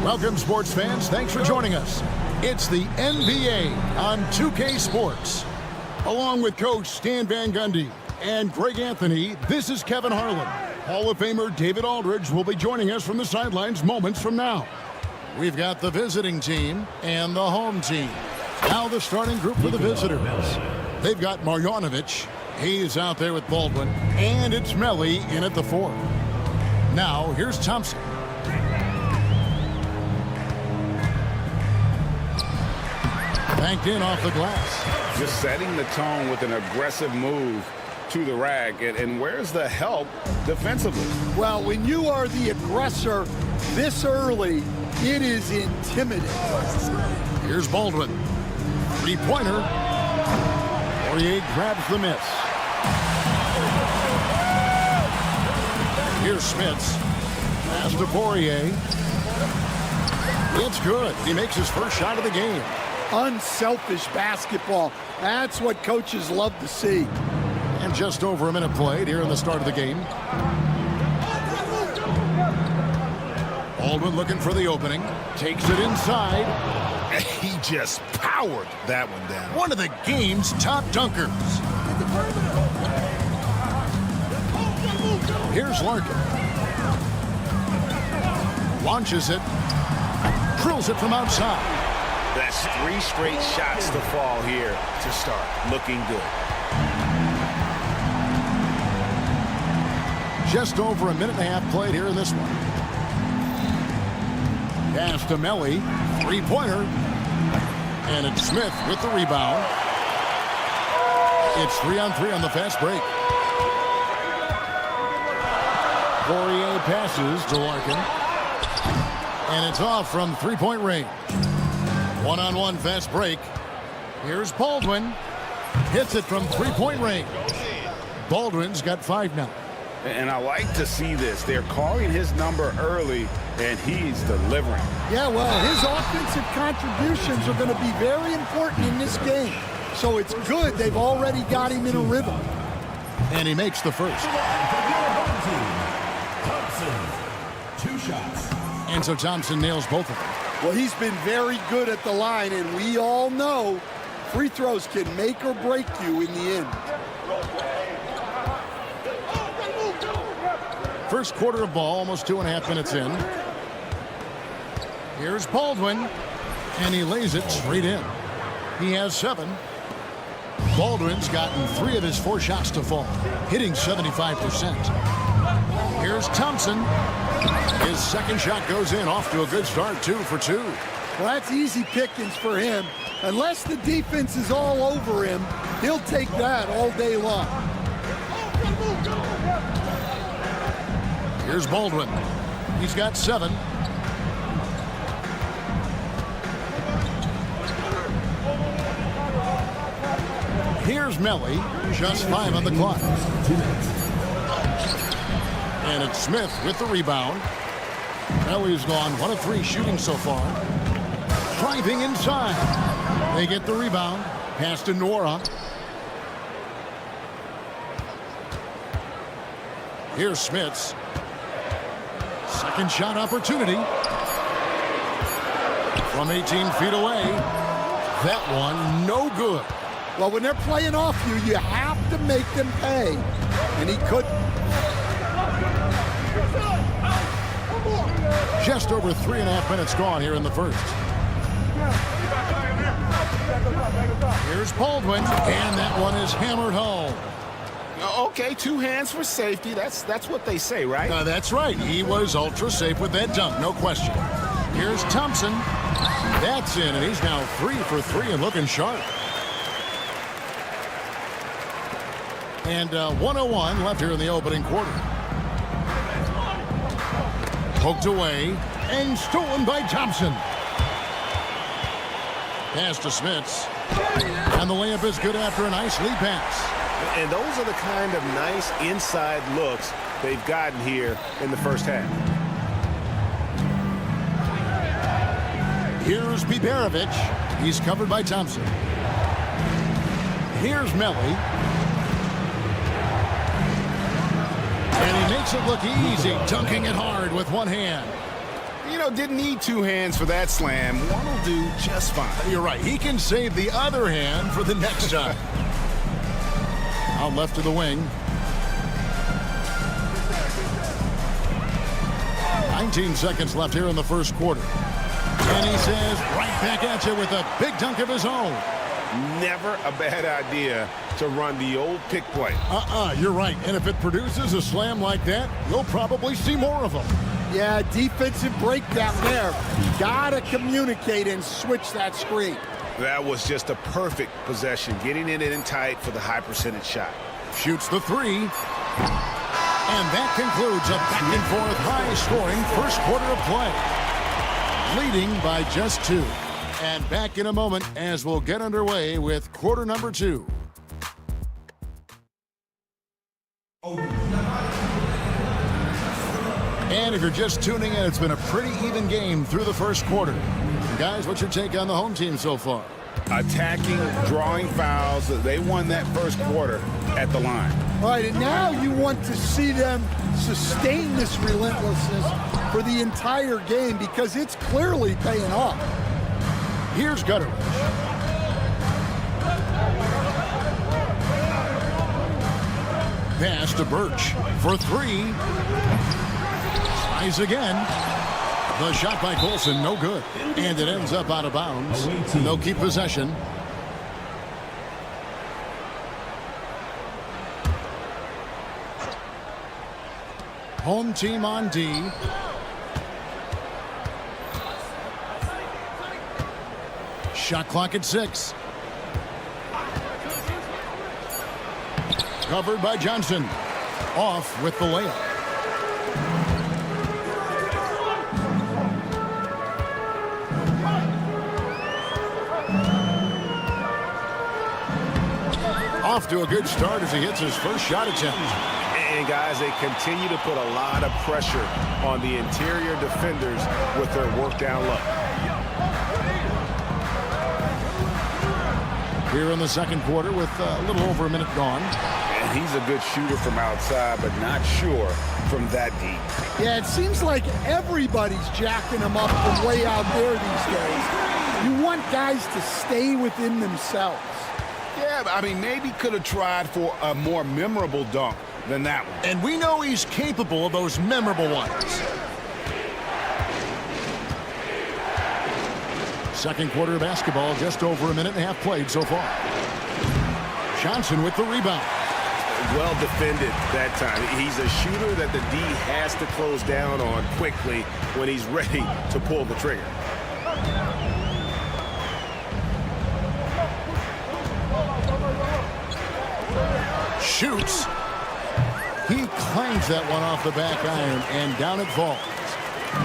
Welcome, sports fans. Thanks for joining us. It's the NBA on 2K Sports. Along with Coach Stan Van Gundy and Greg Anthony, this is Kevin Harlan. Hall of Famer David Aldridge will be joining us from the sidelines moments from now. We've got the visiting team and the home team. Now the starting group for the visitors. They've got Marjanovic. He's out there with Baldwin. And it's Melli in at the 4. Now here's Thompson. Banked in off the glass. Just setting the tone with an aggressive move to the rack. And where's the help defensively? Well, when you are the aggressor this early, it is intimidating. Here's Baldwin. Three-pointer. Poirier grabs the miss. Here's Smits. Pass to Poirier. It's good. He makes his first shot of the game. Unselfish basketball. That's what coaches love to see. And just over a minute played here in the start of the game. Baldwin looking for the opening. Takes it inside. He just powered that one down. One of the game's top dunkers. Here's Larkin. Launches it. Drills it from outside. That's 3 straight shots to fall here to start. Looking good. Just over a minute and a half played here in this one. Pass to Melli. Three-pointer. And it's Smith with the rebound. It's 3-on-3 on the fast break. Poirier passes to Larkin. And it's off from three-point range. One-on-one fast break. Here's Baldwin. Hits it from three-point range. Baldwin's got 5 now. And I like to see this. They're calling his number early, and he's delivering. Yeah, well, his offensive contributions are going to be very important in this game. So it's good they've already got him in a rhythm. And he makes the first. Thompson, 2 shots. And so Thompson nails both of them. Well, he's been very good at the line, and we all know free throws can make or break you in the end. First quarter of ball, almost 2.5 minutes in. Here's Baldwin, and he lays it straight in. He has 7. Baldwin's gotten 3 of his 4 shots to fall, hitting 75%. Here's Thompson. His second shot goes in, off to a good start, 2 for 2. Well, that's easy pickings for him. Unless the defense is all over him, he'll take that all day long. Here's Baldwin. He's got 7. Here's Melli. Just 5 on the clock. And it's Smith with the rebound. Melli's gone 1 of 3 shooting so far. Driving inside. They get the rebound. Pass to Nora. Here's Smits. Second shot opportunity. From 18 feet away. That one no good. Well, when they're playing off you, you have to make them pay. And he couldn't. Just over 3.5 minutes gone here in the first. Here's Baldwin, and that one is hammered home. Okay, 2 hands for safety. That's what they say, right? That's right. He was ultra safe with that dunk, no question. Here's Thompson. That's in, and he's now 3 for 3 and looking sharp. And 1:01 left here in the opening quarter. Poked away and stolen by Thompson. Pass to Smits. And the layup is good after a nice lead pass. And those are the kind of nice inside looks they've gotten here in the first half. Here's Biberovic. He's covered by Thompson. Here's Melly. And he makes it look easy, dunking it hard with one hand. You know, didn't need two hands for that slam. One will do just fine. You're right. He can save the other hand for the next time. Out left to the wing. 19 seconds left here in the first quarter. And he says right back at you with a big dunk of his own. Never a bad idea to run the old pick play. You're right. And if it produces a slam like that, you'll probably see more of them. Yeah, defensive breakdown there. Gotta communicate and switch that screen. That was just a perfect possession, getting it in tight for the high percentage shot. Shoots the three. And that concludes a back-and-forth high-scoring first quarter of play. Leading by just 2. And back in a moment as we'll get underway with quarter number 2. And if you're just tuning in, it's been a pretty even game through the first quarter. Guys, what's your take on the home team so far? Attacking, drawing fouls. They won that first quarter at the line. All right, and now you want to see them sustain this relentlessness for the entire game because it's clearly paying off. Here's Gutteridge. Pass to Birch for 3. Tries again. The shot by Colson, no good. And it ends up out of bounds. They'll keep possession. Home team on D. Shot clock at 6. Covered by Johnson. Off with the layup. Off to a good start as he hits his first shot attempt. And guys, they continue to put a lot of pressure on the interior defenders with their work down low. Here in the second quarter with a little over a minute gone. And he's a good shooter from outside, but not sure from that deep. Yeah, it seems like everybody's jacking them up from way out there these days. You want guys to stay within themselves. Yeah, I mean, maybe could have tried for a more memorable dunk than that one. And we know he's capable of those memorable ones. Second quarter of basketball, just over a minute and a half played so far. Johnson with the rebound. Well defended that time. He's a shooter that the D has to close down on quickly when he's ready to pull the trigger. Shoots. He clangs that one off the back iron, and down it falls.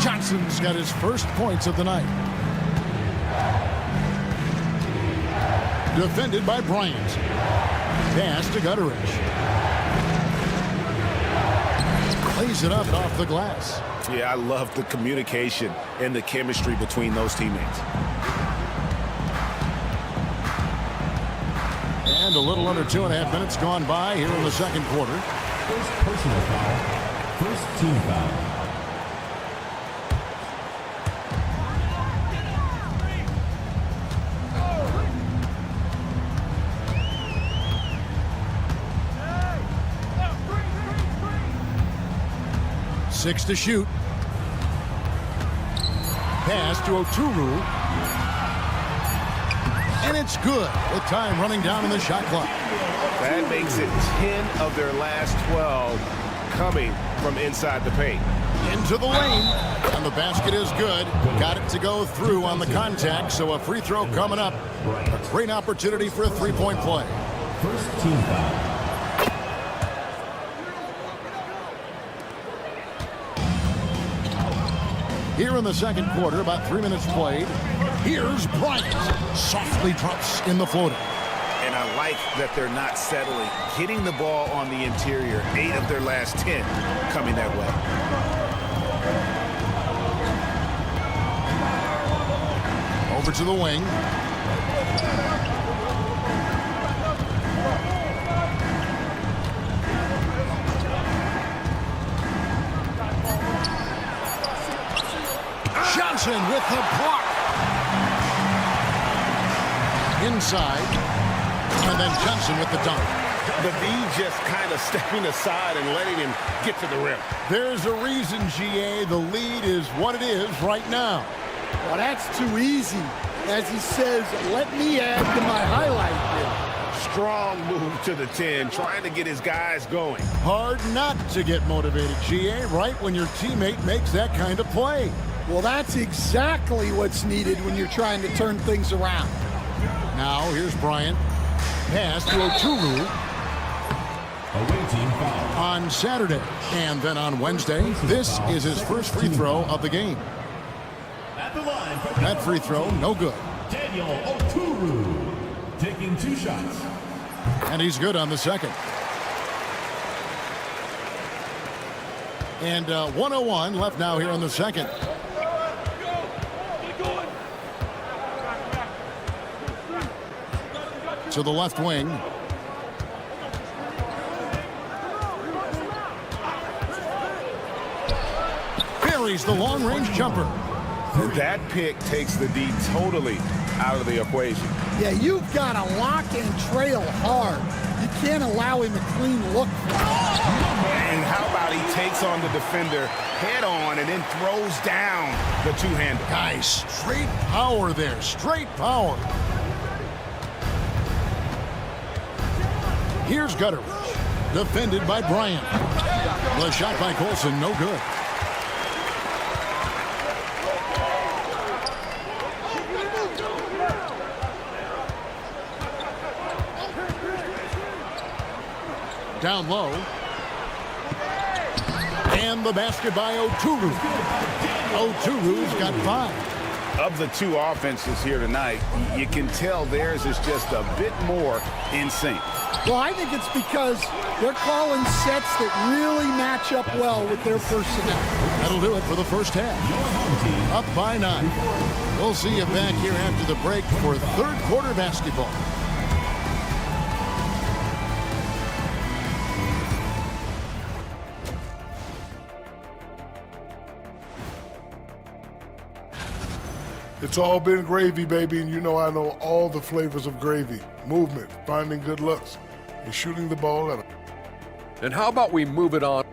Johnson's got his first points of the night. Defended by Bryant. Pass to Gutteridge. Plays it up off the glass. Yeah, I love the communication and the chemistry between those teammates. And a little under 2.5 minutes gone by here in the second quarter. First personal foul. First team foul. Six to shoot. Pass to Oturu. And it's good with time running down in the shot clock. That makes it 10 of their last 12 coming from inside the paint. Into the lane. And the basket is good. Got it to go through on the contact, so a free throw coming up. A great opportunity for a three-point play. First team foul. Here in the second quarter, about 3 minutes played. Here's Bryant. Softly drops in the floater. And I like that they're not settling. Hitting the ball on the interior, 8 of their last 10 coming that way. Over to the wing. Johnson with the block. Inside. And then Johnson with the dunk. The D just kind of stepping aside and letting him get to the rim. There's a reason, GA, the lead is what it is right now. Well, that's too easy. As he says, let me add to my highlight reel. Strong move to the 10, trying to get his guys going. Hard not to get motivated, GA, right when your teammate makes that kind of play. Well, that's exactly what's needed when you're trying to turn things around. Now, here's Bryant. Pass to Oturu. Away team foul. On Saturday. And then on Wednesday, this is his first free throw of the game. At the line. That free throw, no good. Daniel Oturu taking 2 shots. And he's good on the second. And 1:01 left now here in the second. To the left wing. Buries the long-range jumper. That pick takes the D totally out of the equation. Yeah, you've got to lock and trail hard. You can't allow him a clean look. And how about he takes on the defender head on and then throws down the two-hander. Guys, straight power there. Straight power. Here's Gutteridge. Defended by Bryant. The shot by Colson, no good. Down low. And the basket by Oturu. Oturu's got 5. Of the 2 offenses here tonight, you can tell theirs is just a bit more in sync. Well, I think it's because they're calling sets that really match up well with their personnel. That'll do it for the first half. Up by 9. We'll see you back here after the break for third quarter basketball. It's all been gravy, baby, and you know I know all the flavors of gravy. Movement, finding good looks, and shooting the ball at them. And how about we move it on?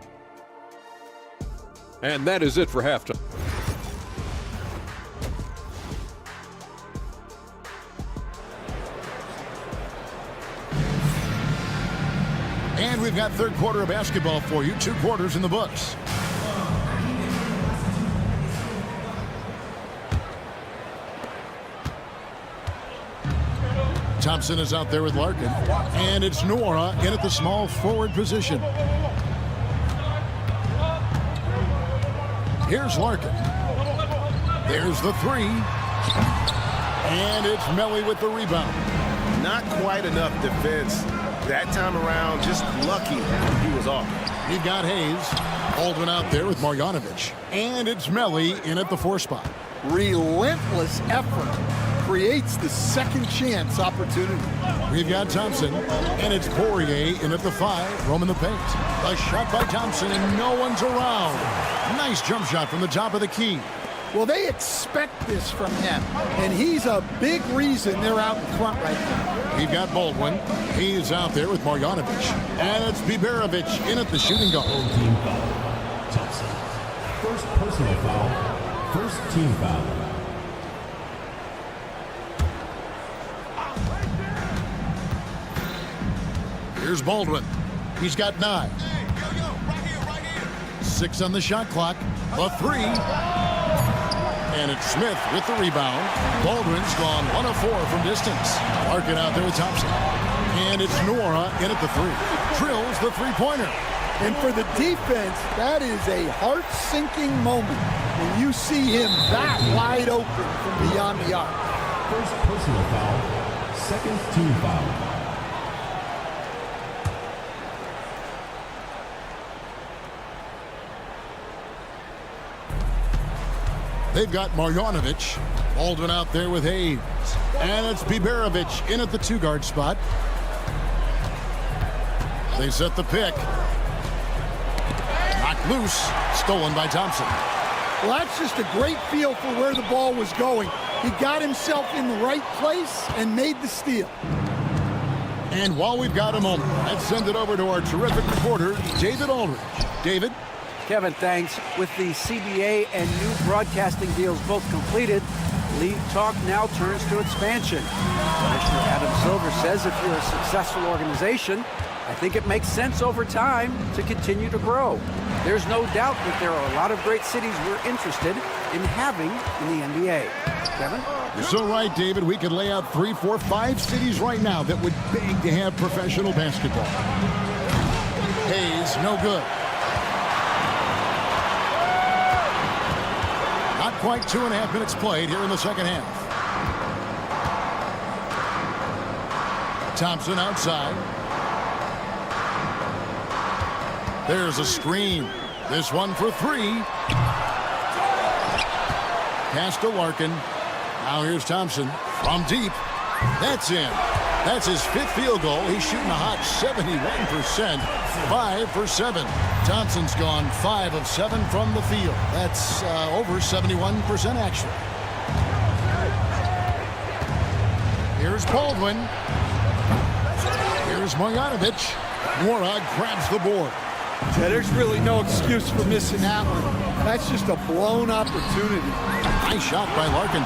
And that is it for halftime. And we've got third quarter of basketball for you. 2 quarters in the books. Thompson is out there with Larkin. And it's Nora in at the small forward position. Here's Larkin. There's the 3. And it's Melly with the rebound. Not quite enough defense that time around. Just lucky he was off. You've got Hayes. Baldwin out there with Marjanovic. And it's Melly in at the 4 spot. Relentless effort creates the second chance opportunity. We've got Thompson, and it's Poirier in at the 5, roaming the paint. A shot by Thompson, and no one's around. Nice jump shot from the top of the key. Well, they expect this from him, and he's a big reason they're out in front right now. We've got Baldwin. He's out there with Marjanovic. And it's Biberovic in at the shooting guard. Team foul. Thompson. First personal foul. First team foul. Here's Baldwin. He's got 9. 6 on the shot clock. A 3. And it's Smith with the rebound. Baldwin's gone 1 of 4 from distance. Larkin out there with Thompson. And it's Nora in at the 3. Drills the 3-pointer. And for the defense, that is a heart-sinking moment when you see him that wide open from beyond the arc. First personal foul, second team foul. They've got Marjanovic. Baldwin out there with Hayes. And it's Biberovic in at the 2-guard spot. They set the pick. Knocked loose. Stolen by Thompson. Well, that's just a great feel for where the ball was going. He got himself in the right place and made the steal. And while we've got a moment, let's send it over to our terrific reporter, David Aldridge. David? Kevin, thanks. With the CBA and new broadcasting deals both completed, league talk now turns to expansion. Commissioner Adam Silver says if you're a successful organization, I think it makes sense over time to continue to grow. There's no doubt that there are a lot of great cities we're interested in having in the NBA. Kevin? You're so right, David. We could lay out 3, 4, 5 cities right now that would beg to have professional basketball. Hayes, no good. Not quite 2.5 minutes played here in the second half. Thompson outside. There's a screen. This one for 3. Pass to Larkin. Now here's Thompson from deep. That's in. That's his 5th field goal. He's shooting a hot 71%. 5 for 7. Thompson's gone 5 of 7 from the field. That's over 71% actually. Here's Baldwin. Here's Marjanovic. Morag grabs the board. Yeah, there's really no excuse for missing that one. That's just a blown opportunity. Nice shot by Larkin.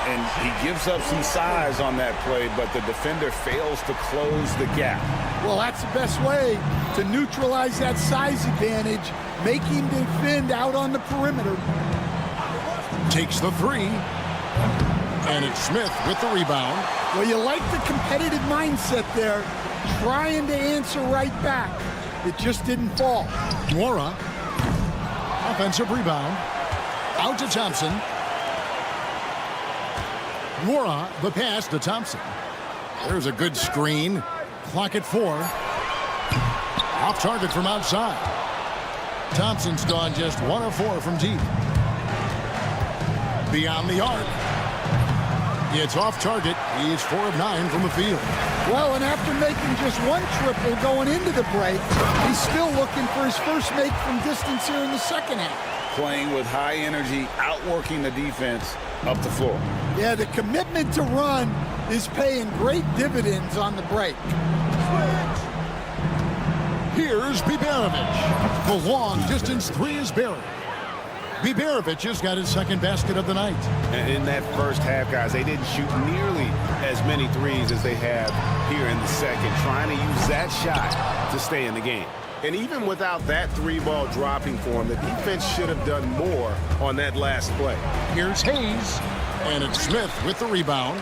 And he gives up some size on that play, but the defender fails to close the gap. Well, that's the best way to neutralize that size advantage, make him defend out on the perimeter. Takes the 3. And it's Smith with the rebound. Well, you like the competitive mindset there, trying to answer right back. It just didn't fall. Mora. Offensive rebound. Out to Thompson. Mora, the pass to Thompson. There's a good screen. Clock at 4. Off target from outside. Thompson's gone just 1 of 4 from deep. Beyond the arc. It's off target. He's 4 of 9 from the field. Well, and after making just 1 triple going into the break, he's still looking for his first make from distance here in the second half. Playing with high energy, outworking the defense up the floor. Yeah, the commitment to run is paying great dividends on the break. Here's Biberovic. The long-distance 3 is buried. Biberovic has got his 2nd basket of the night. And in that first half, guys, they didn't shoot nearly as many threes as they have here in the second, trying to use that shot to stay in the game. And even without that 3-ball dropping for him, the defense should have done more on that last play. Here's Hayes, and it's Smith with the rebound.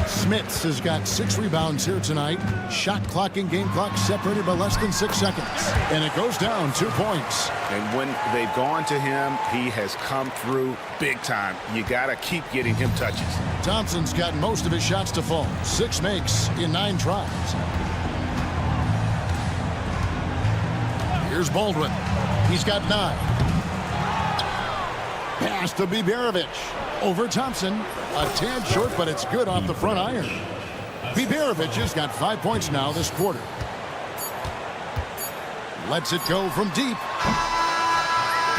Smits has got 6 rebounds here tonight. Shot clock and game clock separated by less than 6 seconds. And it goes down 2 points. And when they've gone to him, he has come through big time. You got to keep getting him touches. Thompson's got most of his shots to fall. 6 makes in 9 tries. Here's Baldwin. He's got 9. Pass to Biberovic. Over Thompson. A tad short, but it's good off the front iron. Biberovic has got 5 points now this quarter. Lets it go from deep.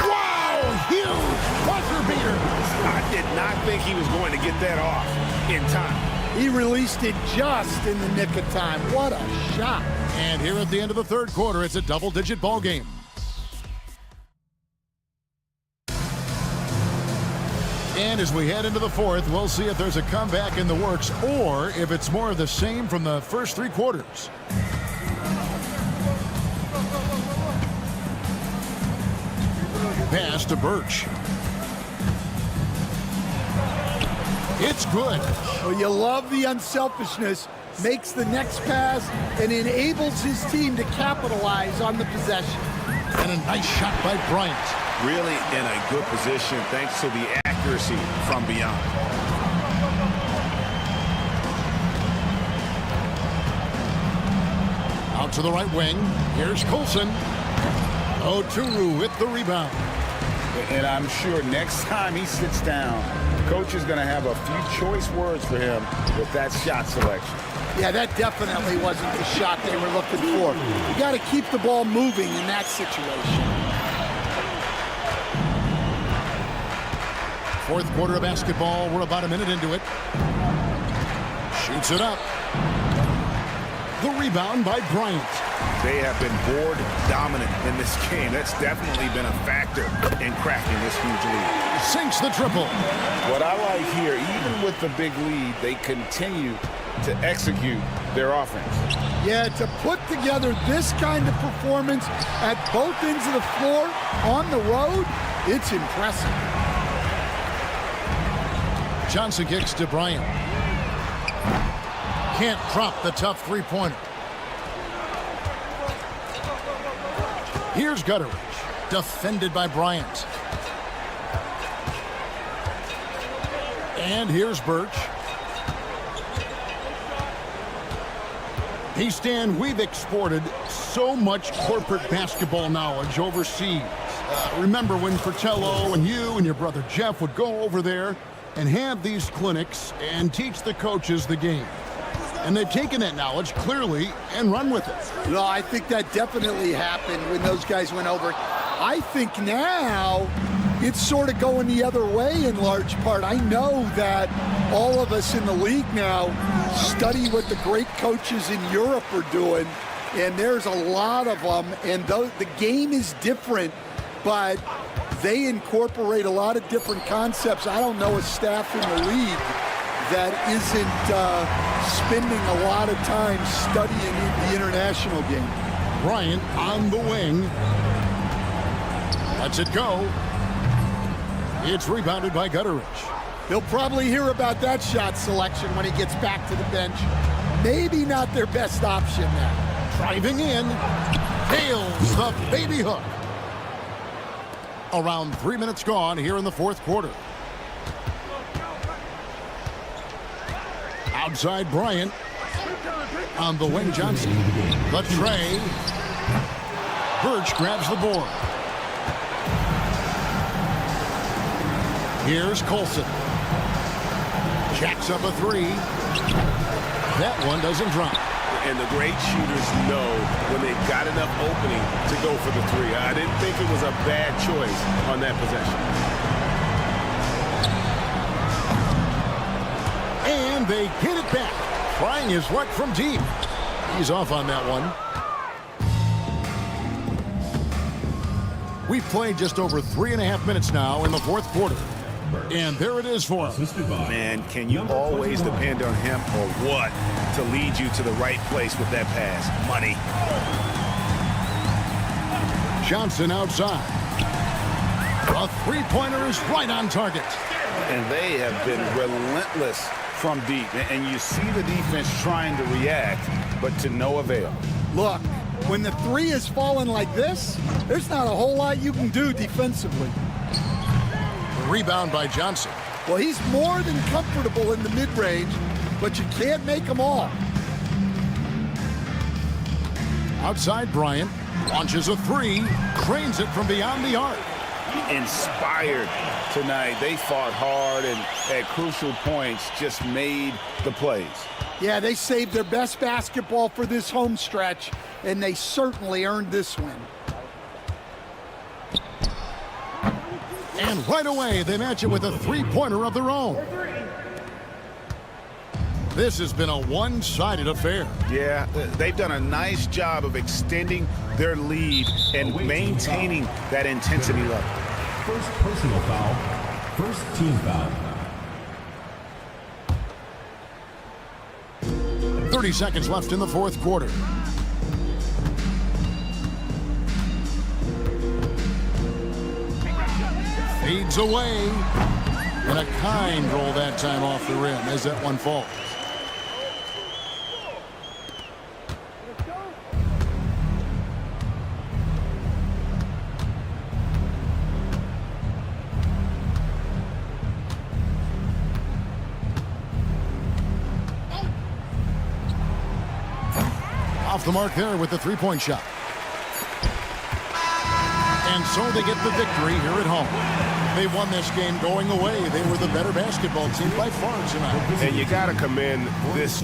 Wow! Huge buzzer beater. I did not think he was going to get that off in time. He released it just in the nick of time. What a shot. And here at the end of the 3rd quarter, it's a double-digit ball game. And as we head into the 4th, we'll see if there's a comeback in the works or if it's more of the same from the first 3 quarters. Pass to Birch. It's good. Well, you love the unselfishness makes the next pass, and enables his team to capitalize on the possession. And a nice shot by Bryant. Really in a good position thanks to the accuracy from beyond. Out to the right wing. Here's Coulson. Oturu with the rebound. And I'm sure next time he sits down, coach is going to have a few choice words for him with that shot selection. Yeah, that definitely wasn't the shot they were looking for. You got to keep the ball moving in that situation. Fourth quarter of basketball. We're about a minute into it. Shoots it up. The rebound by Bryant. They have been board dominant in this game. That's definitely been a factor in cracking this huge lead. Sinks the triple. What I like here, even with the big lead, they continue to execute their offense. Yeah, to put together this kind of performance at both ends of the floor on the road, it's impressive. Johnson kicks to Bryant. Can't drop the tough three-pointer. Here's Gutteridge, defended by Bryant. And here's Birch. Hey, Stan, we've exported so much corporate basketball knowledge overseas. Remember when Fratello and you and your brother Jeff would go over there and have these clinics and teach the coaches the game. And they've taken that knowledge clearly and run with it. No, I think that definitely happened when those guys went over. I think now it's sort of going the other way in large part. I know that all of us in the league now study what the great coaches in Europe are doing, and there's a lot of them, and the game is different, but they incorporate a lot of different concepts. I don't know a staff in the league that isn't spending a lot of time studying the international game. Bryant on the wing. Lets it go. It's rebounded by Gutteridge. He'll probably hear about that shot selection when he gets back to the bench. Maybe not their best option now. Driving in. Nails the baby hook. Around 3 minutes gone here in the fourth quarter. Outside Bryant. On the wing, Johnson. The tray. Birch grabs the board. Here's Coulson. Jacks up a three. That one doesn't drop. And the great shooters know when they've got enough opening to go for the three. I didn't think it was a bad choice on that possession. And they get it back. Trying his luck from deep. He's off on that one. We've played just over 3.5 minutes now in the fourth quarter. And there it is for him. Man, can you always depend on him or what to lead you to the right place with that pass? Money. Johnson outside. A three-pointer is right on target. And they have been relentless from deep. And you see the defense trying to react, but to no avail. Look, when the three is falling like this, there's not a whole lot you can do defensively. Rebound by Johnson. Well, he's more than comfortable in the mid-range, but you can't make them all. Outside Bryant. Launches a three. Cranes it from beyond the arc. Inspired tonight. They fought hard and at crucial points just made the plays. Yeah, they saved their best basketball for this home stretch, and they certainly earned this win. And right away, they match it with a three-pointer of their own. This has been a one-sided affair. Yeah, they've done a nice job of extending their lead and maintaining that intensity level. First personal foul. First team foul. 30 seconds left in the fourth quarter. Fades away. And a kind roll that time off the rim as that one falls. off the mark there with the three-point shot. And so they get the victory here at home. They won this game going away. They were the better basketball team by far tonight. And you got to commend this.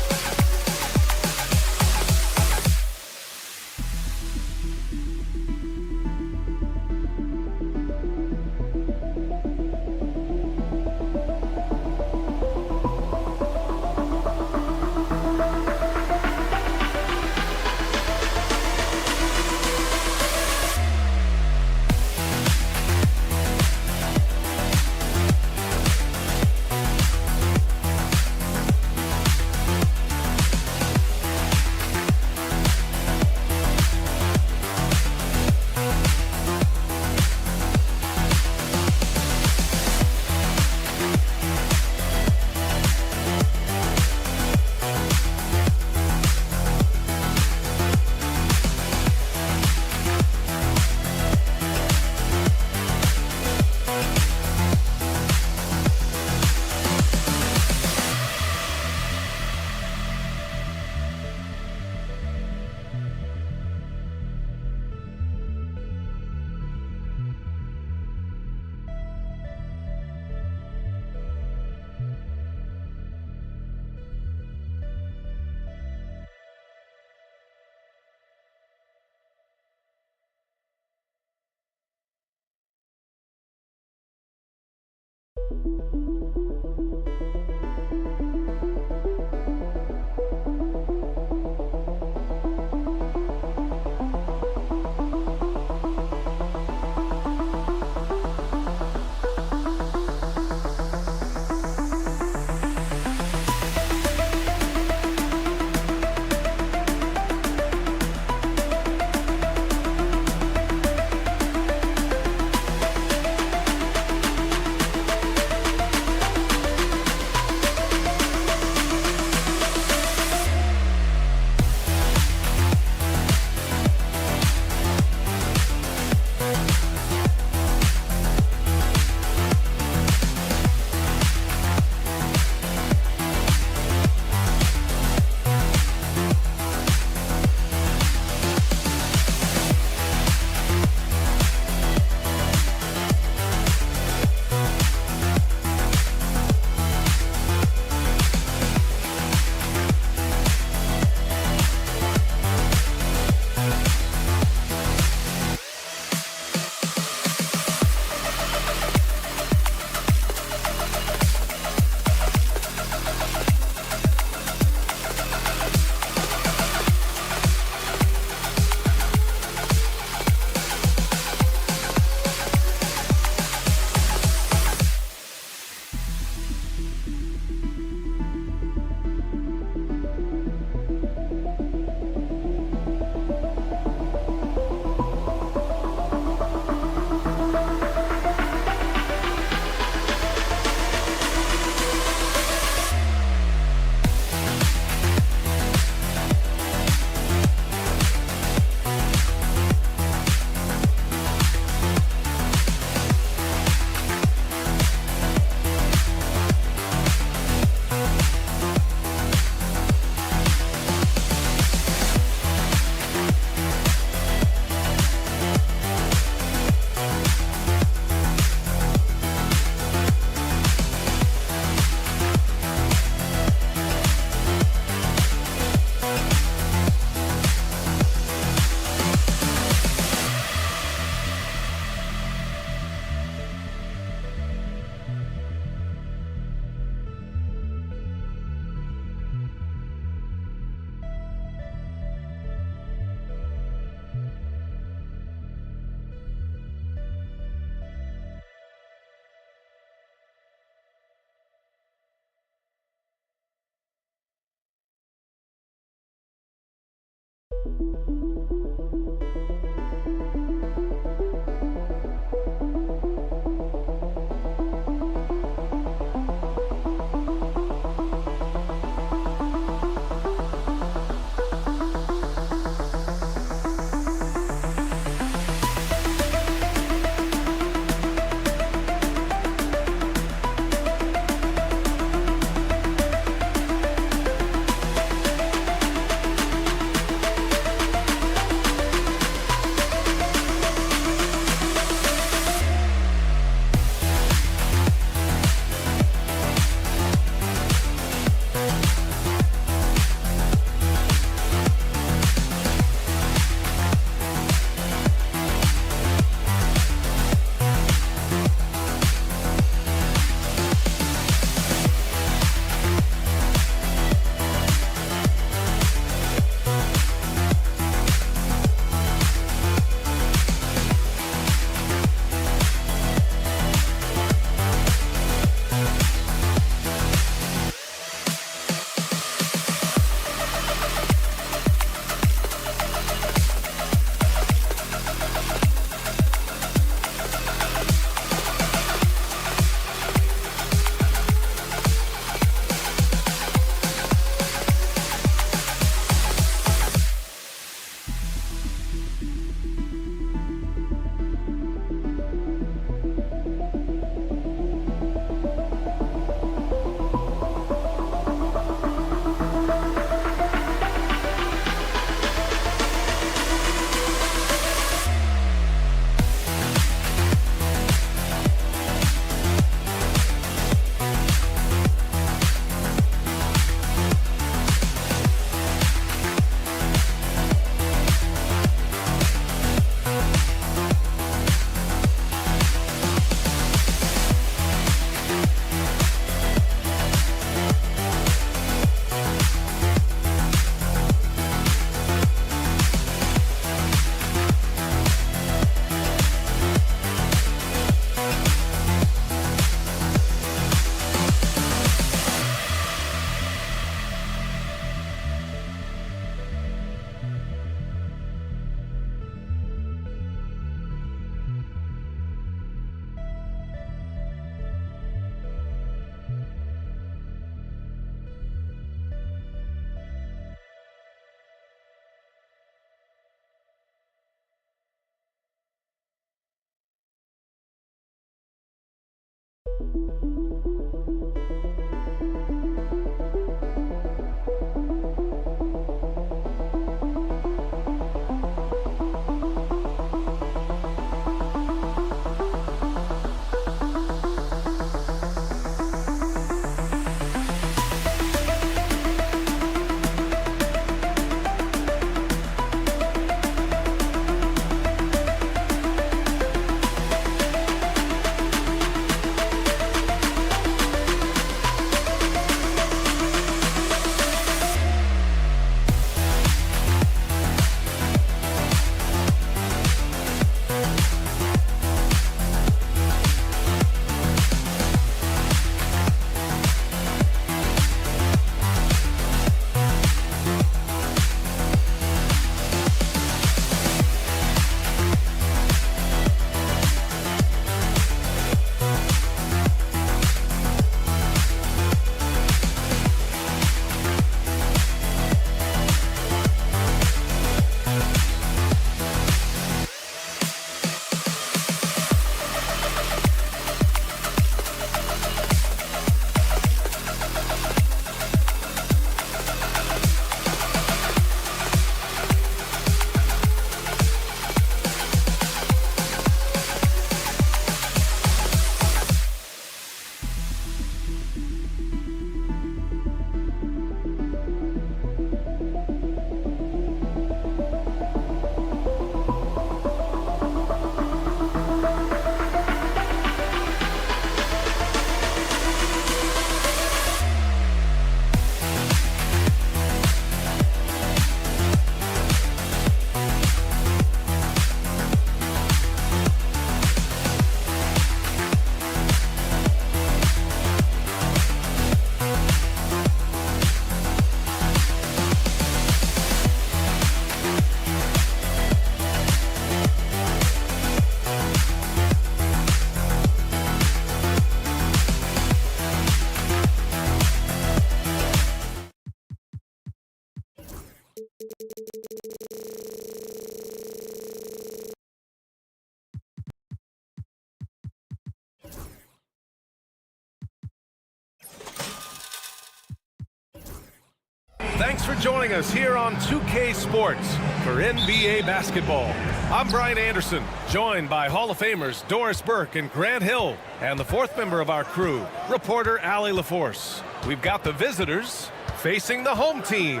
Thanks for joining us here on 2K Sports for NBA basketball. I'm Brian Anderson, joined by Hall of Famers Doris Burke and Grant Hill, and the fourth member of our crew, reporter Allie LaForce. We've got the visitors facing the home team,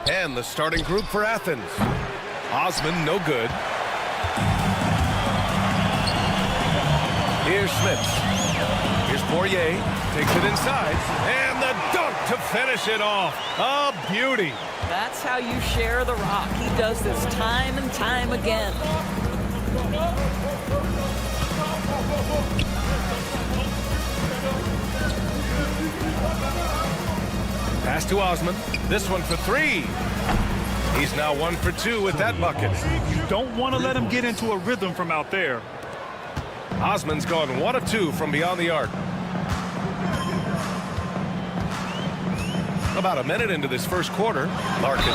and the starting group for Athens. Osman, no good. Here's Smith. Here's Poirier, takes it inside, and the dunk to finish it off. A beauty. That's how you share the rock. He does this time and time again. Pass to Osman. This one for three. He's now 1 for 2 with that bucket. You don't want to let him get into a rhythm from out there. Osman's gone 1 of 2 from beyond the arc. About a minute into this first quarter, Larkin.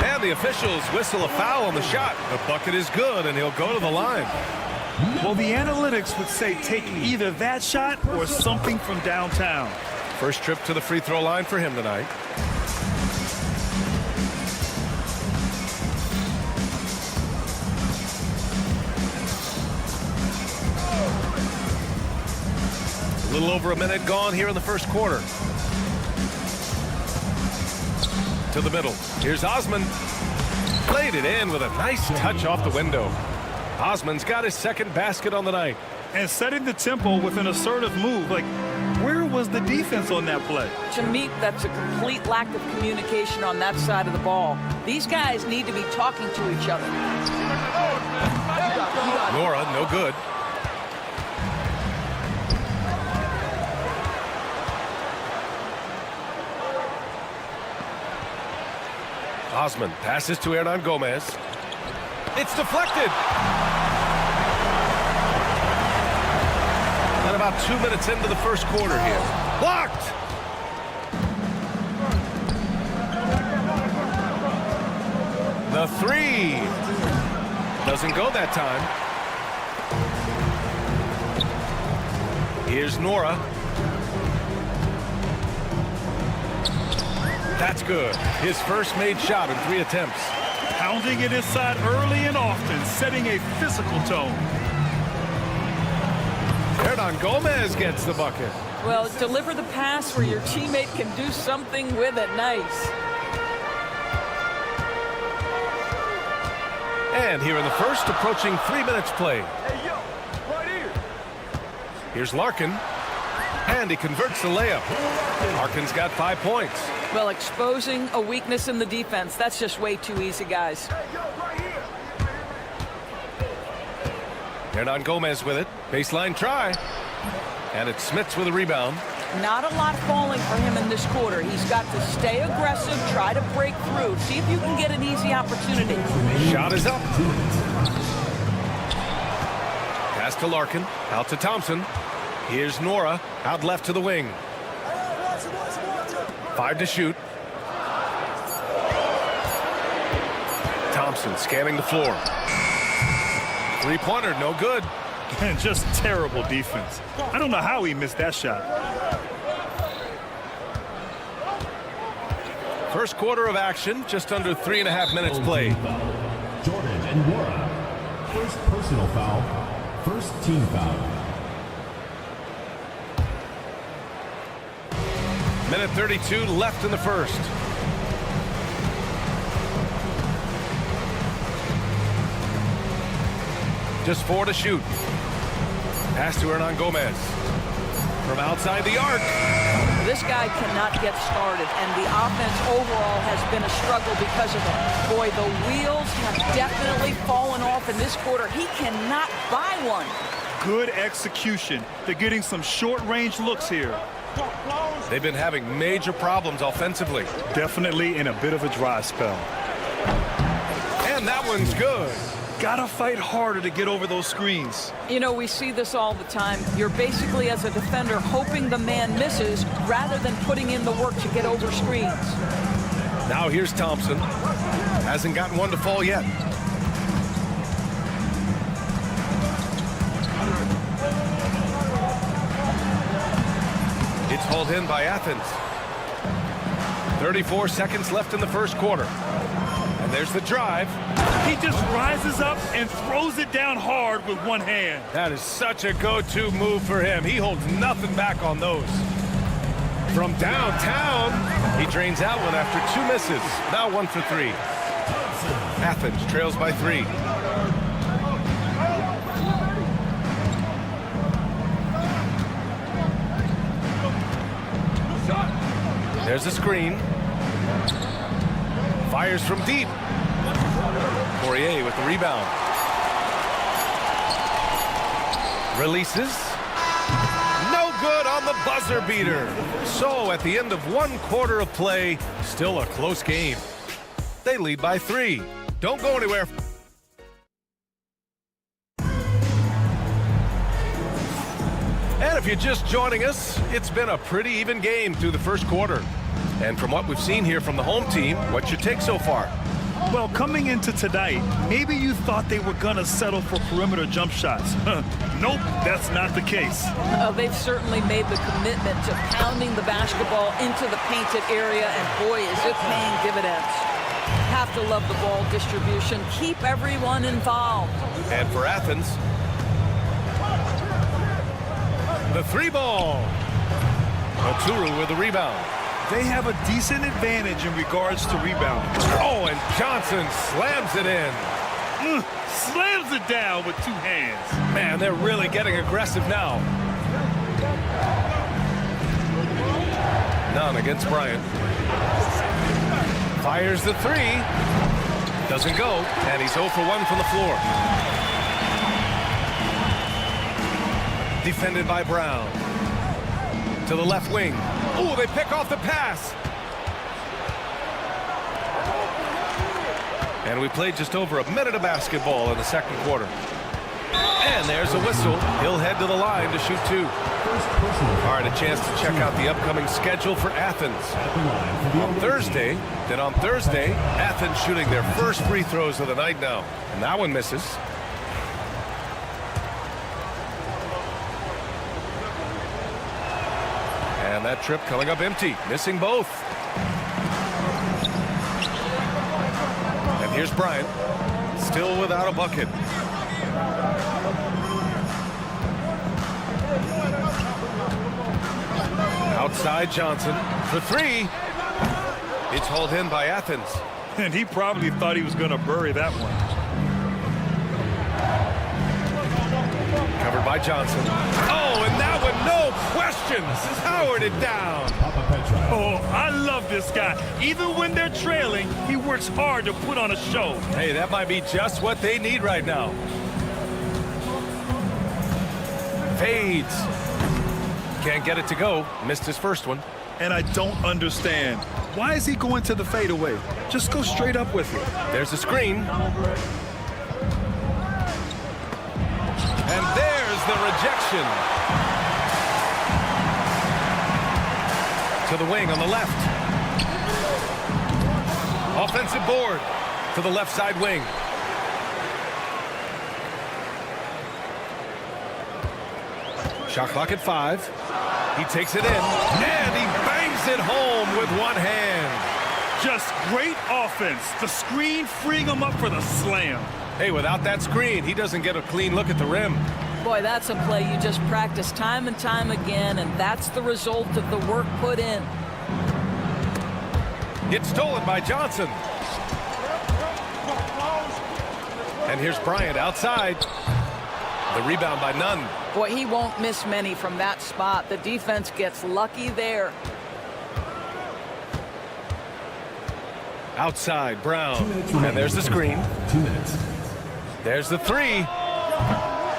And the officials whistle a foul on the shot. The bucket is good, and he'll go to the line. Well, the analytics would say take either that shot or something from downtown. First trip to the free throw line for him tonight. A little over a minute gone here in the first quarter. To the middle. Here's Osman. Played it in with a nice touch off the window. Osman's got his second basket on the night. And setting the tempo with an assertive move. Like, where was the defense on that play? To me, that's a complete lack of communication on that side of the ball. These guys need to be talking to each other. Nora, no good. Osman passes to Hernan Gomez. It's deflected. And about 2 minutes into the first quarter here. Blocked. The three. Doesn't go that time. Here's Nora. That's good. His first made shot in 3 attempts. Pounding it inside early and often, setting a physical tone. Hernan Gomez gets the bucket. Well, deliver the pass where your teammate can do something with it. Nice. And here in the first, approaching 3 minutes play. Hey, yo, right here. Here's Larkin. And he converts the layup. Larkin's got 5 points. Well, exposing a weakness in the defense, that's just way too easy, guys. Hernan Gomez with it. Baseline try. And it's Smits with a rebound. Not a lot falling for him in this quarter. He's got to stay aggressive, try to break through. See if you can get an easy opportunity. Shot is up. Pass to Larkin. Out to Thompson. Here's Nora. Out left to the wing. 5 to shoot. Thompson scanning the floor. Three-pointer, no good. And just terrible defense. I don't know how he missed that shot. First quarter of action, just under 3.5 minutes played. Jordan and Nora. First personal foul. First team foul. Minute 32 left in the first. Just 4 to shoot. Pass to Hernan Gomez. From outside the arc. This guy cannot get started, and the offense overall has been a struggle because of him. Boy, the wheels have definitely fallen off in this quarter. He cannot buy one. Good execution. They're getting some short-range looks here. They've been having major problems offensively. Definitely in a bit of a dry spell. And that one's good. Gotta fight harder to get over those screens. You know, we see this all the time. You're basically, as a defender, hoping the man misses rather than putting in the work to get over screens. Now here's Thompson. Hasn't gotten one to fall yet. It's hauled in by Athens. 34 seconds left in the first quarter. And there's the drive. He just rises up and throws it down hard with one hand. That is such a go-to move for him. He holds nothing back on those. From downtown, he drains out one after 2 misses. Now 1 for 3. Athens trails by 3. There's a screen. Fires from deep. Poirier with the rebound. Releases. No good on the buzzer beater. So at the end of 1 quarter of play, still a close game. They lead by 3. Don't go anywhere. And if you're just joining us, it's been a pretty even game through the first quarter. And from what we've seen here from the home team, what's your take so far? Well, coming into tonight, maybe you thought they were going to settle for perimeter jump shots. Nope, that's not the case. They've certainly made the commitment to pounding the basketball into the painted area, and boy, is it paying dividends. Have to love the ball distribution. Keep everyone involved. And for Athens, the 3 ball. Oturu with the rebound. They have a decent advantage in regards to rebounding. Oh, and Johnson slams it in. Slams it down with 2 hands. Man, they're really getting aggressive now. None against Bryant. Fires the 3. Doesn't go, and he's 0 for 1 from the floor. Defended by Brown. To the left wing. Oh, they pick off the pass. And we played just over a minute of basketball in the second quarter. And there's a whistle. He'll head to the line to shoot 2. All right, a chance to check out the upcoming schedule for Athens. On Thursday, Athens shooting their first free throws of the night now. And that one misses. And that trip coming up empty, missing both. And here's Bryant, still without a bucket. Outside Johnson for 3. It's hauled in by Athens. And he probably thought he was going to bury that one. Covered by Johnson. Oh, and that one, no questions, powered it down. Oh, I love this guy. Even when they're trailing, he works hard to put on a show. Hey, that might be just what they need right now. Fades. Can't get it to go. Missed his first one. And I don't understand. Why is he going to the fadeaway? Just go straight up with it. There's a screen. And there's the rejection. To the wing on the left. Offensive board to the left side wing. Shot clock at 5. He takes it in, and he bangs it home with one hand. Just great offense. The screen freeing him up for the slam. Hey, without that screen, he doesn't get a clean look at the rim. Boy, that's a play you just practice time and time again, and that's the result of the work put in. It's stolen by Johnson. And here's Bryant outside. The rebound by Nunn. Boy, he won't miss many from that spot. The defense gets lucky there. Outside, Brown. And there's the screen. 2 minutes. There's the 3.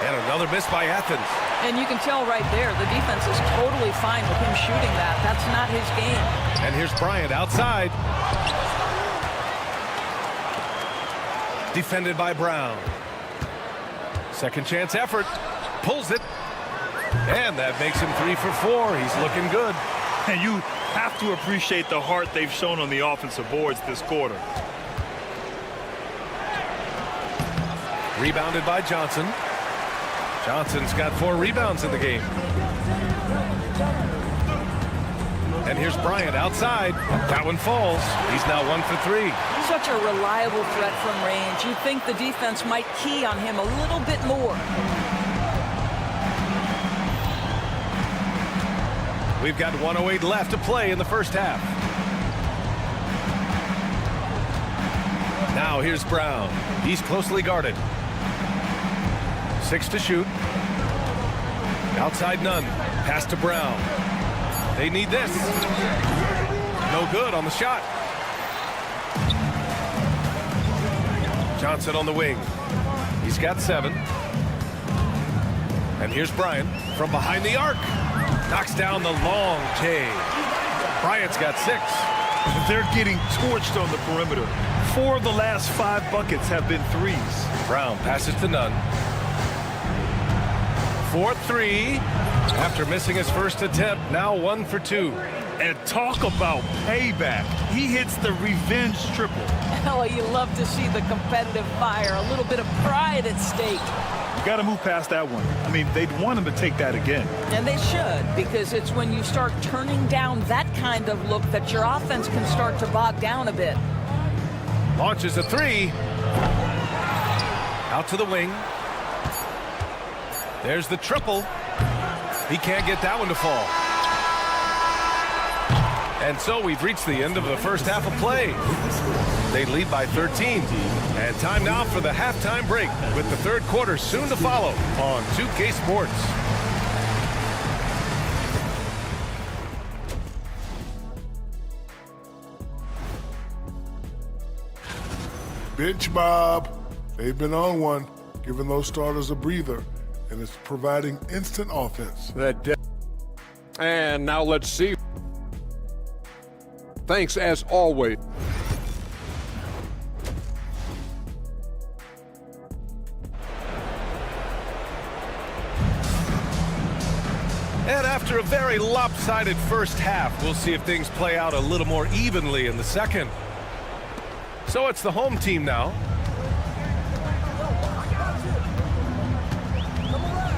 And another miss by Athens. And you can tell right there, the defense is totally fine with him shooting that. That's not his game. And here's Bryant outside. Defended by Brown. Second chance effort. Pulls it. And that makes him 3 for 4. He's looking good. And you have to appreciate the heart they've shown on the offensive boards this quarter. Rebounded by Johnson. Johnson's got 4 rebounds in the game. And here's Bryant outside. That one falls. He's now 1 for 3. Such a reliable threat from range. You'd think the defense might key on him a little bit more. We've got 1:08 left to play in the first half. Now here's Brown. He's closely guarded. 6 to shoot. Outside none. Pass to Brown. They need this. No good on the shot. Johnson on the wing. He's got 7. And here's Bryant from behind the arc. Knocks down the long J. Bryant's got 6. They're getting torched on the perimeter. 4 of the last 5 buckets have been threes. Brown passes to Nunn. 4-3 after missing his first attempt. Now 1 for 2. And talk about payback. He hits the revenge triple. Oh, you love to see the competitive fire. A little bit of pride at stake. You got to move past that one. I mean, they'd want him to take that again. And they should, because it's when you start turning down that kind of look that your offense can start to bog down a bit. Launches a 3. Out to the wing. There's the triple. He can't get that one to fall. And so we've reached the end of the first half of play. They lead by 13. And time now for the halftime break, with the third quarter soon to follow on 2K Sports. Bench Bob. They've been on one, giving those starters a breather, and it's providing instant offense. And now let's see. Thanks as always. And after a very lopsided first half, we'll see if things play out a little more evenly in the second. So it's the home team now.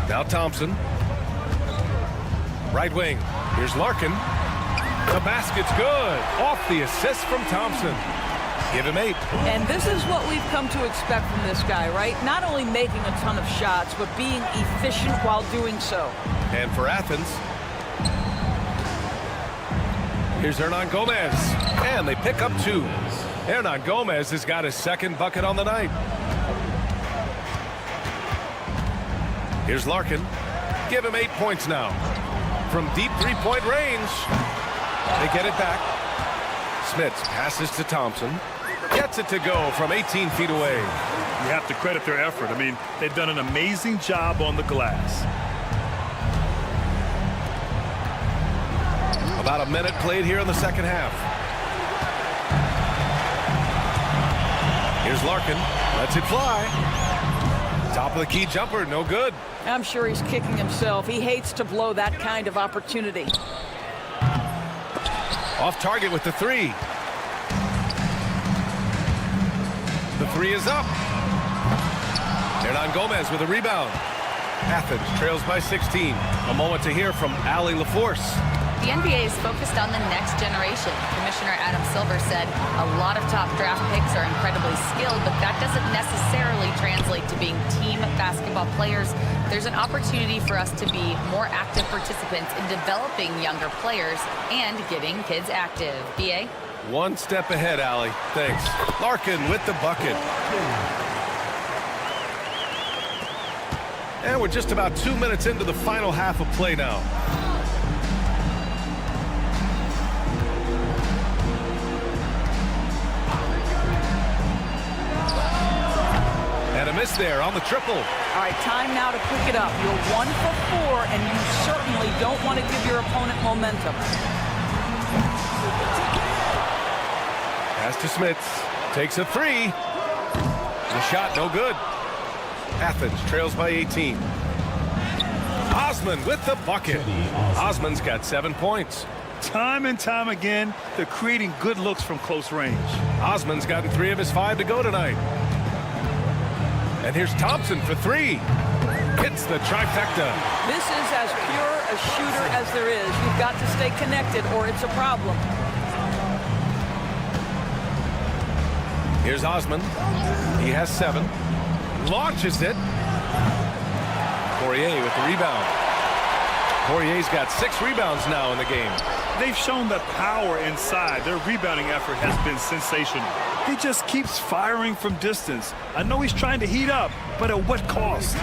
Now Thompson. Right wing. Here's Larkin. The basket's good. Off the assist from Thompson. Give him 8. And this is what we've come to expect from this guy, right? Not only making a ton of shots, but being efficient while doing so. And for Athens, here's Hernan Gomez. And they pick up 2. Hernan Gomez has got his second bucket on the night. Here's Larkin. Give him 8 points now. From deep three-point range. They get it back. Smits passes to Thompson. Gets it to go from 18 feet away. You have to credit their effort. I mean, they've done an amazing job on the glass. About a minute played here in the second half. Here's Larkin. Lets it fly. Top of the key jumper. No good. I'm sure he's kicking himself. He hates to blow that kind of opportunity. Off target with the 3. The 3 is up. Hernan Gomez with a rebound. Athens trails by 16. A moment to hear from Allie LaForce. The NBA is focused on the next generation. Commissioner Adam Silver said a lot of top draft picks are incredibly skilled, but that doesn't necessarily translate to being team basketball players. There's an opportunity for us to be more active participants in developing younger players and getting kids active. BA? One step ahead, Allie. Thanks. Larkin with the bucket. And we're just about 2 minutes into the final half of play now. And a miss there on the triple. All right, time now to pick it up. You're 1 for 4, and you certainly don't want to give your opponent momentum. Pass to Smits. Takes a 3. The shot no good. Athens trails by 18. Osman with the bucket. Osman's got 7 points. Time and time again, they're creating good looks from close range. Osman's gotten 3 of his 5 to go tonight. And here's Thompson for 3. hits the trifecta. This is as pure a shooter as there is. You've got to stay connected or it's a problem. Here's Osman. He has 7. Launches it. Poirier with the rebound. Poirier's got 6 rebounds now in the game. They've shown that power inside. Their rebounding effort has been sensational. He just keeps firing from distance. I know he's trying to heat up, but at what cost?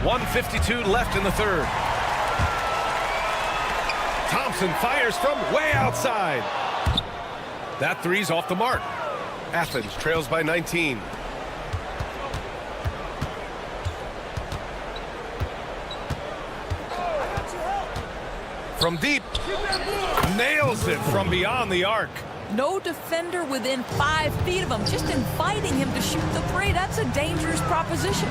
1:52 left in the third. Thompson fires from way outside. That three's off the mark. Athens trails by 19. From deep, nails it from beyond the arc. No defender within 5 feet of him, just inviting him to shoot the three. That's a dangerous proposition.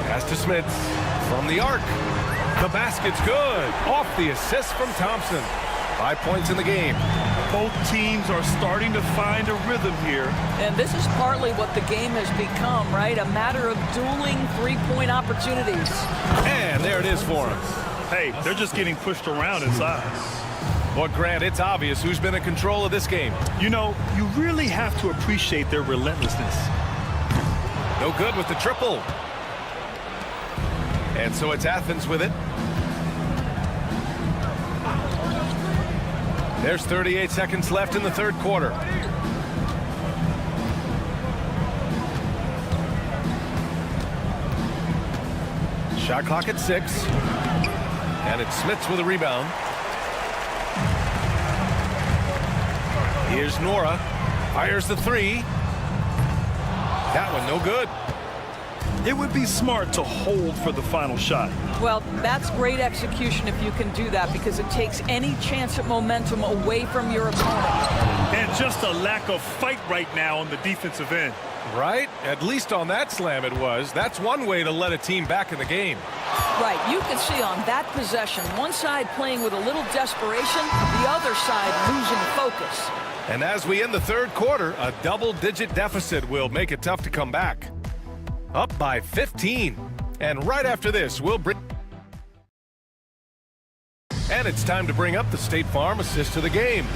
Pass to Smits from the arc. The basket's good. Off the assist from Thompson. 5 points in the game. Both teams are starting to find a rhythm here. And this is partly what the game has become, right? A matter of dueling three-point opportunities. And there it is for him. Hey, they're just getting pushed around inside. Well, Grant, it's obvious who's been in control of this game. You know, you really have to appreciate their relentlessness. No good with the triple. And so it's Athens with it. There's 38 seconds left in the third quarter. Shot clock at 6. And it's Smits with a rebound. Here's Nora. Fires the three. That one no good. It would be smart to hold for the final shot. Well, that's great execution if you can do that, because it takes any chance at momentum away from your opponent. And just a lack of fight right now on the defensive end. Right? At least on that slam it was. That's one way to let a team back in the game. Right. You can see on that possession, one side playing with a little desperation, the other side losing focus. And as we end the third quarter, a double-digit deficit will make it tough to come back. Up by 15. And right after this, we'll bring... And it's time to bring up the State Farm assist to the game.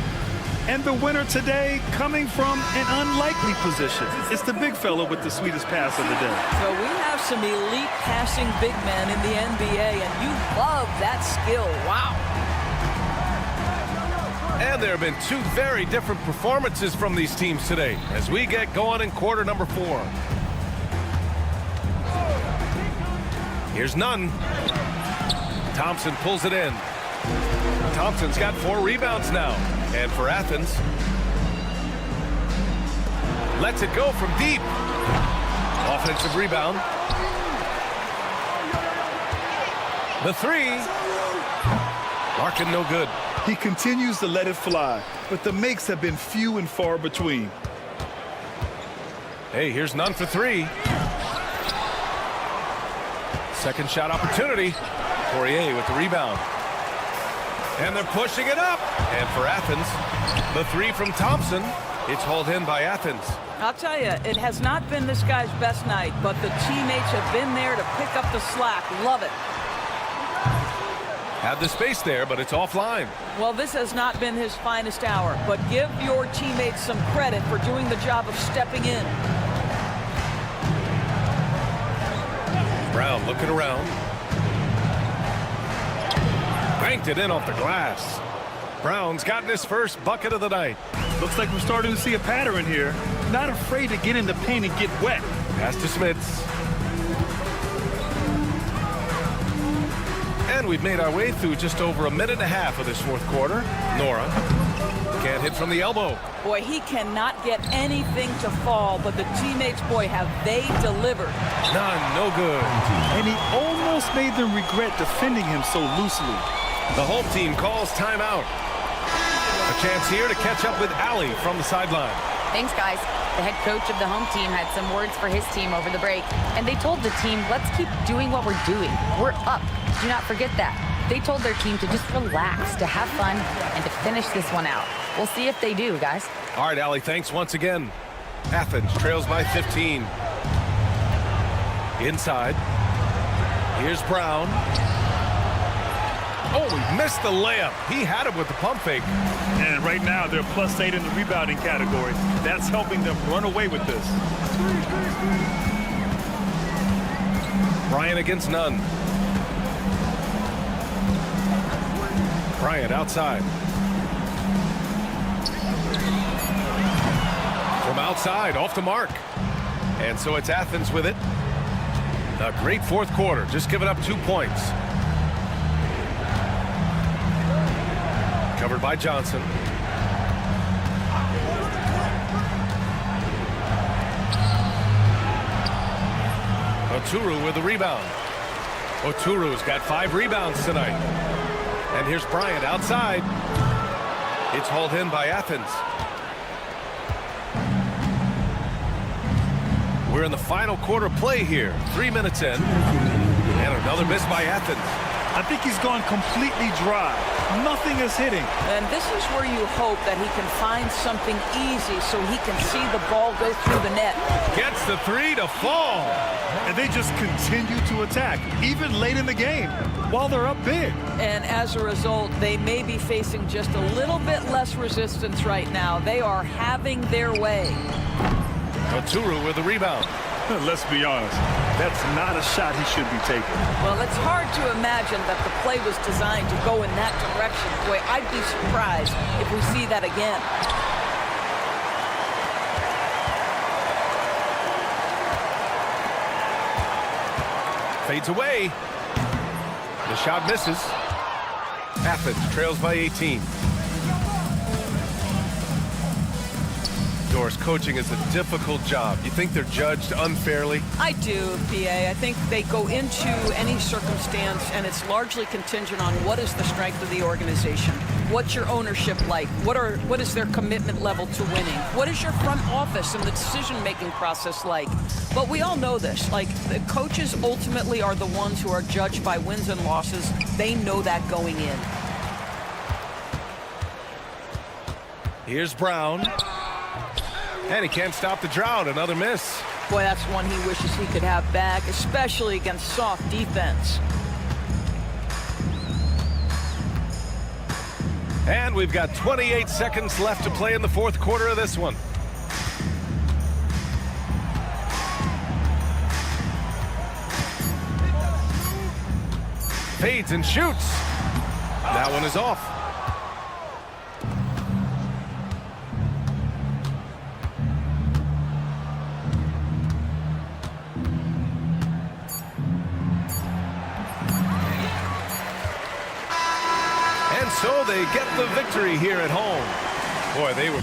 And the winner today coming from an unlikely position. It's the big fella with the sweetest pass of the day. So we have some elite passing big men in the NBA, and you love that skill. Wow. And there have been 2 very different performances from these teams today as we get going in quarter number 4. Here's Nunn. Thompson pulls it in. Thompson's got 4 rebounds now. And for Athens, lets it go from deep. Offensive rebound. The three. Larkin no good. He continues to let it fly, but the makes have been few and far between. Hey, here's Nunn for 3. Second shot opportunity. Poirier with the rebound. And they're pushing it up. And for Athens, the 3 from Thompson. It's hauled in by Athens. I'll tell you, it has not been this guy's best night, but the teammates have been there to pick up the slack. Love it. Had the space there, but it's offline. Well, this has not been his finest hour, but give your teammates some credit for doing the job of stepping in. Brown looking around. Banked it in off the glass. Brown's gotten his first bucket of the night. Looks like we're starting to see a pattern here. Not afraid to get in the paint and get wet. Pass to Smits. And we've made our way through just over a minute and a half of this fourth quarter. Nora can't hit from the elbow. Boy, he cannot get anything to fall, but the teammates, boy, have they delivered. None, no good. And he almost made them regret defending him so loosely. The home team calls timeout. A chance here to catch up with Allie from the sideline. Thanks, guys. The head coach of the home team had some words for his team over the break, and they told the team, let's keep doing what we're doing. We're up. Do not forget that. They told their team to just relax, to have fun, and to finish this one out. We'll see if they do, guys. All right, Allie, thanks once again. Athens trails by 15. Inside. Here's Brown. Oh, he missed the layup. He had it with the pump fake. And right now, they're +8 in the rebounding category. That's helping them run away with this. Bryant against none. Bryant outside. From outside, off the mark. And so it's Athens with it. A great fourth quarter, just giving up 2 points. Covered by Johnson. Oturu with the rebound. Oturu's got 5 rebounds tonight. And here's Bryant outside. It's hauled in by Athens. We're in the final quarter play here. 3 minutes in. And another miss by Athens. I think he's gone completely dry. Nothing is hitting. And this is where you hope that he can find something easy so he can see the ball go through the net. Gets the 3 to fall. And they just continue to attack, even late in the game, while they're up big. And as a result, they may be facing just a little bit less resistance right now. They are having their way. Oturu with the rebound. Let's be honest, that's not a shot he should be taking. Well, it's hard to imagine that the play was designed to go in that direction. Boy, I'd be surprised if we see that again. Fades away. The shot misses. Athens trails by 18. Doris, coaching is a difficult job. You think they're judged unfairly? I do, PA. I think they go into any circumstance, and it's largely contingent on what is the strength of the organization. What's your ownership like? What is their commitment level to winning? What is your front office and the decision-making process like? But we all know this. Like, the coaches ultimately are the ones who are judged by wins and losses. They know that going in. Here's Brown. And he can't stop the drought. Another miss. Boy, that's one he wishes he could have back, especially against soft defense. And we've got 28 seconds left to play in the fourth quarter of this one. Fades and shoots. That one is off. So they get the victory here at home. Boy, they were...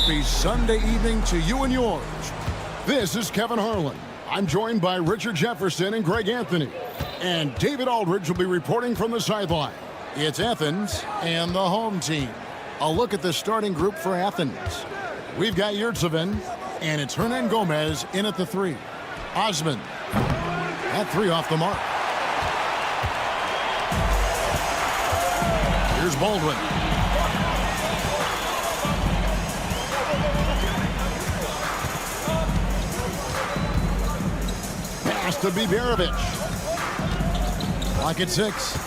Happy Sunday evening to you and yours. This is Kevin Harlan. I'm joined by Richard Jefferson and Greg Anthony. And David Aldridge will be reporting from the sideline. It's Athens and the home team. A look at the starting group for Athens. We've got Yurtseven, and it's Hernan Gomez in at the 3. Osman, that 3 off the mark. Here's Baldwin. Pass to Biberovic. Clock at 6.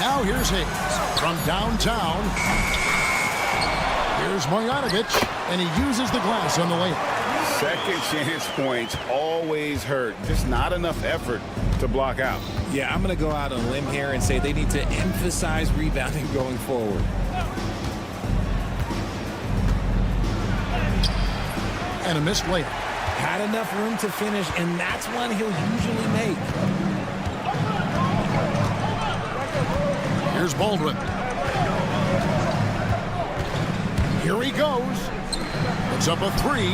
Now here's Hayes from downtown. Here's Marjanovic, and he uses the glass on the layup. Second chance points always hurt. Just not enough effort to block out. Yeah, I'm going to go out on a limb here and say they need to emphasize rebounding going forward. And a missed layup. Had enough room to finish, and that's one he'll usually make. Here's Baldwin. Here he goes. Puts up a three.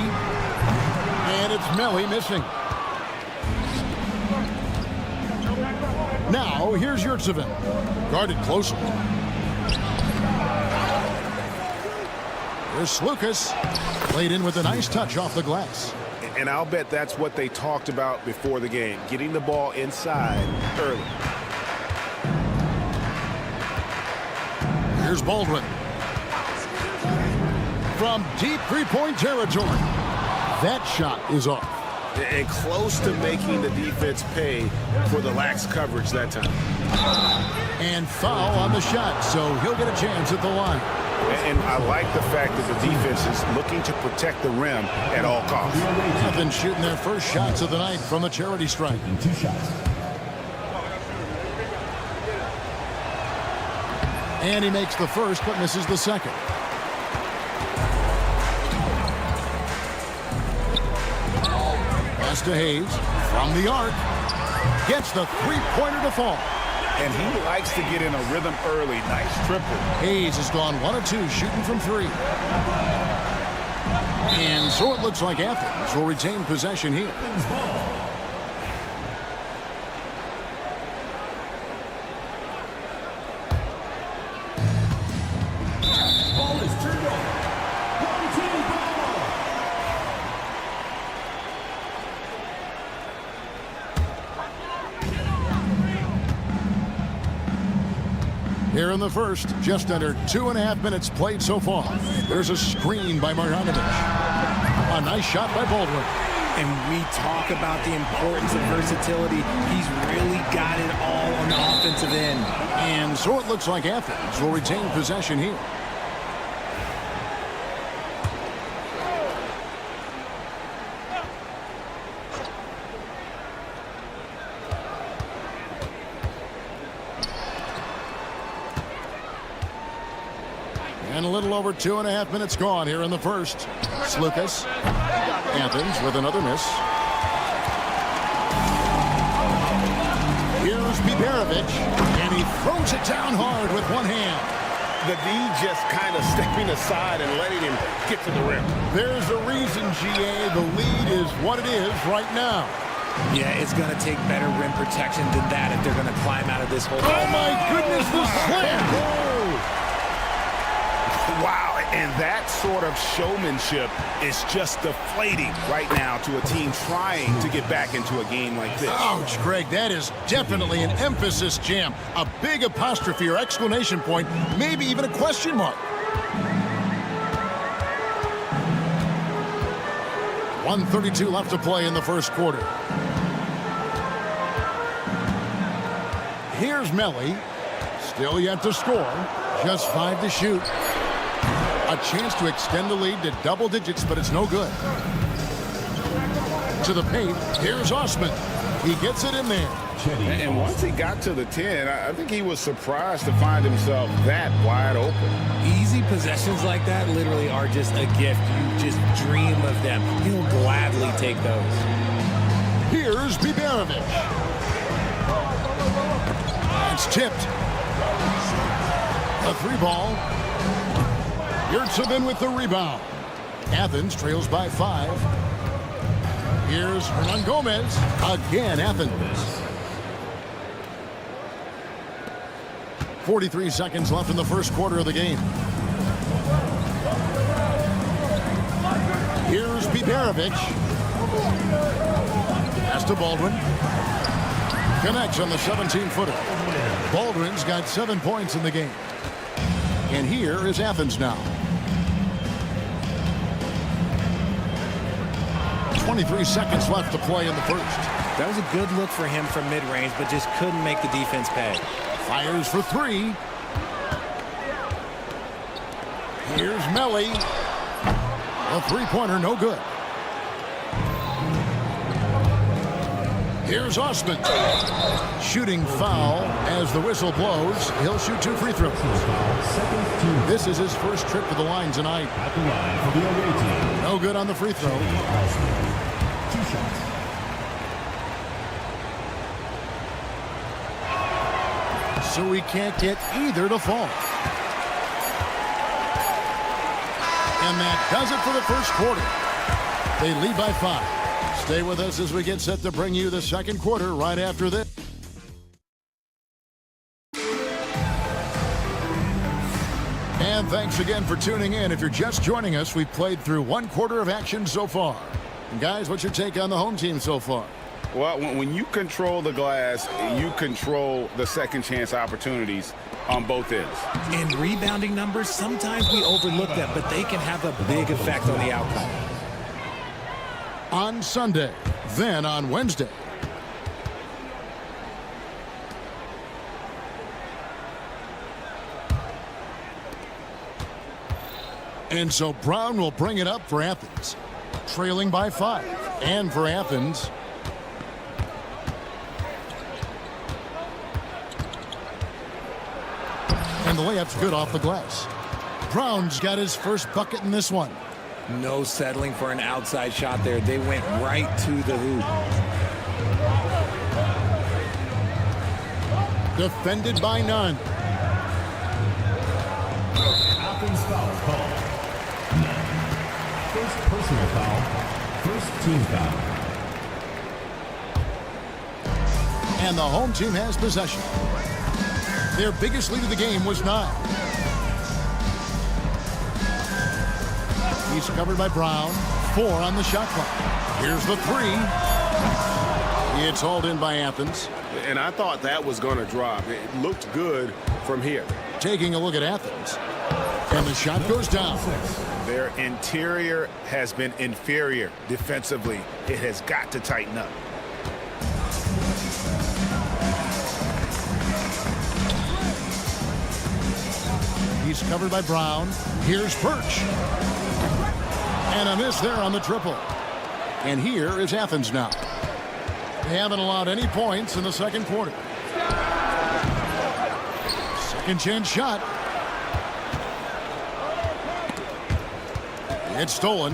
And it's Melly missing. Now, here's Yurtsevin. Guarded closely. Here's Lucas. Played in with a nice touch off the glass. And I'll bet that's what they talked about before the game, getting the ball inside early. Here's Baldwin. From deep three-point territory. That shot is off. And close to making the defense pay for the lax coverage that time. And foul on the shot, so he'll get a chance at the line. And I like the fact that the defense is looking to protect the rim at all costs. Nothing shooting their first shots of the night from the charity strike. 2 shots. And he makes the first but misses the second. Pass to Hayes from the arc. Gets the three-pointer to fall. And he likes to get in a rhythm early. Nice triple. Hayes has gone 1 of 2 shooting from 3. And so it looks like Athens will retain possession here. Ball is turned over. One-team ball. Here in the first, just under 2.5 minutes played so far. There's a screen by Marjanovic. A nice shot by Baldwin. And we talk about the importance of versatility. He's really got it all on the offensive end. And so it looks like Athens will retain possession here. And a little over 2.5 minutes gone here in the first. Lucas. Athens with another miss. Here's Biberovic. And he throws it down hard with one hand. The D just kind of stepping aside and letting him get to the rim. There's a reason, GA. The lead is what it is right now. Yeah, it's going to take better rim protection than that if they're going to climb out of this hole. Oh, my goodness, the slam. Wow, and that sort of showmanship is just deflating right now to a team trying to get back into a game like this. Ouch, Greg, that is definitely an emphasis jam. A big apostrophe or exclamation point, maybe even a question mark. 1:32 left to play in the first quarter. Here's Melly. Still yet to score. Just 5 to shoot. A chance to extend the lead to double digits, but it's no good. To the paint, here's Osman. He gets it in there. And once he got to the 10, I think he was surprised to find himself that wide open. Easy possessions like that literally are just a gift. You just dream of them. He'll gladly take those. Here's Biberovic. It's tipped. A 3-ball. Yurtsevin with the rebound. Athens trails by 5. Here's Hernan Gomez. Again, Athens. 43 seconds left in the first quarter of the game. Here's Biberovic. Pass to Baldwin. Connects on the 17-footer. Baldwin's got 7 points in the game. And here is Athens now. 23 seconds left to play in the first. That was a good look for him from mid-range, but just couldn't make the defense pay. Fires for 3. Here's Melly. A 3-pointer, no good. Here's Osman. Shooting foul as the whistle blows. He'll shoot 2 free throws. This is his first trip to the line tonight. At the line for the away team. No good on the free throw. 2 shots. So he can't get either to fall. And that does it for the first quarter. They lead by 5. Stay with us as we get set to bring you the second quarter right after this. And thanks again for tuning in. If you're just joining us, we've played through one quarter of action so far. And guys, what's your take on the home team so far? Well, when you control the glass, you control the second chance opportunities on both ends. And rebounding numbers, sometimes we overlook them, but they can have a big effect on the outcome. On Sunday, then on Wednesday. And so Brown will bring it up for Athens, trailing by 5. And for Athens, and the layup's good off the glass. Brown's got his first bucket in this one. No settling for an outside shot there. They went right to the hoop. Defended by none. Athens foul call. First personal foul. First team foul. And the home team has possession. Their biggest lead of the game was 9. He's covered by Brown. 4 on the shot clock. Here's the 3. It's hauled in by Athens. And I thought that was going to drop. It looked good from here. Taking a look at Athens. And the shot goes down. Their interior has been inferior defensively. It has got to tighten up. He's covered by Brown. Here's Birch. And a miss there on the triple. And here is Athens now. They haven't allowed any points in the second quarter. Second chance shot. It's stolen.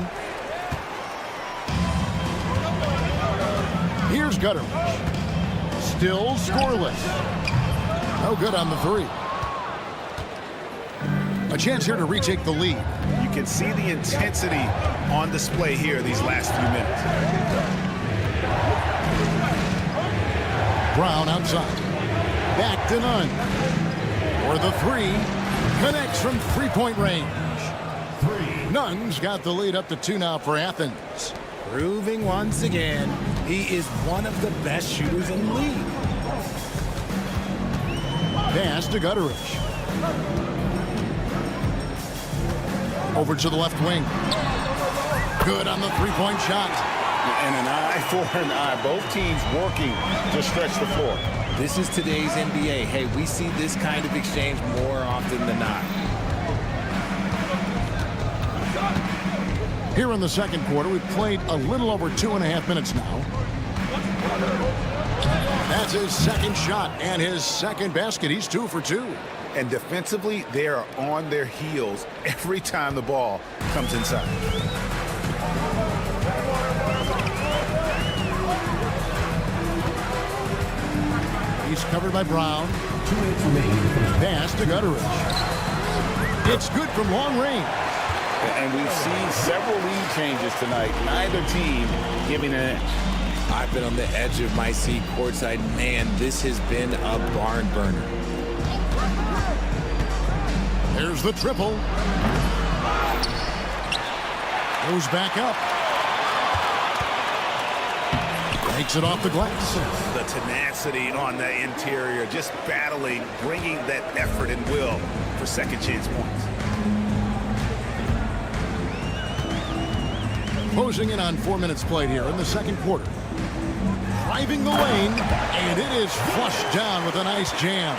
Here's Gutteridge. Still scoreless. No good on the 3. A chance here to retake the lead. You can see the intensity on display here these last few minutes. Brown outside. Back to none. For the 3. Connects from three-point range. Nunn's got the lead up to 2 now for Athens. Proving once again, he is one of the best shooters in the league. Pass to Gutteridge. Over to the left wing. Good on the three-point shot. And an eye for an eye. Both teams working to stretch the floor. This is today's NBA. Hey, we see this kind of exchange more often than not. Here in the second quarter, we've played a little over 2.5 minutes now. That's his second shot and his second basket. He's 2 for 2. And defensively, they are on their heels every time the ball comes inside. He's covered by Brown. 2 minutes remaining. Pass to Gutteridge. It's good from long range. And we've seen several lead changes tonight. Neither team giving an edge. I've been on the edge of my seat courtside. Man, this has been a barn burner. There's the triple. Goes back up. Takes it off the glass. The tenacity on the interior, just battling, bringing that effort and will for second chance points. Closing in on 4 minutes played here in the second quarter. Driving the lane, and it is flushed down with a nice jam.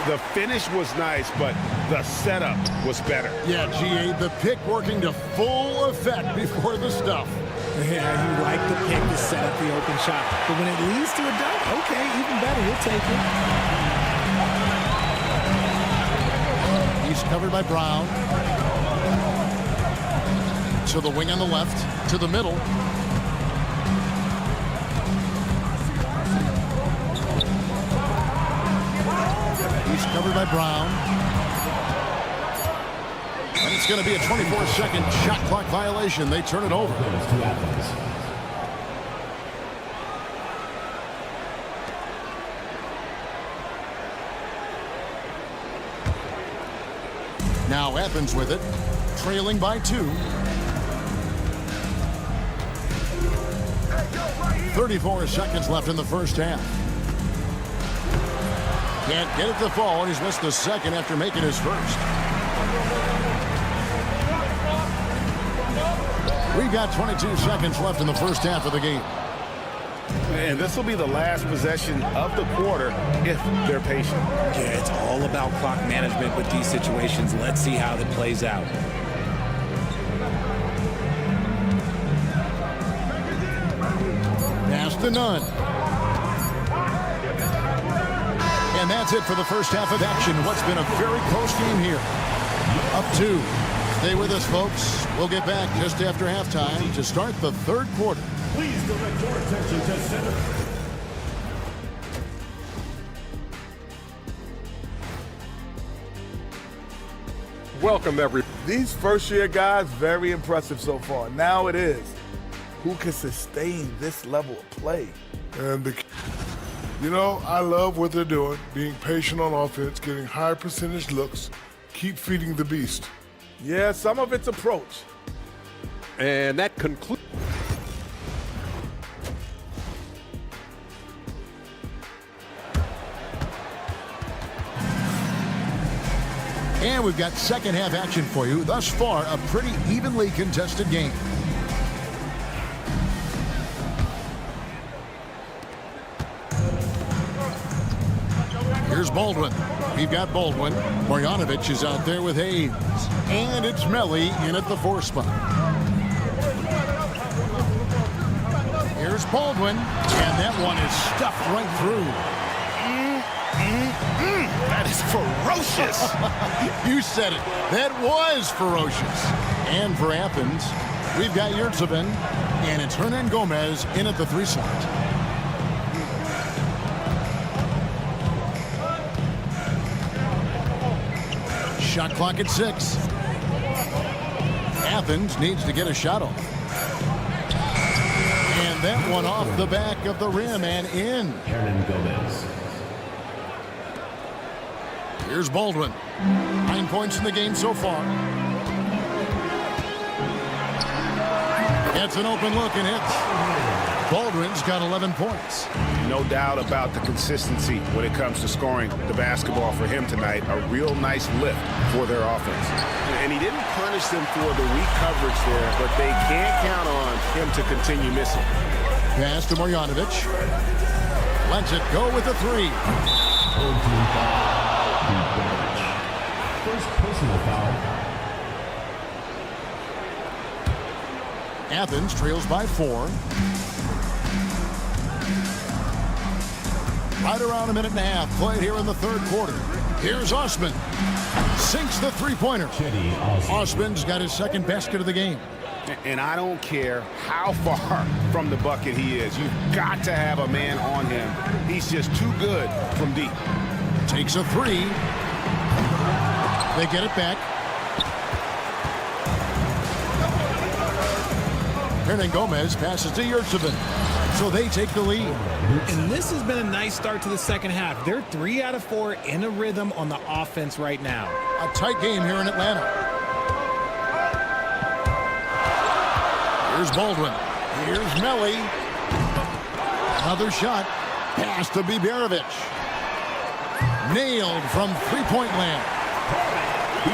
The finish was nice, but the setup was better. Yeah, GA, the pick working to full effect before the stuff. Yeah, you like the pick to set up the open shot. But when it leads to a dunk, okay, even better, we'll take it. He's covered by Brown. To the wing on the left, to the middle. He's covered by Brown. And it's going to be a 24-second shot clock violation. They turn it over. Now Athens with it, trailing by 2. 34 seconds left in the first half. Can't get it to fall, and he's missed the second after making his first. We've got 22 seconds left in the first half of the game. And this will be the last possession of the quarter if they're patient. Yeah, it's all about clock management with these situations. Let's see how it plays out. Pass to none. And that's it for the first half of action. What's been a very close game here. Up 2. Stay with us, folks. We'll get back just after halftime to start the third quarter. Please direct your attention to center. Welcome, everybody. These first-year guys, very impressive so far. Now it is, who can sustain this level of play? And you know, I love what they're doing, being patient on offense, getting high percentage looks, keep feeding the beast. Yeah, some of it's approach. And that concludes. And we've got second half action for you. Thus far, a pretty evenly contested game. Here's Baldwin. We've got Baldwin. Marjanovic is out there with Hayes. And it's Melly in at the 4 spot. Here's Baldwin. And that one is stuffed right through. That is ferocious. You said it. That was ferocious. And for Athens, we've got Yurtsevin, and it's Hernan Gomez in at the 3 slot. Shot clock at 6. Athens needs to get a shot off. And that one off the back of the rim and in. Hernan Gomez. Here's Baldwin. 9 points in the game so far. Gets an open look and hits. Baldwin's got 11 points. No doubt about the consistency when it comes to scoring the basketball for him tonight. A real nice lift for their offense. And he didn't punish them for the weak coverage there, but they can't count on him to continue missing. Pass to Marjanovic. Lets it go with a 3. First personal foul. Athens trails by 4. Right around a minute and a half played here in the third quarter. Here's Osman. Sinks the 3-pointer. Osman's got his second basket of the game. And I don't care how far from the bucket he is. You've got to have a man on him. He's just too good from deep. Takes a 3. They get it back. Hernan Gomez passes to Yurtsevin. So they take the lead. And this has been a nice start to the second half. They're 3 out of 4 in a rhythm on the offense right now. A tight game here in Atlanta. Here's Baldwin. Here's Melly. Another shot. Pass to Biberovic. Nailed from three-point land.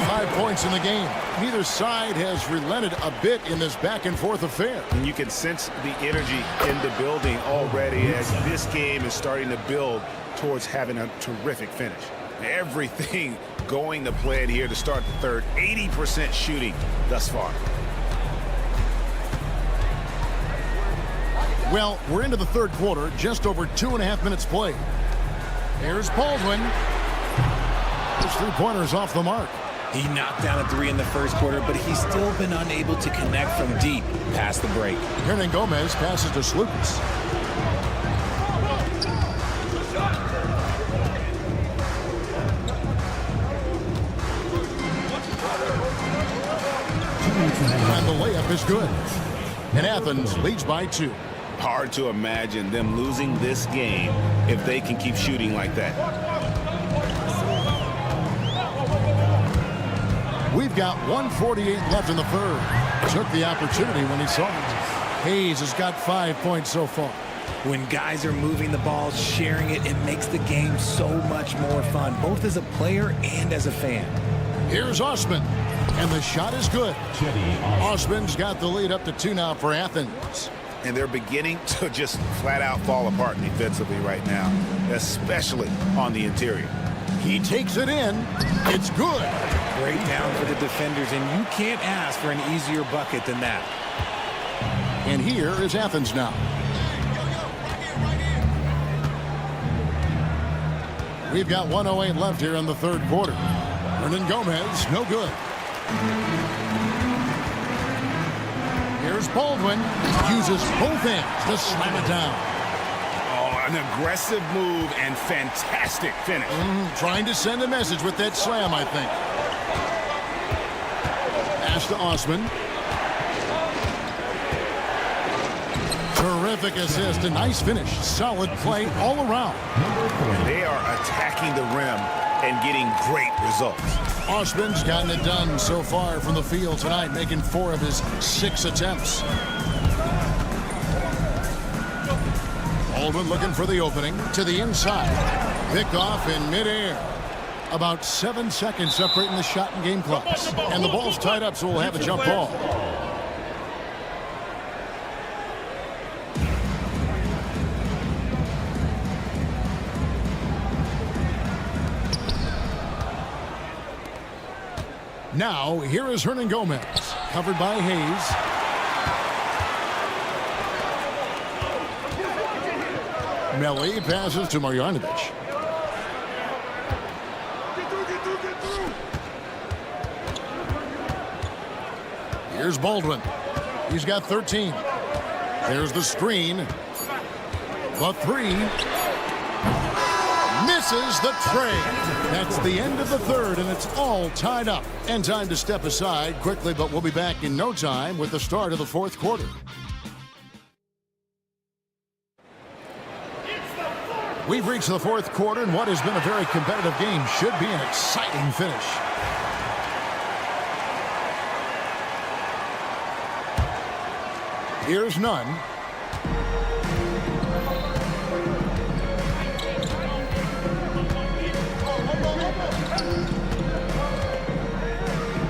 5 points in the game. Neither side has relented a bit in this back-and-forth affair. And you can sense the energy in the building already as this game is starting to build towards having a terrific finish. Everything going to plan here to start the third. 80% shooting thus far. Well, we're into the third quarter, just over 2.5 minutes played. Here's Baldwin. His 3-pointer's off the mark. He knocked down a 3 in the first quarter, but he's still been unable to connect from deep past the break. Hernan Gomez passes to Slukas. layup is good. And Athens leads by 2. Hard to imagine them losing this game if they can keep shooting like that. We've got 1:48 left in the third. Took the opportunity when he saw it. Hayes has got 5 points so far. When guys are moving the ball, sharing it, it makes the game so much more fun, both as a player and as a fan. Here's Osman, and the shot is good. Osman's got the lead up to 2 now for Athens. And they're beginning to just flat out fall apart defensively right now, especially on the interior. He takes it in. It's good. Great down for the defenders, and you can't ask for an easier bucket than that. And here is Athens now. We've got 1:08 left here in the third quarter. Hernan Gomez, no good. Here's Baldwin. Uses both hands to slam it down. Oh, an aggressive move and fantastic finish. Trying to send a message with that slam, I think. Pass to Osman. Terrific assist, a nice finish. Solid play all around. They are attacking the rim and getting great results. Osman's gotten it done so far from the field tonight, making 4 of his 6 attempts. Baldwin looking for the opening to the inside. Picked off in midair. About 7 seconds separating the shot and game clocks. And the ball's tied up, so we'll have a jump ball. Now, here is Hernan Gomez, covered by Hayes. Melli passes to Marjanovic. Here's Baldwin. He's got 13. There's the screen. The 3. Misses the tray. That's the end of the third, and it's all tied up. And time to step aside quickly, but we'll be back in no time with the start of the fourth quarter. We've reached the fourth quarter, and what has been a very competitive game should be an exciting finish. Here's Nunn.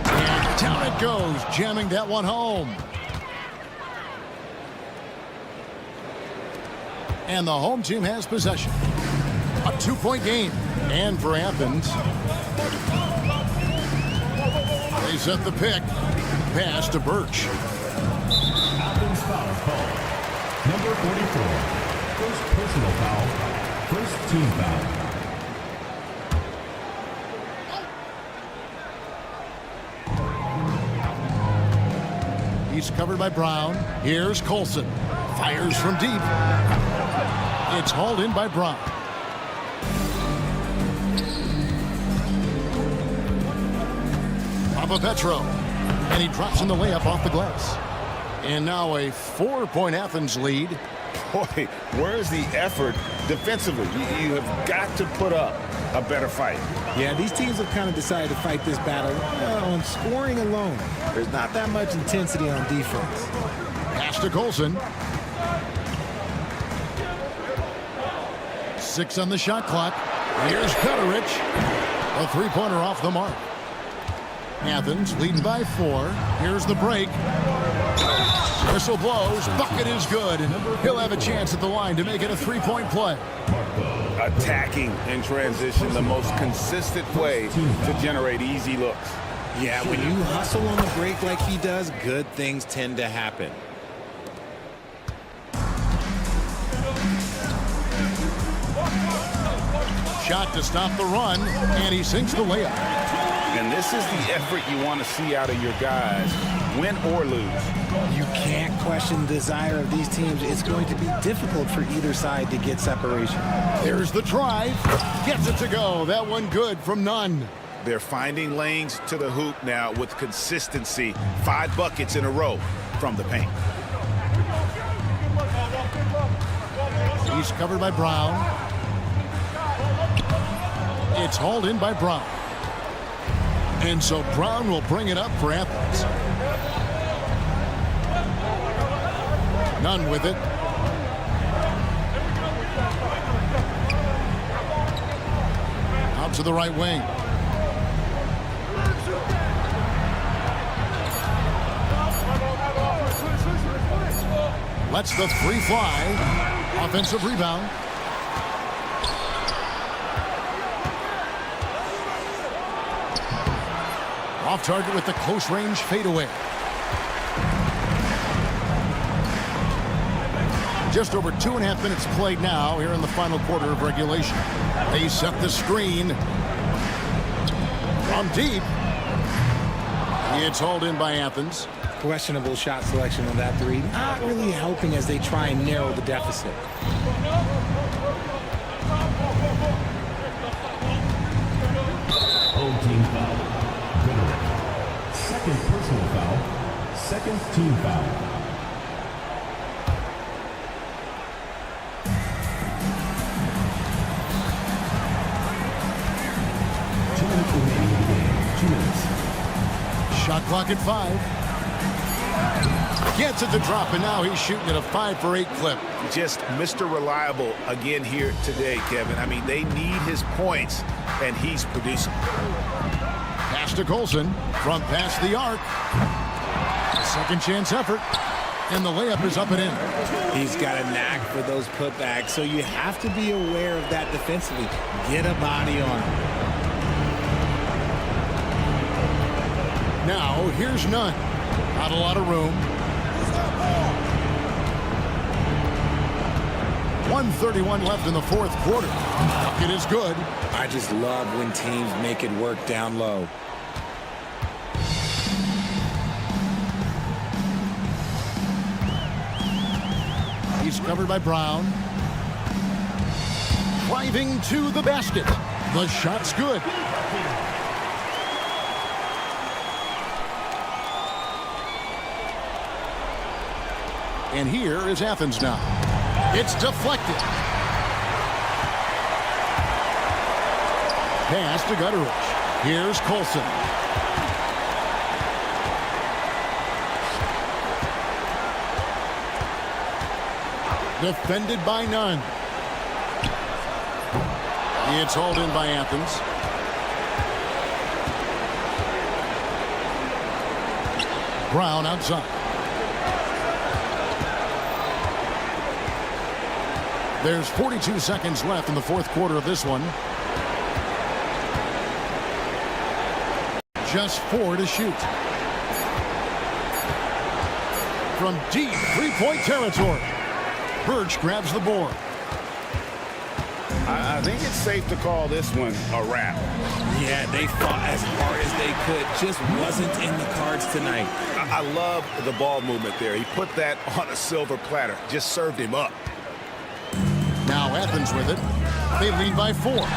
And down it goes, jamming that one home. And the home team has possession. A 2-point game. And for Athens, they set the pick. Pass to Birch. Athens foul call. Number 44. First personal foul. First team foul. He's covered by Brown. Here's Colson. Fires from deep. It's hauled in by Brown. Petro, and he drops in the layup off the glass. And now a 4-point Athens lead. Boy, where's the effort defensively? You have got to put up a better fight. Yeah, these teams have kind of decided to fight this battle on scoring alone. There's not that much intensity on defense. Pass to Colson. 6 on the shot clock. Here's Petrovich. A 3-pointer off the mark. Athens leading by 4. Here's the break. Whistle blows. Bucket is good. And he'll have a chance at the line to make it a 3-point play. Attacking in transition, the most consistent way to generate easy looks. Yeah, when you hustle on the break like he does, good things tend to happen. Shot to stop the run, and he sinks the layup. And this is the effort you want to see out of your guys, win or lose. You can't question the desire of these teams. It's going to be difficult for either side to get separation. There's the drive. Gets it to go. That one good from Nunn. They're finding lanes to the hoop now with consistency. 5 buckets in a row. from the paint. He's covered by Brown. It's hauled in by Brown. And so Brown will bring it up for Athens. Nunn with it. Out to the right wing. Lets the three fly. Offensive rebound. Off target with the close range fadeaway. Just over 2.5 minutes played now here in the final quarter of regulation. They set the screen. From deep. It's hauled in by Athens. Questionable shot selection on that three. Not really helping as they try and narrow the deficit. Home team foul. Second personal foul. Second team foul. Shot clock at 5. Gets it to drop, and now he's shooting at a 5 for 8 clip. Just Mr. Reliable again here today, Kevin. I mean, they need his points, and he's producing. Pass to Colson from past the arc. Second chance effort, and the layup is up and in. He's got a knack for those putbacks, so you have to be aware of that defensively. Get a body on him. Now, here's Nunn. Not a lot of room. 1:31 left in the fourth quarter. Bucket is good. I just love when teams make it work down low. He's covered by Brown. Driving to the basket. The shot's good. And here is Athens now. It's deflected. Pass to Gutteridge. Here's Colson. Defended by Nunn. It's hauled in by Athens. Brown outside. There's 42 seconds left in the fourth quarter of this one. Just 4 to shoot. From deep three-point territory. Birch grabs the board. I think it's safe to call this one a wrap. Yeah, they fought as hard as they could. Just wasn't in the cards tonight. I love the ball movement there. He put that on a silver platter. Just served him up. Now Athens with it. They lead by 4.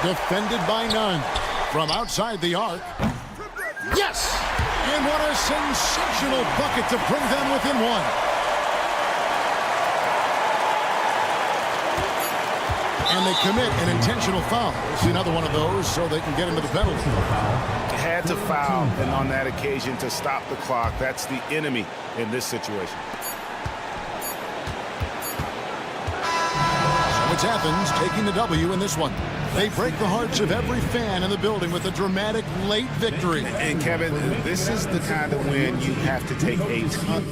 Defended by Nunn. From outside the arc. Yes! And what a sensational bucket to bring them within 1. And they commit an intentional foul. See another one of those so they can get into the penalty. Had to foul, and on that occasion to stop the clock. That's the enemy in this situation. So it's Athens taking the W in this one. They break the hearts of every fan in the building with a dramatic late victory. And Kevin, this is the kind of win you have to take a ton.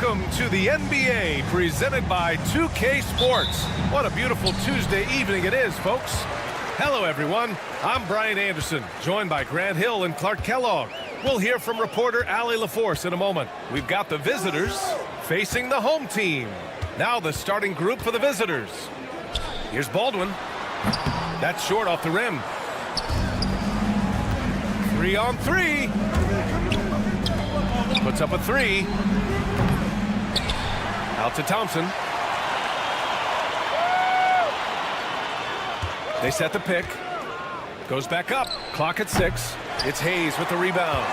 Welcome to the NBA, presented by 2K Sports. What a beautiful Tuesday evening it is, folks. Hello, everyone. I'm Brian Anderson, joined by Grant Hill and Clark Kellogg. We'll hear from reporter Allie LaForce in a moment. We've got the visitors facing the home team. Now the starting group for the visitors. Here's Baldwin. That's short off the rim. 3-on-3. Puts up a three. Out to Thompson. They set the pick. Goes back up. Clock at 6. It's Hayes with the rebound.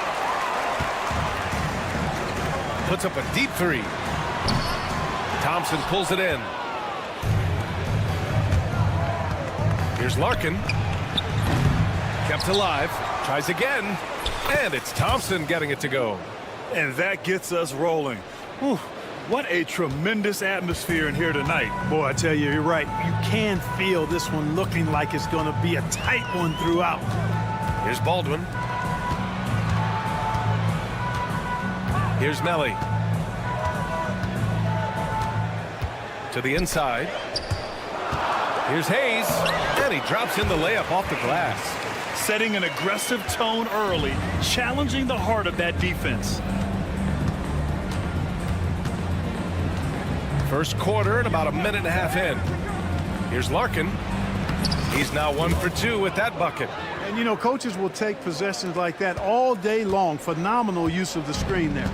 Puts up a deep three. Thompson pulls it in. Here's Larkin. Kept alive. Tries again. And it's Thompson getting it to go. And that gets us rolling. Whew. What a tremendous atmosphere in here tonight. Boy, I tell you, you're right. You can feel this one looking like it's going to be a tight one throughout. Here's Baldwin. Here's Melly. To the inside. Here's Hayes. And he drops in the layup off the glass. Setting an aggressive tone early, challenging the heart of that defense. First quarter and about a minute and a half in. Here's Larkin. He's now 1 for 2 with that bucket. And, you know, coaches will take possessions like that all day long. Phenomenal use of the screen there.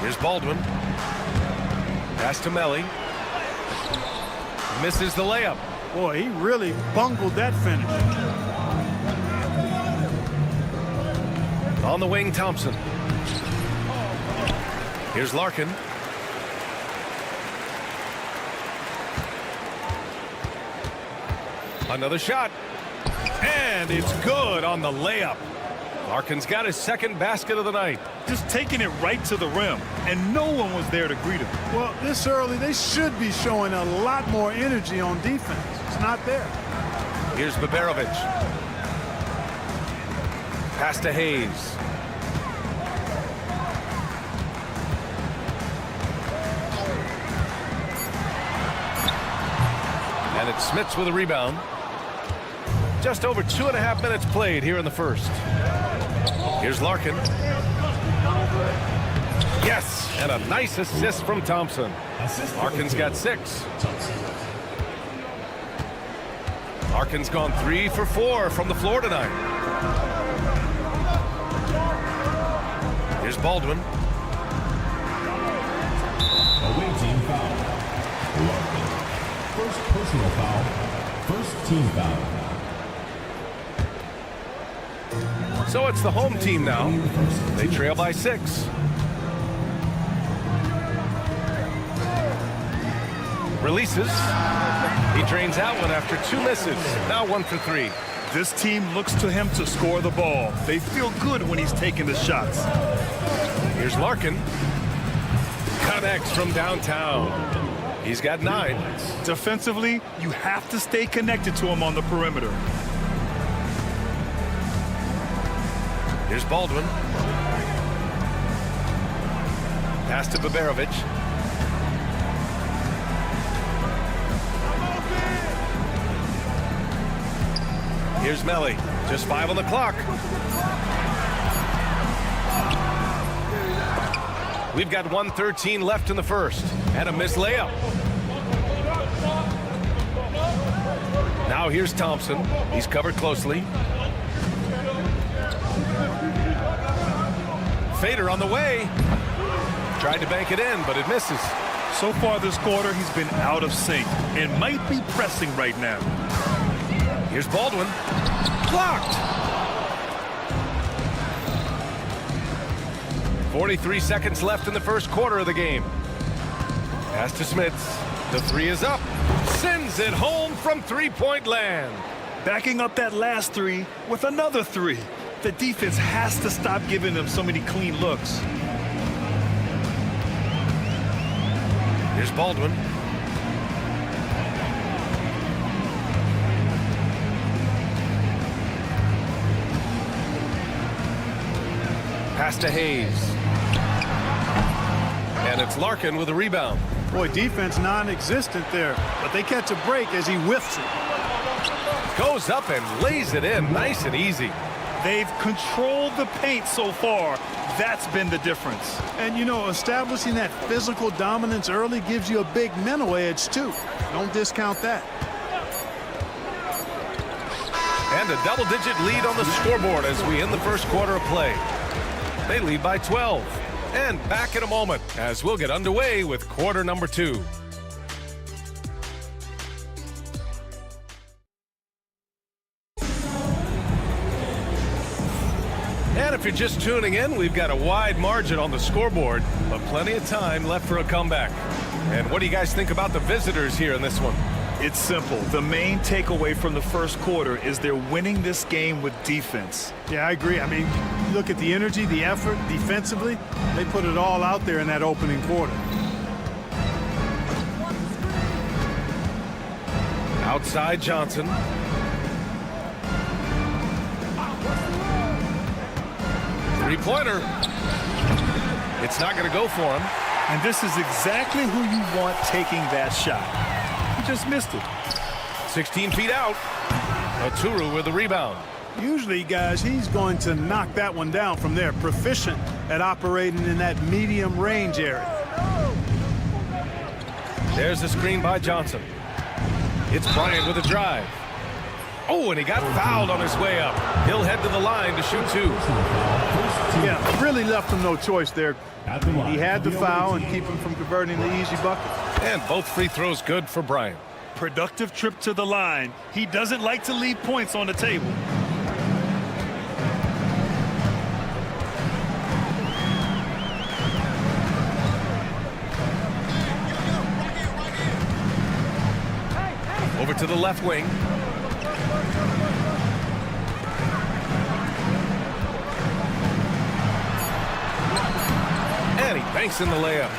Here's Baldwin. Pass to Melly. Misses the layup. Boy, he really bungled that finish. On the wing, Thompson. Here's Larkin. Another shot. And it's good on the layup. Larkin's got his second basket of the night. Just taking it right to the rim, and no one was there to greet him. Well, this early, they should be showing a lot more energy on defense. It's not there. Here's Baberovic. Pass to Hayes. And it's Smits with a rebound. Just over 2.5 minutes played here in the first. Here's Larkin. Yes, and a nice assist from Thompson. Larkin's got 6. Larkin's gone 3 for 4 from the floor tonight. Here's Baldwin. Away team foul. Larkin. First personal foul. First team foul. So it's the home team now. They trail by 6. Releases. He drains that one after 2 misses. Now 1 for 3. This team looks to him to score the ball. They feel good when he's taking the shots. Here's Larkin. Connects from downtown. He's got 9. Defensively, you have to stay connected to him on the perimeter. Here's Baldwin. Pass to Baberovic. Here's Melly. Just 5 on the clock. We've got 1:13 left in the first. And a missed layup. Now here's Thompson. He's covered closely. Fader on the way. Tried to bank it in, but it misses. So far this quarter, he's been out of sync and might be pressing right now. Here's Baldwin. Blocked. 43 seconds left in the first quarter of the game. Pass to Smits. The 3 is up. Sends it home from three-point land. Backing up that last 3 with another 3. The defense has to stop giving them so many clean looks. Here's Baldwin. Pass to Hayes. And it's Larkin with a rebound. Boy, defense non-existent there, but they catch a break as he whiffs it. Goes up and lays it in nice and easy. They've controlled the paint so far. That's been the difference. And, you know, establishing that physical dominance early gives you a big mental edge, too. Don't discount that. And a double-digit lead on the scoreboard as we end the first quarter of play. They lead by 12. And back in a moment as we'll get underway with quarter number 2. And if you're just tuning in, we've got a wide margin on the scoreboard, but plenty of time left for a comeback. And what do you guys think about the visitors here in this one? It's simple. The main takeaway from the first quarter is they're winning this game with defense. Yeah, I agree. I mean, look at the energy, the effort, defensively. They put it all out there in that opening quarter. Outside Johnson. Three-pointer. It's not going to go for him. And this is exactly who you want taking that shot. He just missed it. 16 feet out. Oturu with the rebound. Usually, guys, he's going to knock that one down from there. Proficient at operating in that medium range area. There's the screen by Johnson. It's Bryant with a drive. Oh, and he got fouled on his way up. He'll head to the line to shoot 2. Yeah, really left him no choice there. He had to foul and keep him from converting the easy bucket. And both free throws good for Bryant. Productive trip to the line. He doesn't like to leave points on the table. Over to the left wing. And he banks in the layup.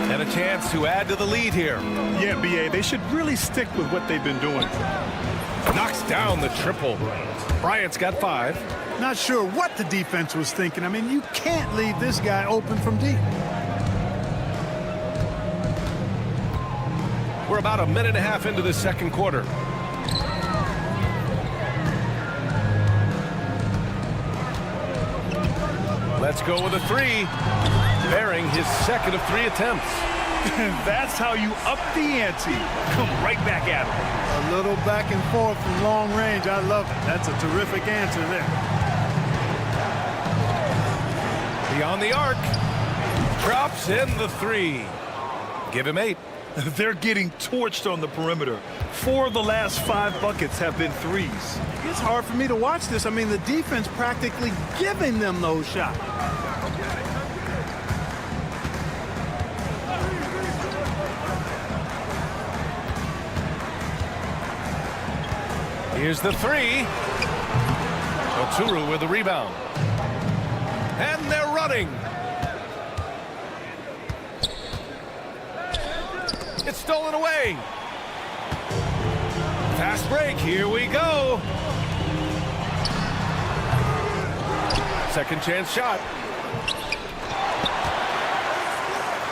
And a chance to add to the lead here. Yeah, B.A., they should really stick with what they've been doing. Knocks down the triple. Bryant's got 5. Not sure what the defense was thinking. I mean, you can't leave this guy open from deep. We're about a minute and a half into the second quarter. Let's go with a 3. Bearing his second of 3 attempts. That's how you up the ante. Come right back at him. A little back and forth from long range. I love it. That's a terrific answer there. Beyond the arc. Drops in the 3. Give him 8. They're getting torched on the perimeter. 4 of the last 5 buckets have been 3s. It's hard for me to watch this. I mean, the defense practically giving them those shots. Here's the 3. Oturu with the rebound. And they're running. It's stolen away. Fast break. Here we go. Second chance shot.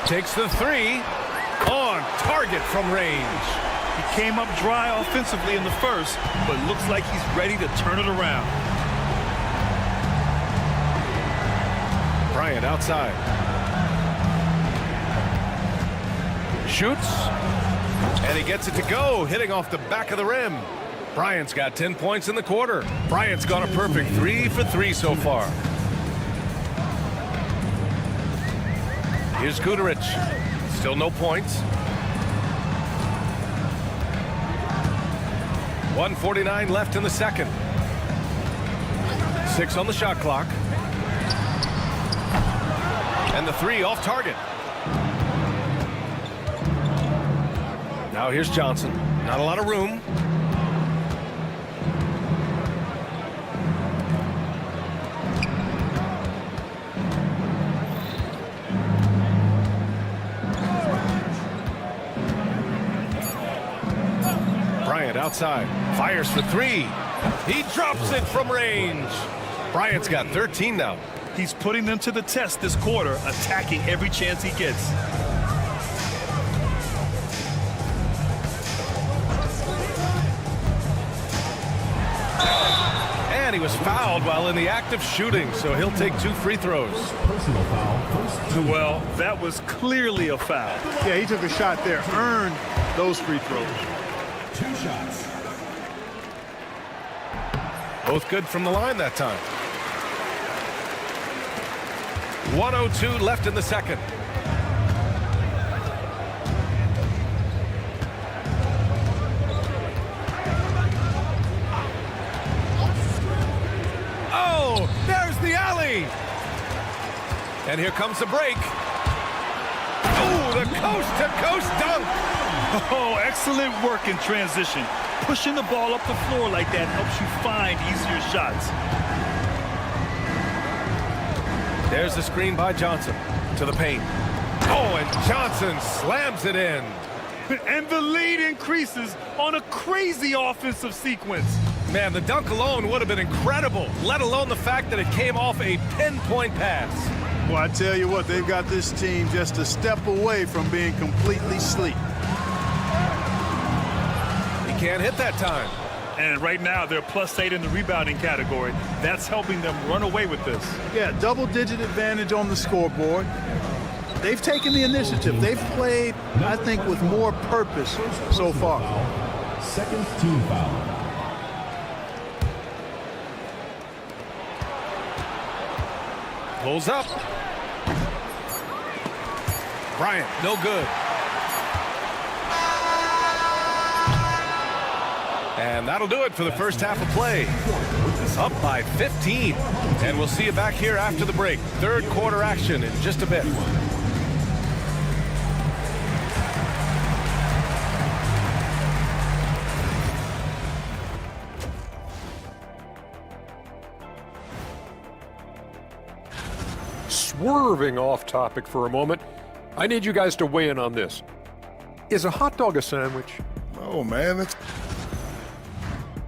Takes the 3. On target from range. He came up dry offensively in the first, but looks like he's ready to turn it around. Bryant outside. Shoots. And he gets it to go, hitting off the back of the rim. Bryant's got 10 points in the quarter. Bryant's got a perfect 3 for 3 so far. Here's Kudarich. Still no points. 1:49 left in the second. 6 on the shot clock. And the 3 off target. Now here's Johnson. Not a lot of room. Bryant outside. Fires for 3. He drops it from range. Bryant's got 13 now. He's putting them to the test this quarter, attacking every chance he gets. And he was fouled while in the act of shooting, so he'll take 2 free throws. Personal foul. Well, that was clearly a foul. Yeah, he took a shot there, earned those free throws. 2 shots. Both good from the line that time. 1:02 left in the second. Oh, there's the alley. And here comes the break. Oh, the coast-to-coast dunk. Oh, excellent work in transition. Pushing the ball up the floor like that helps you find easier shots. There's the screen by Johnson to the paint. Oh, and Johnson slams it in. And the lead increases on a crazy offensive sequence. Man, the dunk alone would have been incredible, let alone the fact that it came off a pinpoint pass. Well, I tell you what, they've got this team just a step away from being completely asleep. He can't hit that time. And right now, they're +8 in the rebounding category. That's helping them run away with this. Yeah, double-digit advantage on the scoreboard. They've taken the initiative. They've played, I think, with more purpose so far. Second team foul. Pulls up. Bryant, no good. And that'll do it for the first half of play. Up by 15. And we'll see you back here after the break. Third quarter action in just a bit. Swerving off topic for a moment, I need you guys to weigh in on this. Is a hot dog a sandwich? Oh, man, it's...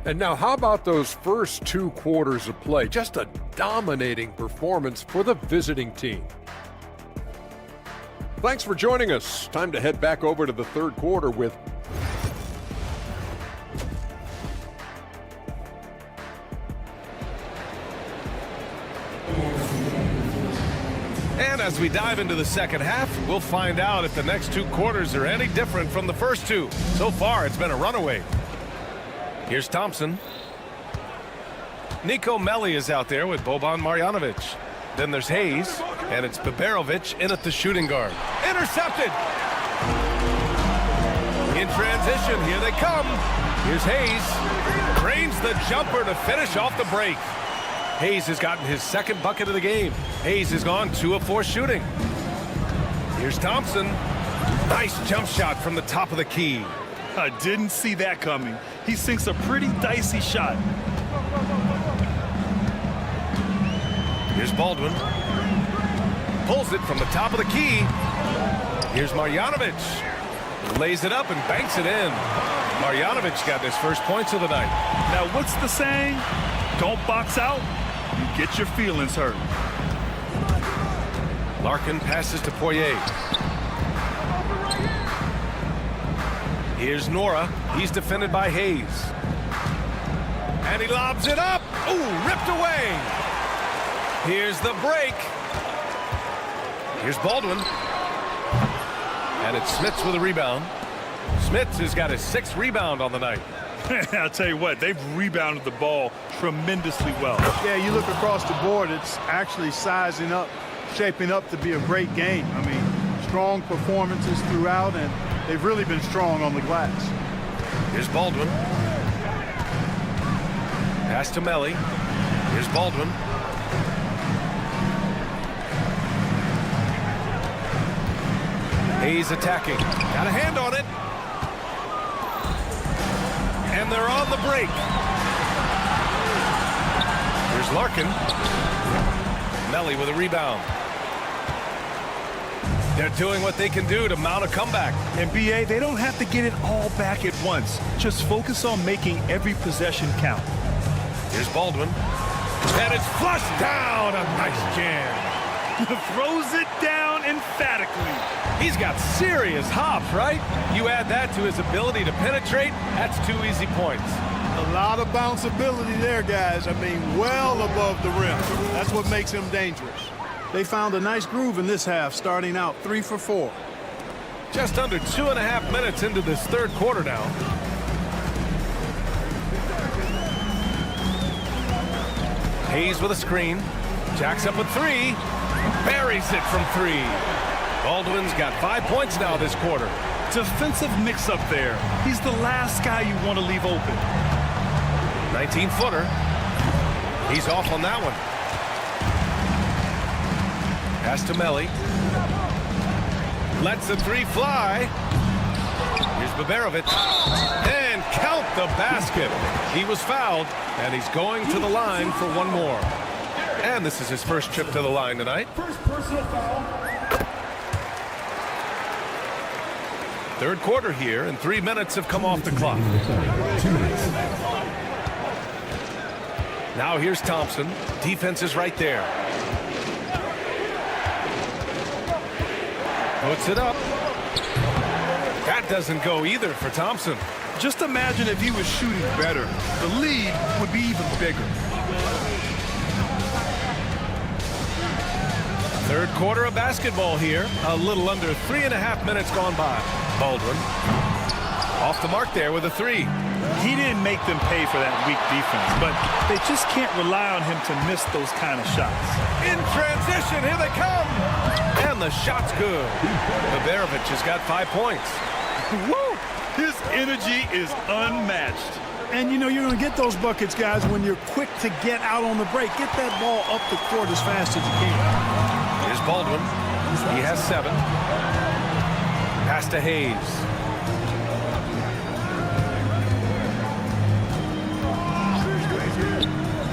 And now, how about those first 2 quarters of play? Just a dominating performance for the visiting team. Thanks for joining us. Time to head back over to the third quarter with And as we dive into the second half, we'll find out if the next 2 quarters are any different from the first 2. So far, it's been a runaway. Here's Thompson. Nico Melli is out there with Boban Marjanovic. Then there's Hayes, and it's Biberovic in at the shooting guard. Intercepted! In transition, here they come. Here's Hayes. Drains the jumper to finish off the break. Hayes has gotten his second bucket of the game. Hayes has gone 2 of 4 shooting. Here's Thompson. Nice jump shot from the top of the key. I didn't see that coming. He sinks a pretty dicey shot. Here's Baldwin. Pulls it from the top of the key. Here's Marjanovic. Lays it up and banks it in. Marjanovic got his first points of the night. Now, what's the saying? Don't box out. You get your feelings hurt. Larkin passes to Poirier. Here's Nora. He's defended by Hayes. And he lobs it up. Ooh, ripped away. Here's the break. Here's Baldwin. And it's Smits with a rebound. Smits has got his 6th rebound on the night. I'll tell you what, they've rebounded the ball tremendously well. Yeah, you look across the board, it's actually sizing up, shaping up to be a great game. I mean, strong performances throughout, and they've really been strong on the glass. Here's Baldwin. Pass to Melli. Here's Baldwin. Hayes attacking. Got a hand on it. And they're on the break. Here's Larkin. Melli with a rebound. They're doing what they can do to mount a comeback. And BA, they don't have to get it all back at once. Just focus on making every possession count. Here's Baldwin. And it's flushed down. A nice jam. Throws it down emphatically. He's got serious hops, right? You add that to his ability to penetrate, that's 2 easy points. A lot of bounceability there, guys. I mean, well above the rim. That's what makes him dangerous. They found a nice groove in this half, starting out 3 for 4. Just under 2.5 minutes into this third quarter now. Hayes with a screen. Jacks up with 3. Buries it from 3. Baldwin's got 5 points now this quarter. Defensive mix-up there. He's the last guy you want to leave open. 19-footer. He's off on that one. Pass to Melli. Lets the 3 fly. Here's Baberovic. And count the basket. He was fouled, and he's going to the line for one more. And this is his first trip to the line tonight. First personal foul. Third quarter here, and 3 minutes have come off the clock. 2 minutes. Now here's Thompson. Defense is right there. Puts it up. That doesn't go either for Thompson. Just imagine if he was shooting better. The lead would be even bigger. Third quarter of basketball here. A little under 3.5 minutes gone by. Baldwin off the mark there with a 3. He didn't make them pay for that weak defense, but they just can't rely on him to miss those kind of shots. In transition, here they come. And the shot's good. Baberovic has got 5 points. Woo! His energy is unmatched. And, you know, you're going to get those buckets, guys, when you're quick to get out on the break. Get that ball up the court as fast as you can. Here's Baldwin. He has 7. Pass to Hayes.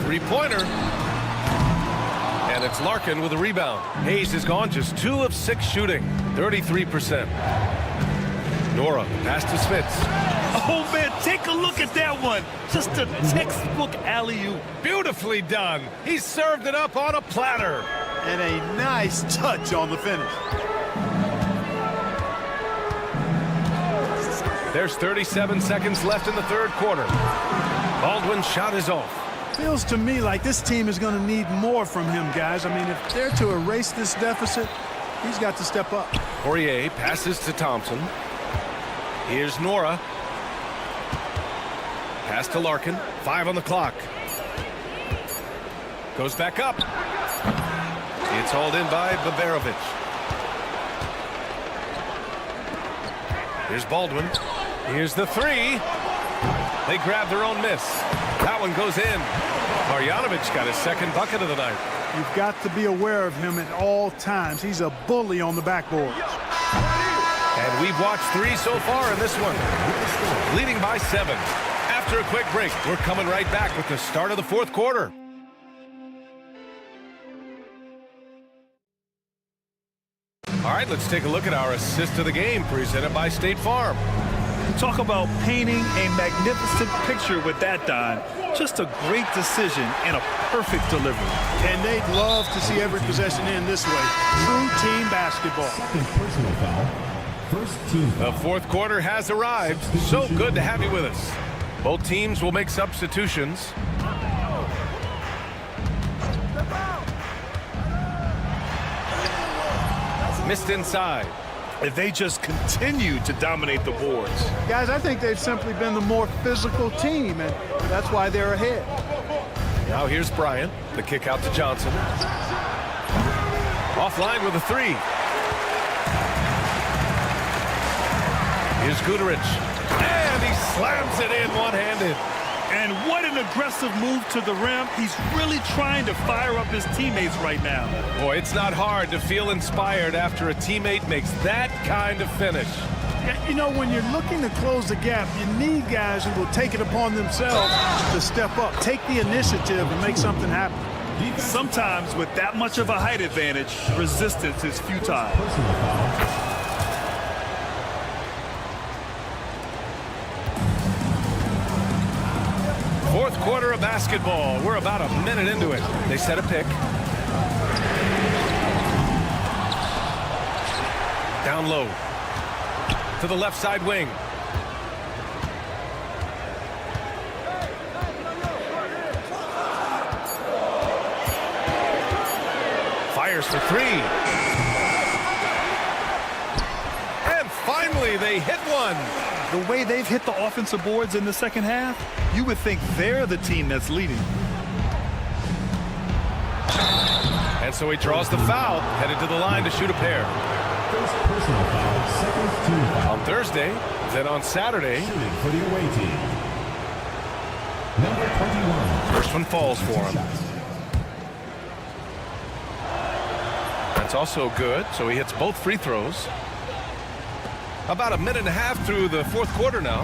Three-pointer. And it's Larkin with a rebound. Hayes has gone just 2 of 6 shooting. 33%. Nora, pass to Spitz. Oh, man, take a look at that one. Just a textbook alley-oop. Beautifully done. He served it up on a platter. And a nice touch on the finish. There's 37 seconds left in the third quarter. Baldwin's shot is off. Feels to me like this team is going to need more from him, guys. I mean, if they're to erase this deficit, he's got to step up. Poirier passes to Thompson. Here's Nora. Pass to Larkin. 5 on the clock. Goes back up. It's hauled in by Baberovic. Here's Baldwin. Here's the 3. They grab their own miss. That one goes in. Marjanovic got his second bucket of the night. You've got to be aware of him at all times. He's a bully on the backboard. And we've watched 3 so far in this one. Leading by 7. After a quick break, we're coming right back with the start of the fourth quarter. All right, let's take a look at our assist of the game presented by State Farm. Talk about painting a magnificent picture with that, Don. Just a great decision and a perfect delivery. And they'd love to see every possession end this way. True team basketball. Second personal foul. First team foul. The fourth quarter has arrived. So good to have you with us. Both teams will make substitutions. Missed inside. And they just continue to dominate the boards. Guys, I think they've simply been the more physical team, and that's why they're ahead. Now here's Bryant. The kick out to Johnson. Offline with a 3. Here's Guterich. And he slams it in one-handed. And what an aggressive move to the rim. He's really trying to fire up his teammates right now. Boy, it's not hard to feel inspired after a teammate makes that kind of finish. You know, when you're looking to close the gap, you need guys who will take it upon themselves to step up, take the initiative, and make something happen. Sometimes with that much of a height advantage, resistance is futile. Fourth quarter of basketball. We're about a minute into it. They set a pick. Down low. To the left side wing. Fires for three. And finally they hit one. The way they've hit the offensive boards in the second half, you would think they're the team that's leading. And so he draws the foul, headed to the line to shoot a pair. First personal foul, second team foul. On Thursday, then on Saturday. Shooting for the away team. Number 21. First one falls for him. That's also good, so he hits both free throws. About a minute and a half through the fourth quarter now.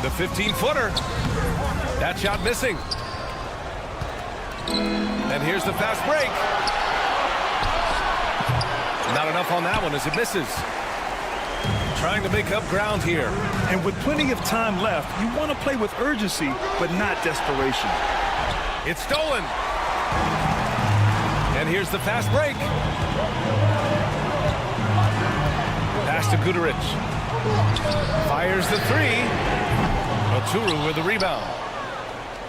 The 15-footer. That shot missing. And here's the fast break. Not enough on that one as it misses. Trying to make up ground here. And with plenty of time left, you want to play with urgency, but not desperation. It's stolen. And here's the fast break. Pass to Guduric. Fires the three. Oturu with the rebound.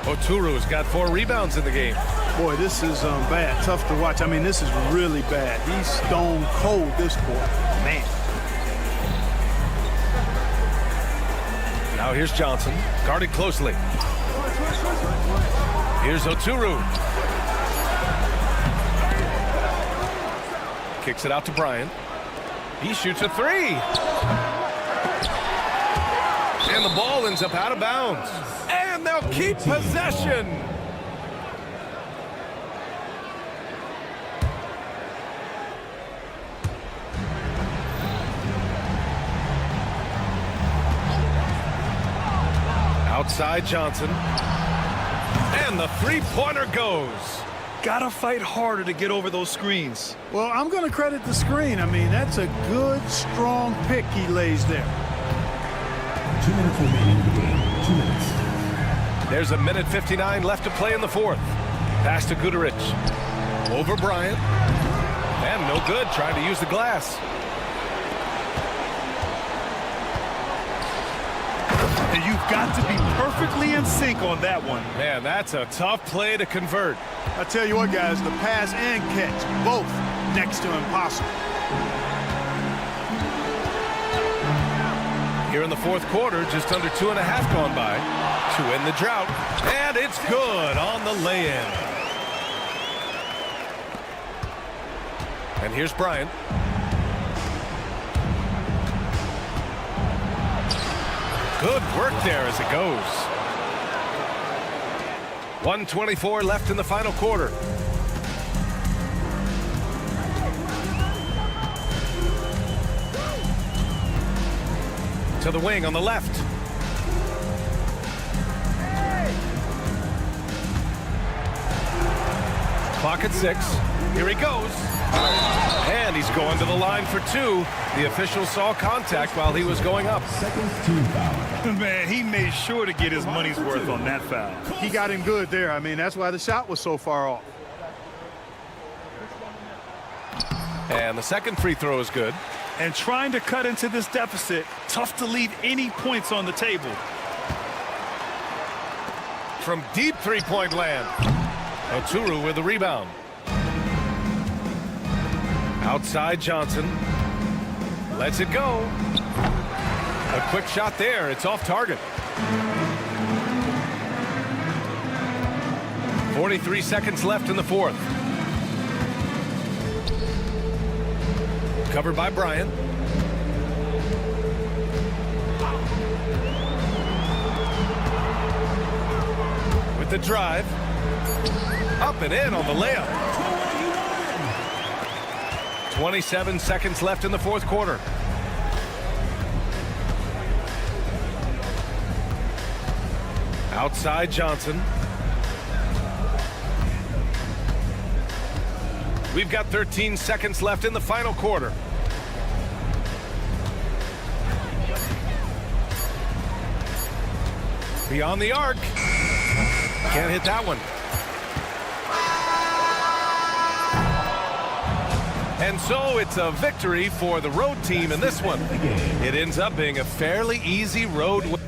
Oturu's got 4 rebounds in the game. Boy, this is bad. Tough to watch. I mean, this is really bad. He's stone cold this quarter. Man. Now here's Johnson, guarded closely. Here's Oturu. Kicks it out to Bryant. He shoots a three. And the ball ends up out of bounds. And they'll keep possession. Outside Johnson. And the three-pointer goes. Gotta fight harder to get over those screens. Well, I'm going to credit the screen. I mean, that's a good, strong pick he lays there. 2 minutes remaining in the game. 2 minutes. There's a minute 59 left to play in the fourth. Pass to Guduric. Over Bryant. And no good, trying to use the glass. And you've got to be perfectly in sync on that one. Man, that's a tough play to convert. I tell you what, guys, the pass and catch, both next to impossible. Here in the fourth quarter, just under 2.5 gone by to end the drought. And it's good on the lay-in. And here's Bryant. Good work there as it goes. 1:24 left in the final quarter. To the wing on the left. Clock at 6. Here he goes. And he's going to the line for 2. The official saw contact while he was going up. Second team foul. Man, he made sure to get his money's worth on that foul. He got him good there. I mean, that's why the shot was so far off. And the second free throw is good. And trying to cut into this deficit, tough to leave any points on the table. From deep three-point land. Oturu with the rebound. Outside Johnson. Lets it go. A quick shot there. It's off target. 43 seconds left in the fourth. Covered by Bryant. With the drive. Up and in on the layup. 27 seconds left in the fourth quarter. Outside Johnson. We've got 13 seconds left in the final quarter. Beyond the arc. Can't hit that one. And so it's a victory for the road team in this one. It ends up being a fairly easy road win.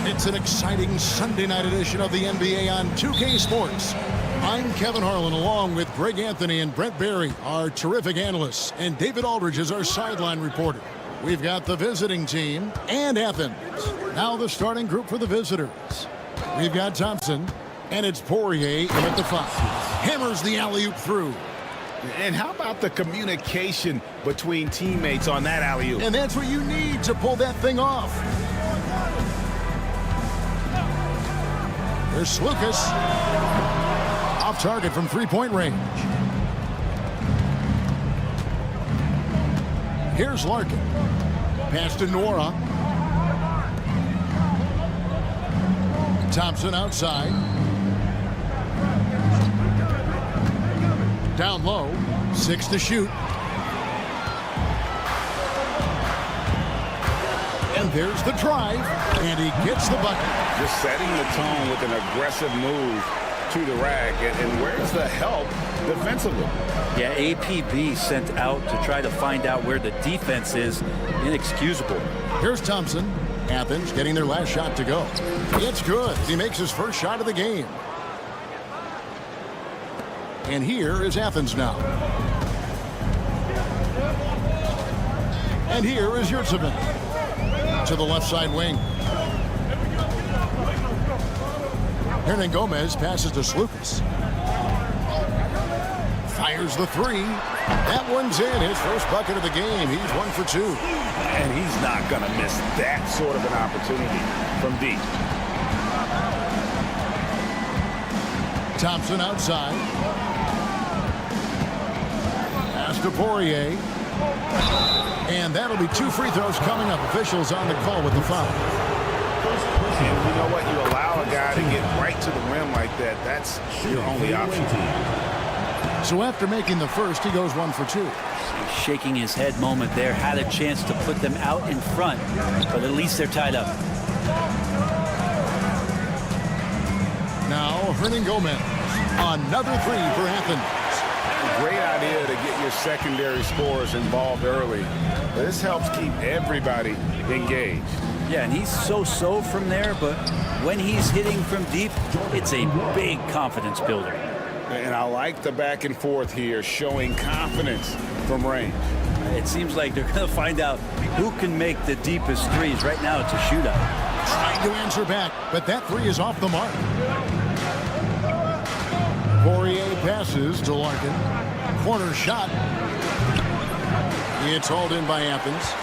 It's an exciting Sunday night edition of the NBA on 2K Sports. I'm Kevin Harlan, along with Greg Anthony and Brent Barry, our terrific analysts, and David Aldridge is our sideline reporter. We've got the visiting team and Athens. Now the starting group for the visitors. We've got Thompson, and it's Poirier at the 5. Hammers the alley-oop through. And how about the communication between teammates on that alley-oop? And that's what you need to pull that thing off. There's Slukas. Off target from three-point range. Here's Larkin. Pass to Nora. Thompson outside. Down low. 6 to shoot. And there's the drive. And he gets the bucket. Just setting the tone with an aggressive move to the rack. And where's the help defensively? Yeah, APB sent out to try to find out where the defense is. Inexcusable. Here's Thompson. Athens getting their last shot to go. It's good. He makes his first shot of the game. And here is Athens now. And here is Yurtsevin to the left side wing. Hernan Gomez passes to Slukas. Fires the 3. That one's in. His first bucket of the game. He's 1 for 2. And he's not going to miss that sort of an opportunity from deep. Thompson outside. Pass to Poirier. And that'll be 2 free throws coming up. Officials on the call with the foul. And you know what? You allow a guy to get right to the rim like that. That's your only option. So after making the first, he goes 1 for 2. Shaking his head moment there. Had a chance to put them out in front, but at least they're tied up. Now Hernan Gomez. Another 3 for Athens. A great idea to get your secondary scorers involved early. This helps keep everybody engaged. Yeah, and he's so-so from there, but when he's hitting from deep, it's a big confidence builder. And I like the back and forth here, showing confidence from range. It seems like they're going to find out who can make the deepest threes. Right now, it's a shootout. Trying to answer back, but that 3 is off the mark. Poirier passes to Larkin. Corner shot. It's hauled in by Athens.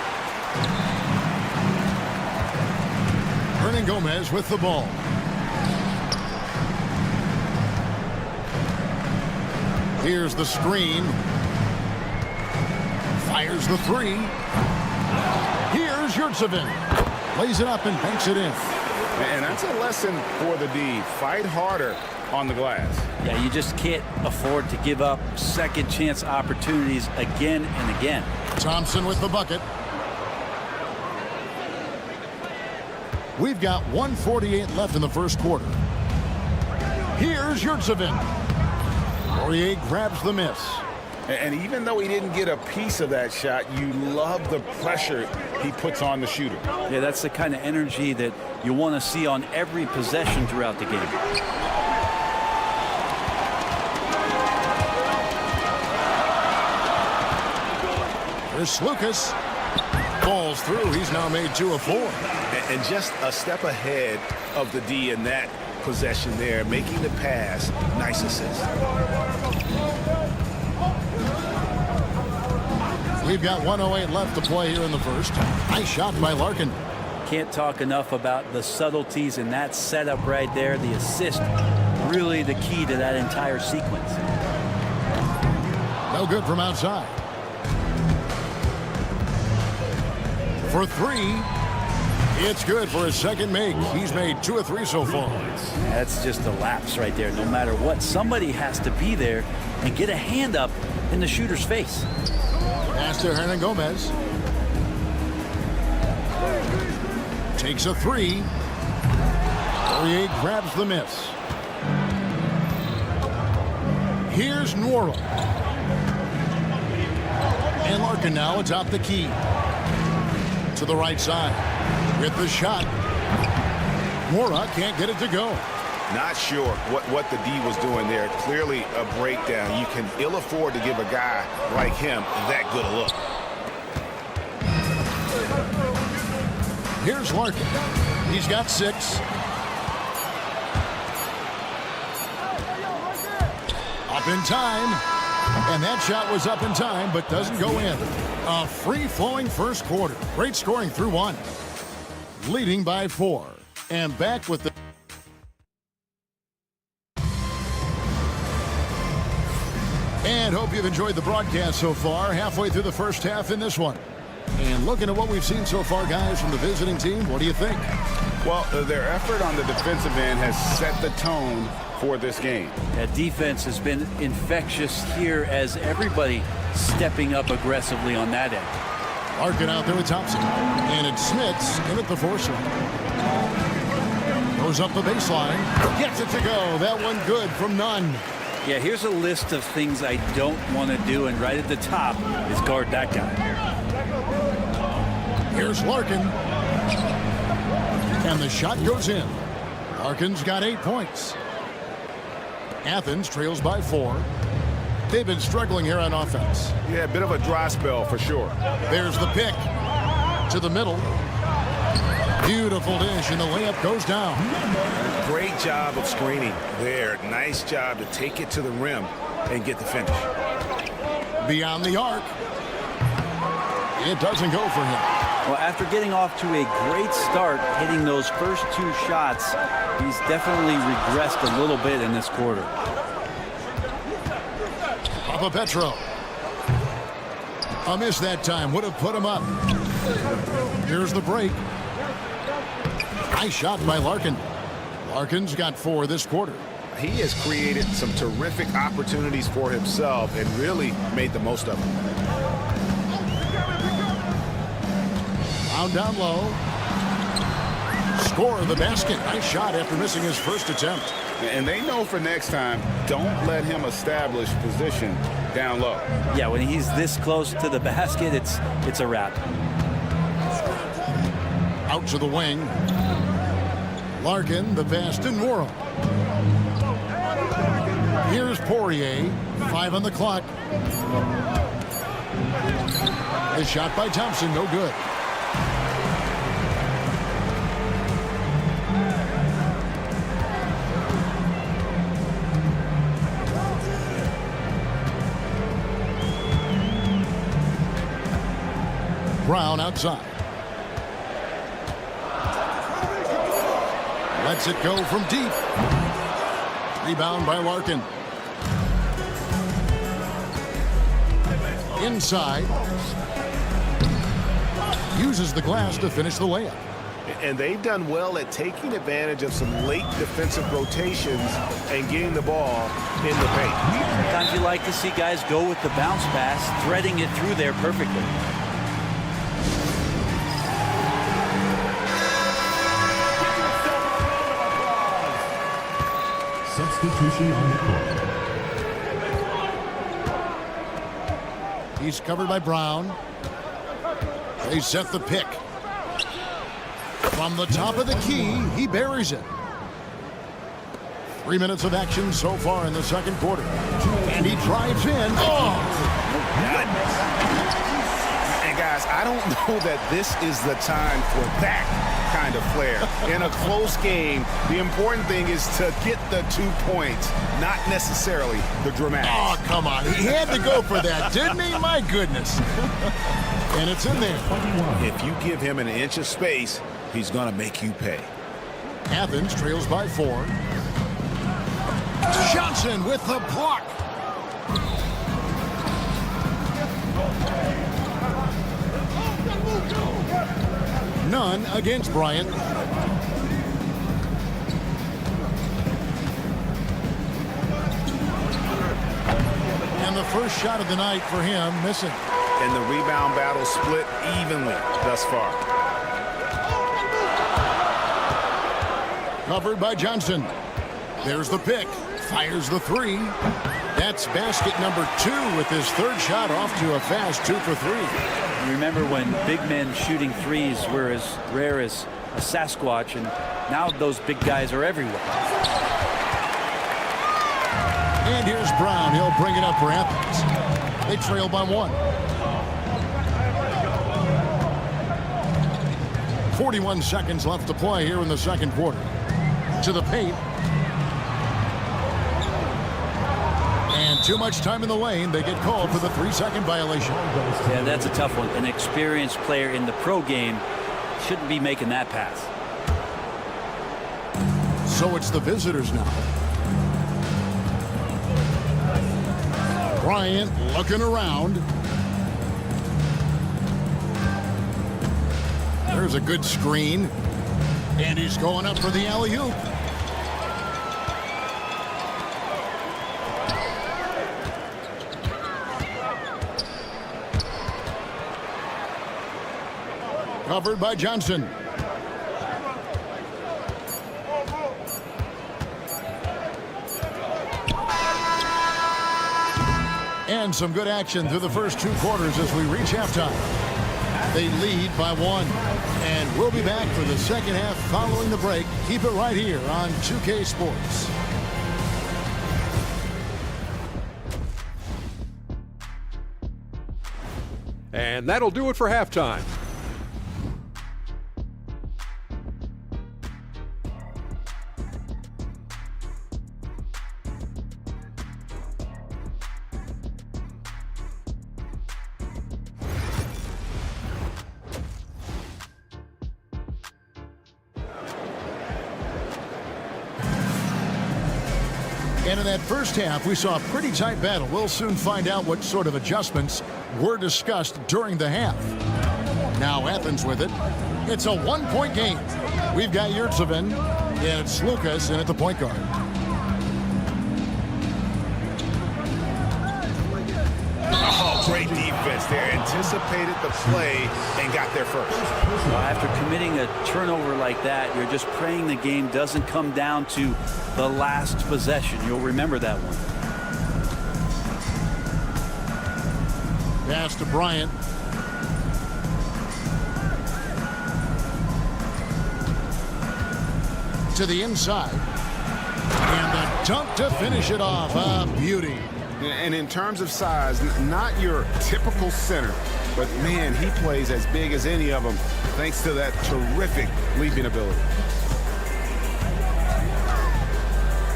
Hernan Gomez with the ball. Here's the screen. Fires the 3. Here's Yurtsevin. Lays it up and banks it in. And that's a lesson for the D. Fight harder on the glass. Yeah, you just can't afford to give up second chance opportunities again and again. Thompson with the bucket. We've got 1:48 left in the first quarter. Here's Yurtsevin. Poirier grabs the miss. And even though he didn't get a piece of that shot, you love the pressure he puts on the shooter. Yeah, that's the kind of energy that you want to see on every possession throughout the game. There's Slukas. Falls through. He's now made 2 of 4. And just a step ahead of the D in that possession there, making the pass. Nice assist. We've got 1:08 left to play here in the first. Nice shot by Larkin. Can't talk enough about the subtleties in that setup right there. The assist, really the key to that entire sequence. No good from outside. For 3. It's good for his second make. He's made 2 of 3 so far. That's just a lapse right there. No matter what, somebody has to be there and get a hand up in the shooter's face. Pass to Hernan Gomez. Takes a 3. Poirier grabs the miss. Here's Nora. And Larkin now atop the key. To the right side. With the shot. Nora can't get it to go. Not sure what the D was doing there. Clearly a breakdown. You can ill afford to give a guy like him that good a look. Here's Larkin. He's got 6. Up in time. And that shot was up in time, but doesn't go in. A free-flowing first quarter. Great scoring through 1. Leading by 4. And back with the... And hope you've enjoyed the broadcast so far. Halfway through the first half in this one. And looking at what we've seen so far, guys, from the visiting team, what do you think? Well, their effort on the defensive end has set the tone for this game. That defense has been infectious here as everybody stepping up aggressively on that end. Larkin out there with Thompson. And it's Smits in at the force line. Goes up the baseline. Gets it to go. That one good from Nunn. Yeah, here's a list of things I don't want to do, and right at the top is guard that guy. Here's Larkin. And the shot goes in. Larkin's got 8 points. Athens trails by 4. They've been struggling here on offense. Yeah, a bit of a dry spell for sure. There's the pick to the middle. Beautiful dish, and the layup goes down. Great job of screening there. Nice job to take it to the rim and get the finish. Beyond the arc. It doesn't go for him. Well, after getting off to a great start, hitting those first 2 shots, he's definitely regressed a little bit in this quarter. Papa Petro. A miss that time. Would have put him up. Here's the break. Nice shot by Larkin. Larkin's got 4 this quarter. He has created some terrific opportunities for himself and really made the most of them. Found down low. Score the basket. Nice shot after missing his first attempt. And they know for next time, don't let him establish position down low. Yeah, when he's this close to the basket, it's a wrap. Out to the wing. Larkin, the pass to Yoru. Here's Poirier. 5 on the clock. A shot by Thompson, no good. Brown outside. Lets it go from deep. Rebound by Larkin. Inside. Uses the glass to finish the layup. And they've done well at taking advantage of some late defensive rotations and getting the ball in the paint. Sometimes you like to see guys go with the bounce pass, threading it through there perfectly. Substitution on the court. He's covered by Brown. They set the pick. From the top of the key, he buries it. 3 minutes of action so far in the second quarter. And he drives in. Oh! And guys, I don't know that this is the time for that kind of flair. In a close game, the important thing is to get the 2 points, not necessarily the dramatics. Oh, come on. He had to go for that, didn't he? My goodness. And it's in there. If you give him an inch of space, he's going to make you pay. Athens trails by 4. Johnson with the block. None against Bryant. And the first shot of the night for him, missing. And the rebound battle split evenly thus far. Covered by Johnson. There's the pick. Fires the 3. That's basket number 2 with his third shot off to a fast 2 for 3. Remember when big men shooting threes were as rare as a Sasquatch, and now those big guys are everywhere. And here's Brown. He'll bring it up for Athens. They trail by 1. 41 seconds left to play here in the second quarter. To the paint. And too much time in the lane. They get called for the 3-second violation. Yeah, that's a tough one. An experienced player in the pro game shouldn't be making that pass. So it's the visitors now. Bryant looking around. There's a good screen. And he's going up for the alley-oop. Covered by Johnson. And some good action through the first 2 quarters as we reach halftime. They lead by 1. And we'll be back for the second half following the break. Keep it right here on 2K Sports. And that'll do it for halftime. And in that first half, we saw a pretty tight battle. We'll soon find out what sort of adjustments were discussed during the half. Now Athens with it. It's a 1-point game. We've got Yurtsevin, and it's Lucas in at the point guard. Oh, great defense there. Anticipated the play and got there first. Well, after committing a turnover like that, you're just praying the game doesn't come down to the last possession. You'll remember that one. Pass to Bryant. To the inside. And the dunk to finish it off. A beauty. And in terms of size, not your typical center, but man, he plays as big as any of them thanks to that terrific leaping ability.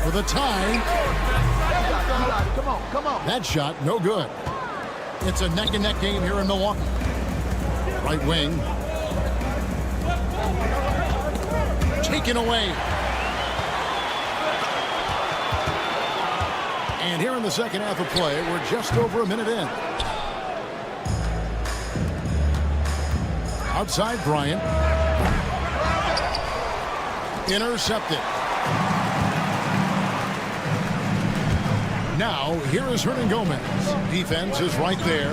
For the tie. Come on. That shot, no good. It's a neck-and-neck game here in Milwaukee. Right wing. Taken away. And here in the second half of play, we're just over a minute in. Outside Bryant. Intercepted. Now, here is Hernan Gomez. Defense is right there.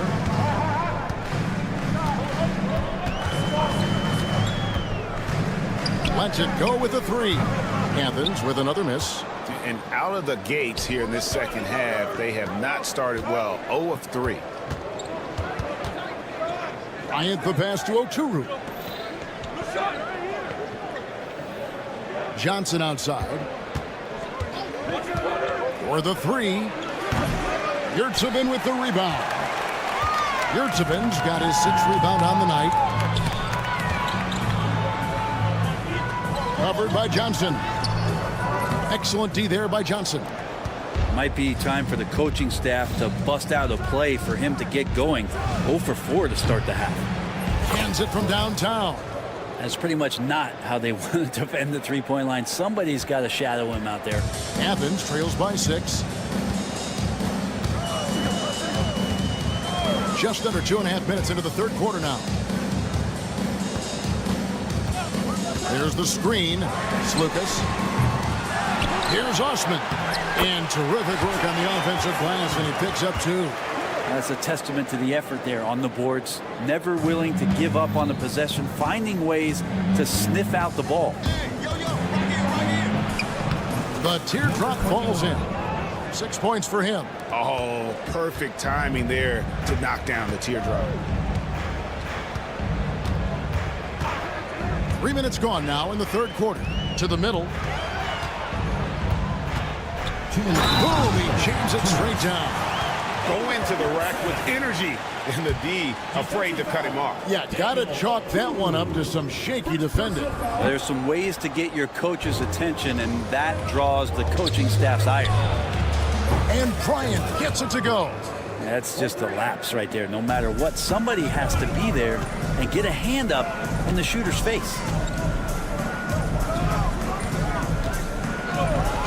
Lets it go with a 3. Athens with another miss. And out of the gates here in this second half, they have not started well. 0 of 3. Bryant the pass to Oturu. Johnson outside. For the 3. Yurtsevin with the rebound. Yurtsevin's got his 6th rebound on the night. Covered by Johnson. Excellent D there by Johnson. Might be time for the coaching staff to bust out a play for him to get going. 0 for 4 to start the half. Hands it from downtown. That's pretty much not how they want to defend the three-point line. Somebody's got to shadow him out there. Athens trails by 6. Just under 2.5 minutes into the third quarter now. There's the screen. It's Lucas. Here's Osman. And terrific work on the offensive glass, and he picks up 2. That's a testament to the effort there on the boards. Never willing to give up on the possession, finding ways to sniff out the ball. The teardrop falls in. 6 points for him. Oh, perfect timing there to knock down the teardrop. 3 minutes gone now in the third quarter. To the middle. Boom, he jams it straight down. go into the rack with energy, and the D afraid to cut him off. Yeah, gotta chalk that one up to some shaky defending. There's some ways to get your coach's attention, and that draws the coaching staff's ire. And Bryant gets it to go. That's just a lapse right there. No matter what, somebody has to be there and get a hand up in the shooter's face.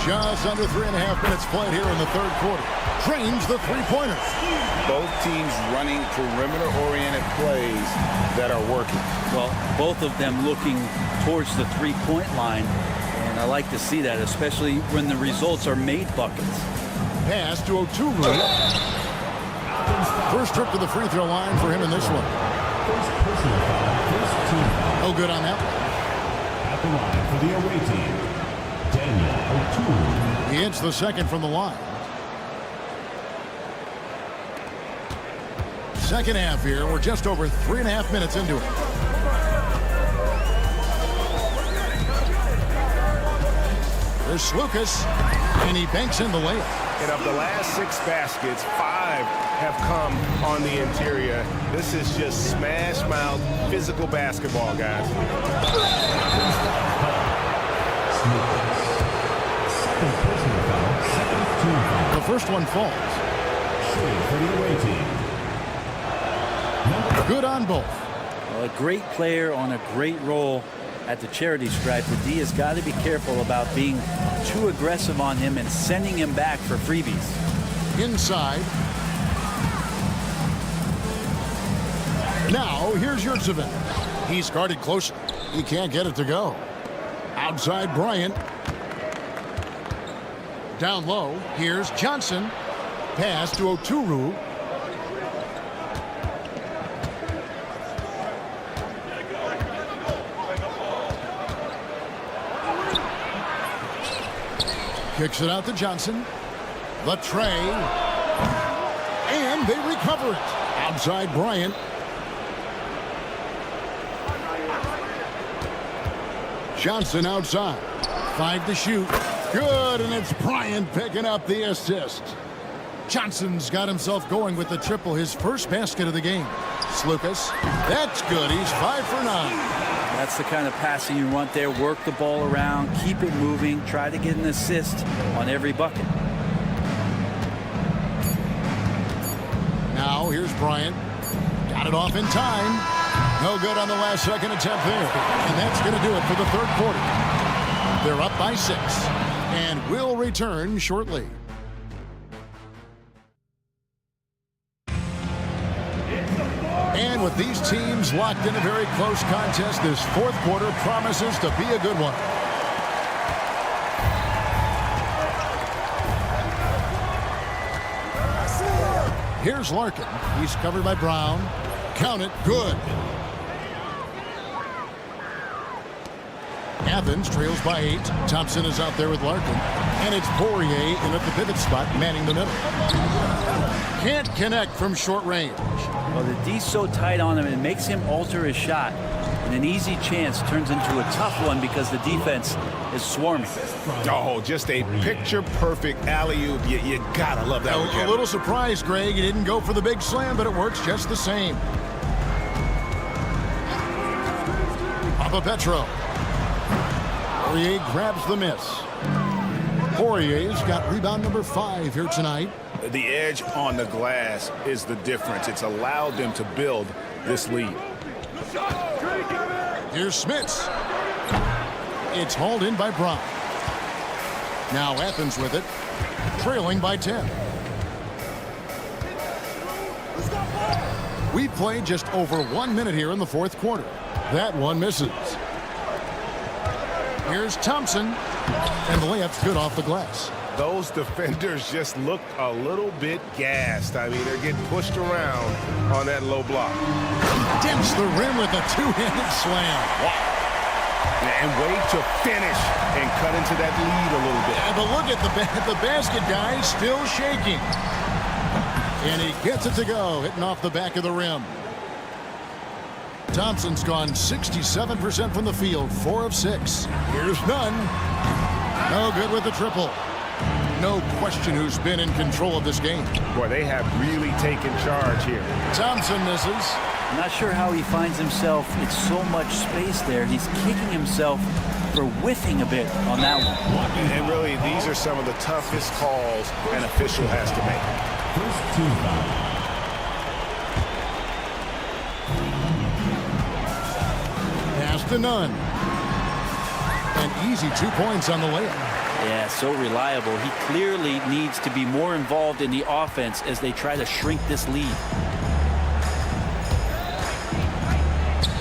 Just under 3.5 minutes played here in the third quarter. Trains the three-pointer. Both teams running perimeter-oriented plays that are working. Well, both of them looking towards the three-point line, and I like to see that, especially when the results are made buckets. Pass to Yoru. First trip to the free throw line for him in this one. No good on that one. At the line for the away team, He hits the second from the line. Second half here. We're just over 3.5 minutes into it. There's Lucas, and he banks in the layup. And of the last 6 baskets, 5 have come on the interior. This is just smash-mouth physical basketball, guys. The first one falls. Good on both. Well, a great player on a great role at the charity stripe. The D has got to be careful about being too aggressive on him and sending him back for freebies. Inside. Now, here's Yurtsevin. He's guarded closer. He can't get it to go. Outside Bryant. Down low, here's Johnson. Pass to Yoru. Kicks it out to Johnson. The tray. And they recover it. Outside Bryant. Johnson outside. 5 to shoot. Good, and it's Bryant picking up the assist. Johnson's got himself going with the triple, his first basket of the game. Lucas, that's good. He's 5 for 9. That's the kind of passing you want there. Work the ball around, keep it moving, try to get an assist on every bucket. Now here's Bryant. Got it off in time. No good on the last second attempt there. And that's going to do it for the third quarter. They're up by 6. And will return shortly. And with these teams locked in a very close contest, this fourth quarter promises to be a good one. Here's Larkin. He's covered by Brown. Count it. Good. Athens trails by 8. Thompson is out there with Larkin. And it's Poirier in at the pivot spot, manning the middle. Can't connect from short range. Well, the D's so tight on him, it makes him alter his shot. And an easy chance turns into a tough one because the defense is swarming. Oh, just a picture-perfect alley-oop. You gotta love that one, Kevin. A little surprised, Greg. He didn't go for the big slam, but it works just the same. Petro. Poirier grabs the miss. Poirier's got rebound number 5 here tonight. The edge on the glass is the difference. It's allowed them to build this lead. Here's Smits. It's hauled in by Brown. Now Athens with it, trailing by 10. We played just over 1 minute here in the fourth quarter. That one misses. Here's Thompson, and the layup's good off the glass. Those defenders just look a little bit gassed. I mean, they're getting pushed around on that low block. Dips the rim with a two-handed slam. Wow. And wait to finish and cut into that lead a little bit. But look at the basket guy still shaking. And he gets it to go, hitting off the back of the rim. Thompson's gone 67% from the field, 4 of 6. Here's Nunn. No good with the triple. No question who's been in control of this game. Boy, they have really taken charge here. Thompson misses. I'm not sure how he finds himself. It's so much space there. He's kicking himself for whiffing a bit on that one. And really, these are some of the toughest calls an official has to make. First team foul. Pass to Nunn. An easy 2 points on the layup. Yeah, so reliable. He clearly needs to be more involved in the offense as they try to shrink this lead.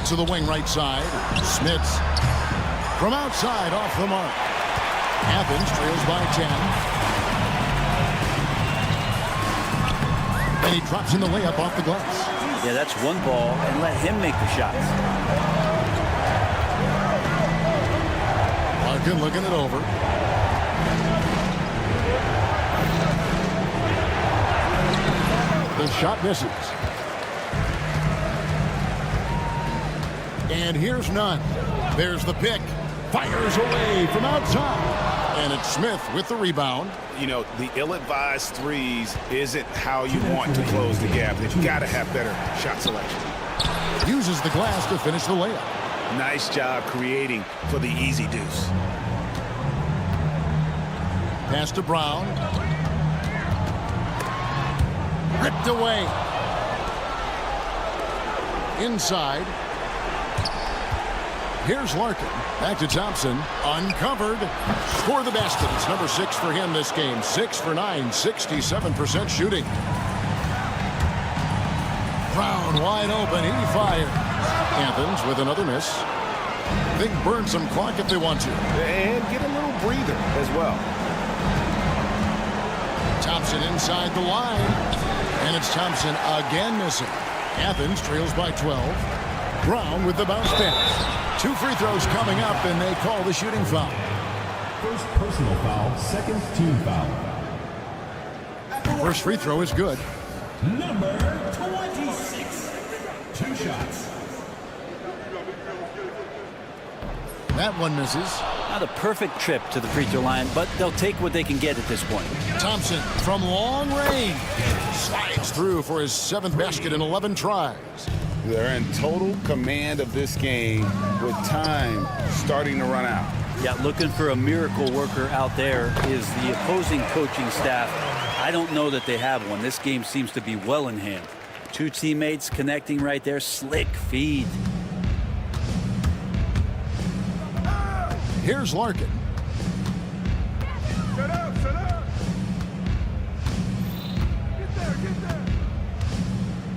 To the wing right side. Smits. From outside, off the mark. Athens trails by 10. And he drops in the layup off the glass. Yeah, that's one ball, and let him make the shots. Larkin looking it over. The shot misses. And here's Nunn. There's the pick. Fires away from outside. And it's Smith with the rebound. You know, the ill-advised threes isn't how you want to close the gap. They've got to have better shot selection. Uses the glass to finish the layup. Nice job creating for the easy deuce. Pass to Brown. Ripped away. Inside. Here's Larkin. Back to Thompson. Uncovered. Score the basket. It's number 6 for him this game. 6 for 9. 67% shooting. Brown wide open. He fires. Athens with another miss. They can burn some clock if they want to. And get a little breather as well. Thompson inside the line. And it's Thompson again missing. Athens trails by 12. Brown with the bounce pass. 2 free throws coming up, and they call the shooting foul. First personal foul, second team foul. First free throw is good. Number 26. 2 shots. That one misses. Not a perfect trip to the free throw line, but they'll take what they can get at this point. Thompson from long range slides through for his 7th basket in 11 tries. They're in total command of this game with time starting to run out. Yeah, looking for a miracle worker out there is the opposing coaching staff. I don't know that they have one. This game seems to be well in hand. 2 teammates connecting right there. Slick feed. Here's Larkin. Set up, set up. Get there.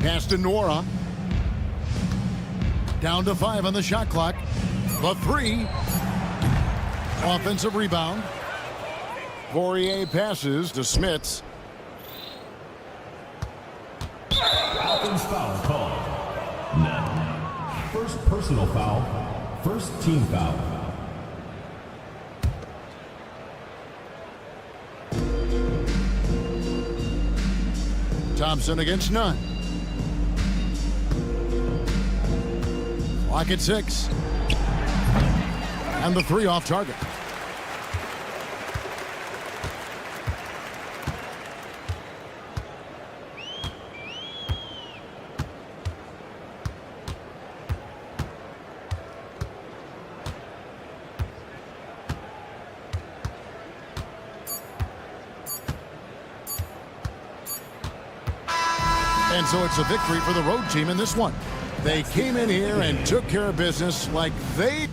Pass to Nora. Down to 5 on the shot clock. The 3. Offensive rebound. Poirier passes to Smits. Athens foul called. None. First personal foul. First team foul. Thompson against Nunn. Clock at 6. And the 3 off target. And so it's a victory for the road team in this one. They came in here and took care of business like they...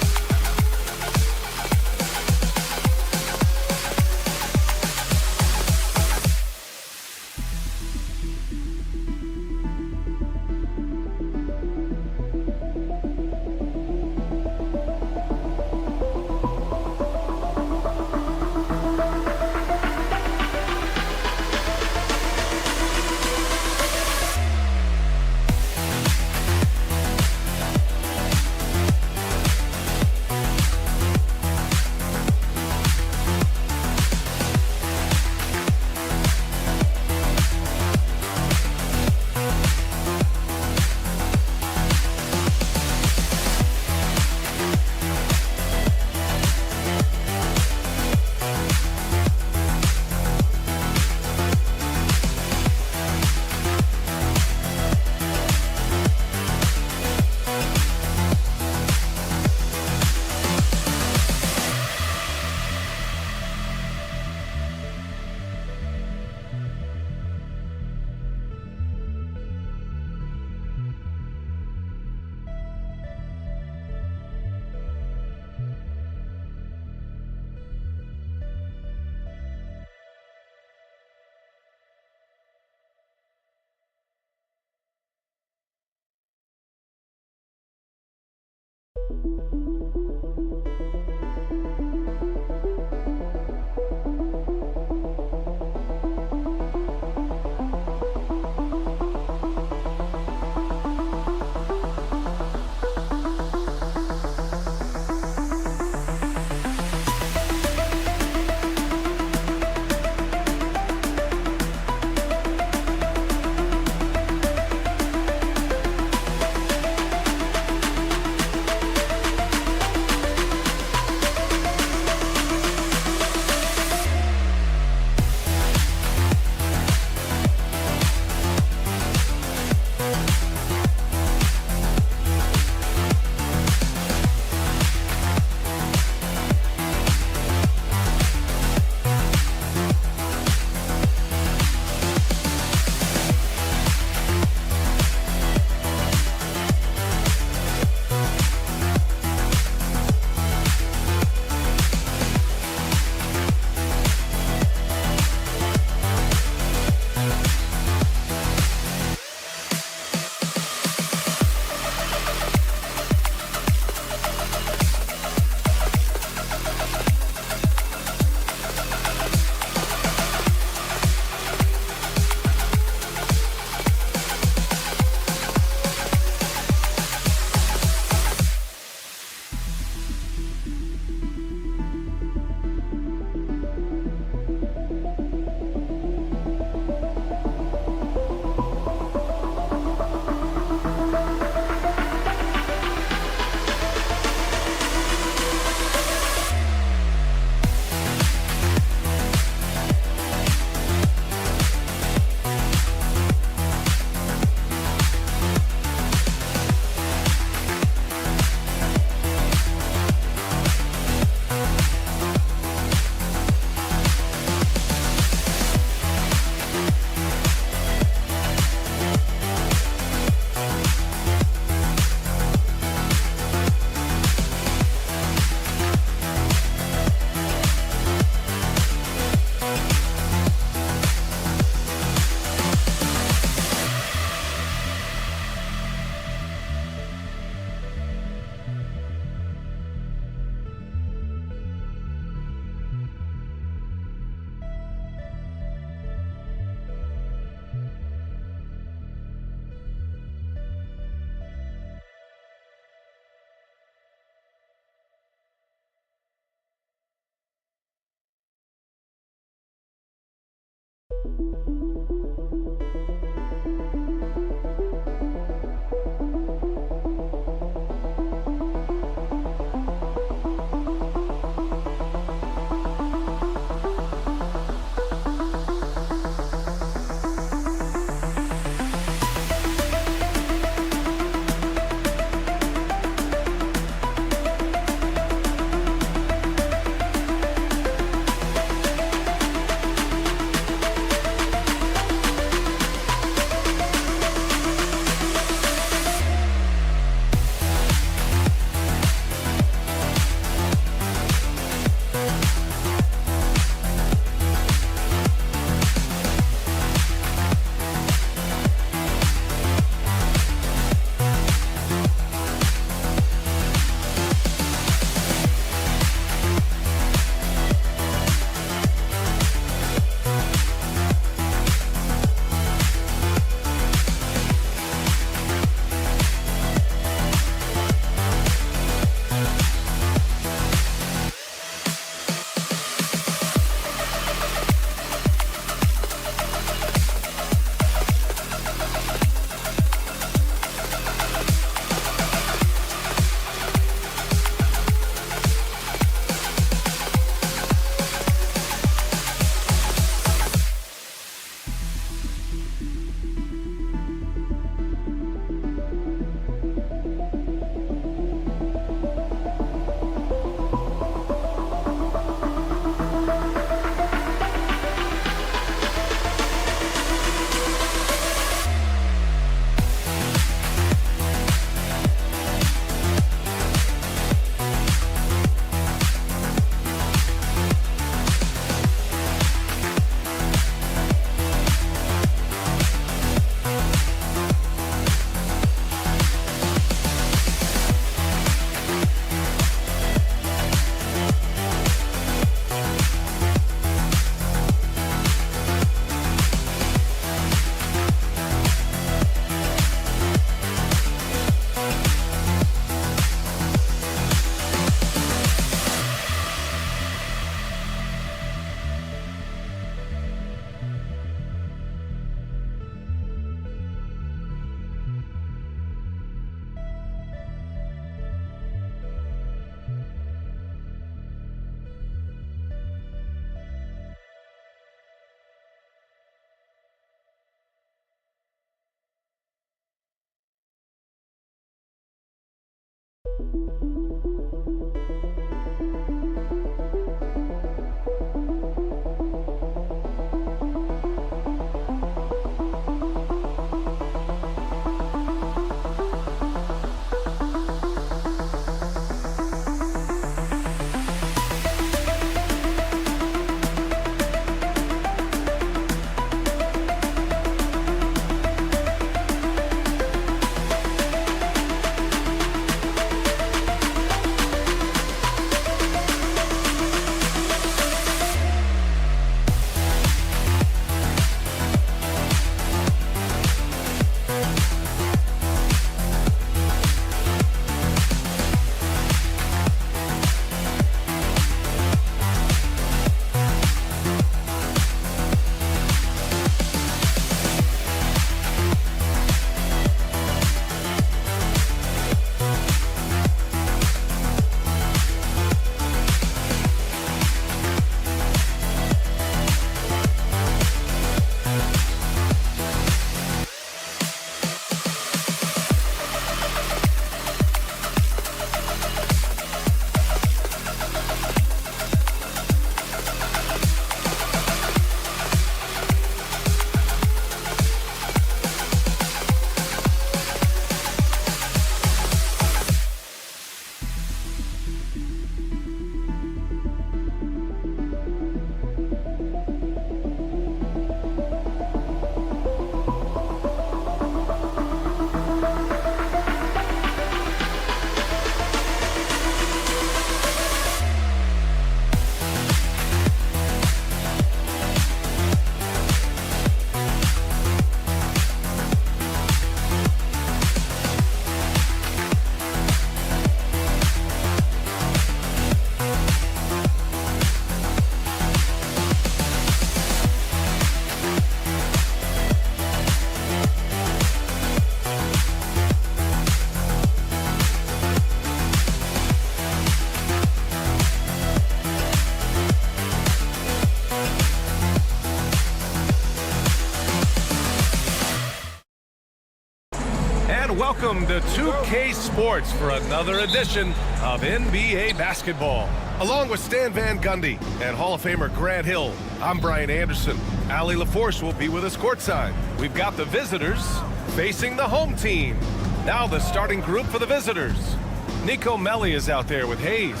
Welcome to 2K Sports for another edition of NBA basketball. Along with Stan Van Gundy and Hall of Famer Grant Hill, I'm Brian Anderson. Allie LaForce will be with us courtside. We've got the visitors facing the home team. Now the starting group for the visitors. Nico Melli is out there with Hayes.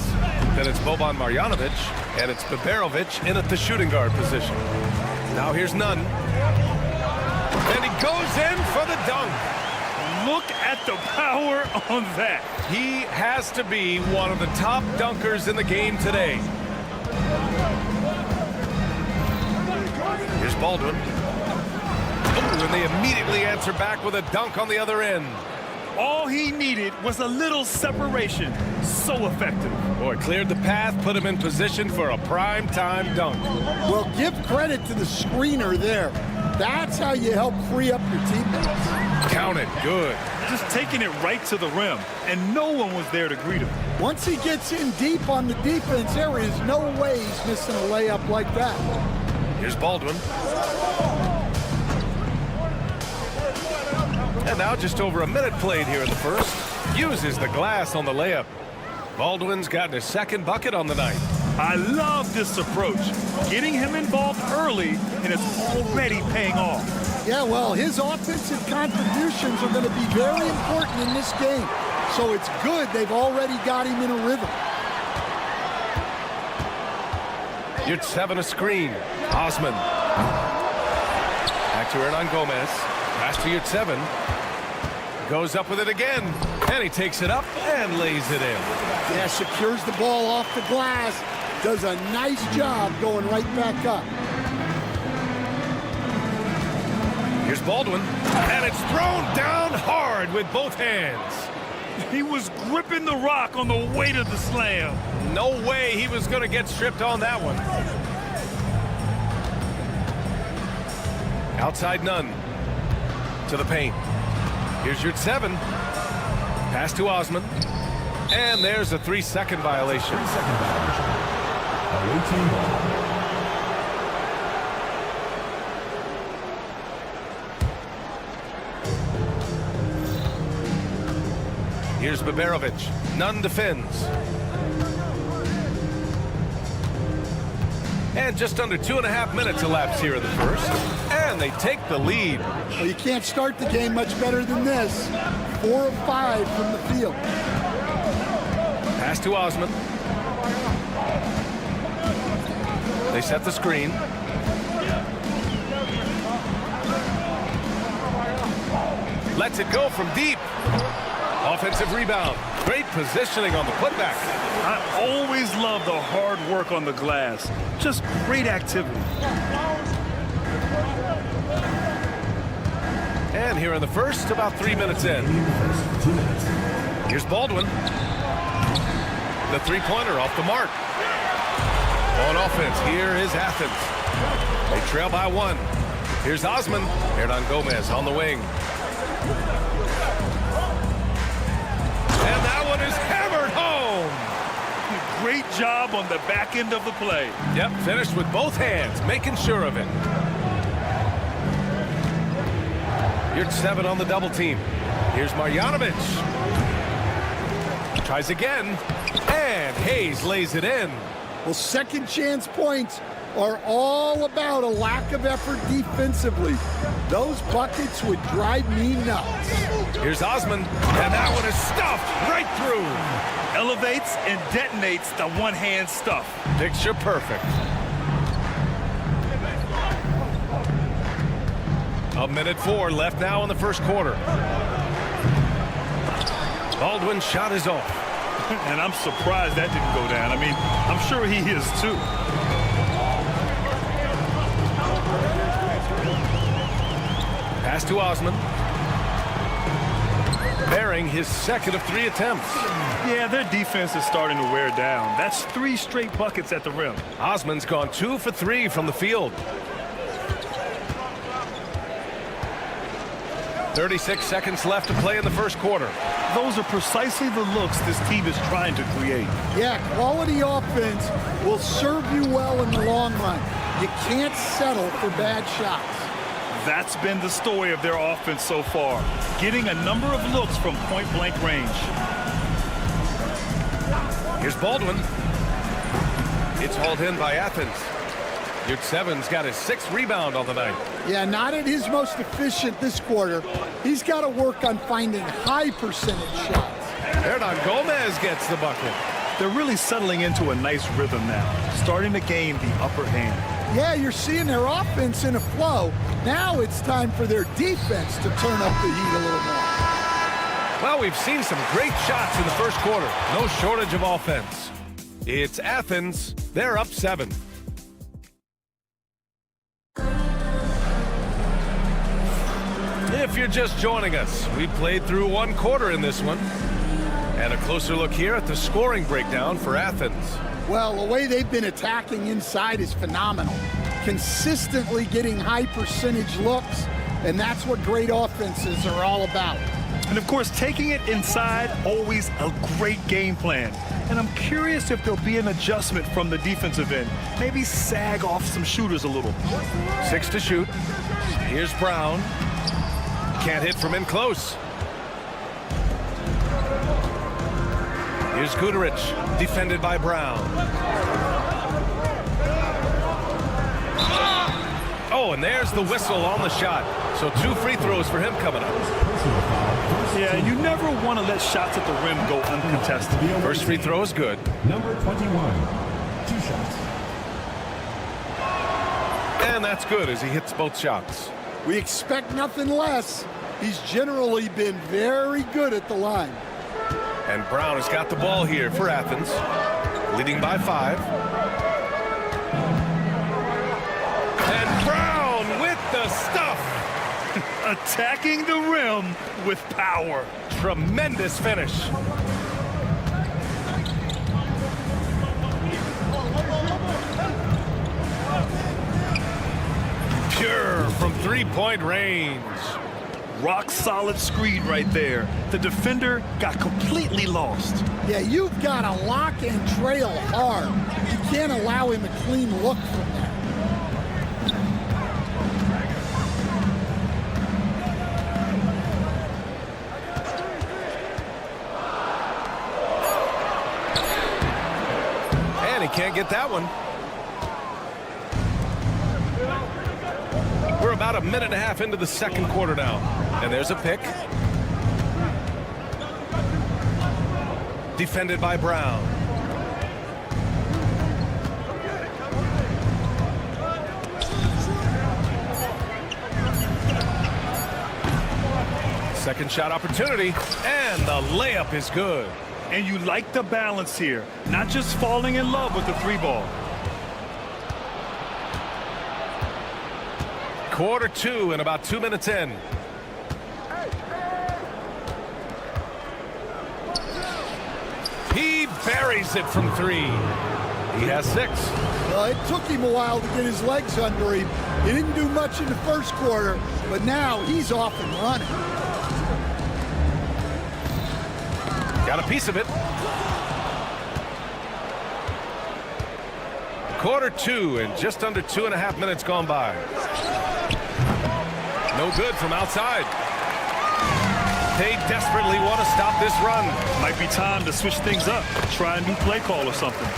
Then it's Boban Marjanovic, and it's Baberovic in at the shooting guard position. Now here's Nunn. And he goes in for the dunk. Look at the power on that. He has to be one of the top dunkers in the game today. Here's Baldwin. Oh, and they immediately answer back with a dunk on the other end. All he needed was a little separation. So effective. Boy, cleared the path, put him in position for a prime-time dunk. Well, give credit to the screener there. That's how you help free up your teammates. Count it. Good. Just taking it right to the rim, and no one was there to greet him. Once he gets in deep on the defense, there is no way he's missing a layup like that. Here's Baldwin. And now just over a minute played here in the first. Uses the glass on the layup. Baldwin's gotten his second bucket on the night. I love this approach. Getting him involved early, and it's already paying off. Yeah, well, his offensive contributions are going to be very important in this game. So it's good they've already got him in a rhythm. Yurtseven a screen. Osman. Back to Hernan Gomez. Pass to Yurtseven. Goes up with it again. And he takes it up and lays it in. Yeah, secures the ball off the glass. Does a nice job going right back up. Here's Baldwin. And it's thrown down hard with both hands. He was gripping the rock on the weight of the slam. No way he was going to get stripped on that one. Outside Nunn. To the paint. Here's Yurtseven. Pass to Osman. And there's a 3-second violation. 3-second violation. Away team ball. Here's Baberovic. Nunn defends. And just under 2.5 minutes elapsed here in the first. And they take the lead. Well, you can't start the game much better than this. 4 of 5 from the field. Pass to Osman. They set the screen. Lets it go from deep. Offensive rebound. Great positioning on the putback. I always love the hard work on the glass. Just great activity. And here in the first, about 3 minutes in. Here's Baldwin. The three-pointer off the mark. On offense, here is Athens. They trail by 1. Here's Osman. Hernan Gomez on the wing. And that one is hammered home. Great job on the back end of the play. Yep, finished with both hands, making sure of it. You're 7 on the double team. Here's Marjanovic. Tries again. And Hayes lays it in. Well, second chance points are all about a lack of effort defensively. Those buckets would drive me nuts. Here's Osman, and that one is stuffed right through. Elevates and detonates the one-hand stuff. Picture perfect. A minute 4 left now in the first quarter. Baldwin's shot is off. And I'm surprised that didn't go down. I mean, I'm sure he is too. Pass to Osman. Bearing his second of 3 attempts. Yeah, their defense is starting to wear down. That's 3 straight buckets at the rim. Osman's gone 2 for 3 from the field. 36 seconds left to play in the first quarter. Those are precisely the looks this team is trying to create. Yeah, quality offense will serve you well in the long run. You can't settle for bad shots. That's been the story of their offense so far, getting a number of looks from point-blank range. Here's Baldwin. It's hauled in by Athens. Yurtseven's got his 6th rebound on the night. Yeah, not at his most efficient this quarter. He's got to work on finding high percentage shots. Hernan Gomez gets the bucket. They're really settling into a nice rhythm now, starting to gain the upper hand. Yeah, you're seeing their offense in a flow. Now it's time for their defense to turn up the heat a little more. Well, we've seen some great shots in the first quarter. No shortage of offense. It's Athens. They're up 7. If you're just joining us, we played through 1 quarter in this one. And a closer look here at the scoring breakdown for Athens. Well, the way they've been attacking inside is phenomenal. Consistently getting high percentage looks, and that's what great offenses are all about. And of course, taking it inside, always a great game plan. And I'm curious if there'll be an adjustment from the defensive end. Maybe sag off some shooters a little. 6 to shoot. Here's Brown. Can't hit from in close. Here's Guduric, defended by Brown. Oh, and there's the whistle on the shot. So 2 free throws for him coming up. Yeah, you never want to let shots at the rim go uncontested. First free throw is good. Number 21, 2 shots. And that's good as he hits both shots. We expect nothing less. He's generally been very good at the line. And Brown has got the ball here for Athens, leading by 5. And Brown with the stuff. Attacking the rim with power. Tremendous finish. Pure from 3-point range. Rock solid screen right there. The defender got completely lost. Yeah, you've got to lock and trail hard. You can't allow him a clean look from that. can't get that one. We're about a minute and a half into the second quarter now. And there's a pick. Defended by Brown. Second shot opportunity, and the layup is good. And you like the balance here, not just falling in love with the three ball. Quarter two and about 2 minutes in. He buries it from three. He has 6. Well, it took him a while to get his legs under him. He didn't do much in the first quarter, but now he's off and running. Got a piece of it. Quarter two and just under 2.5 minutes gone by. No good from outside. They desperately want to stop this run. Might be time to switch things up. Try a new play call or something.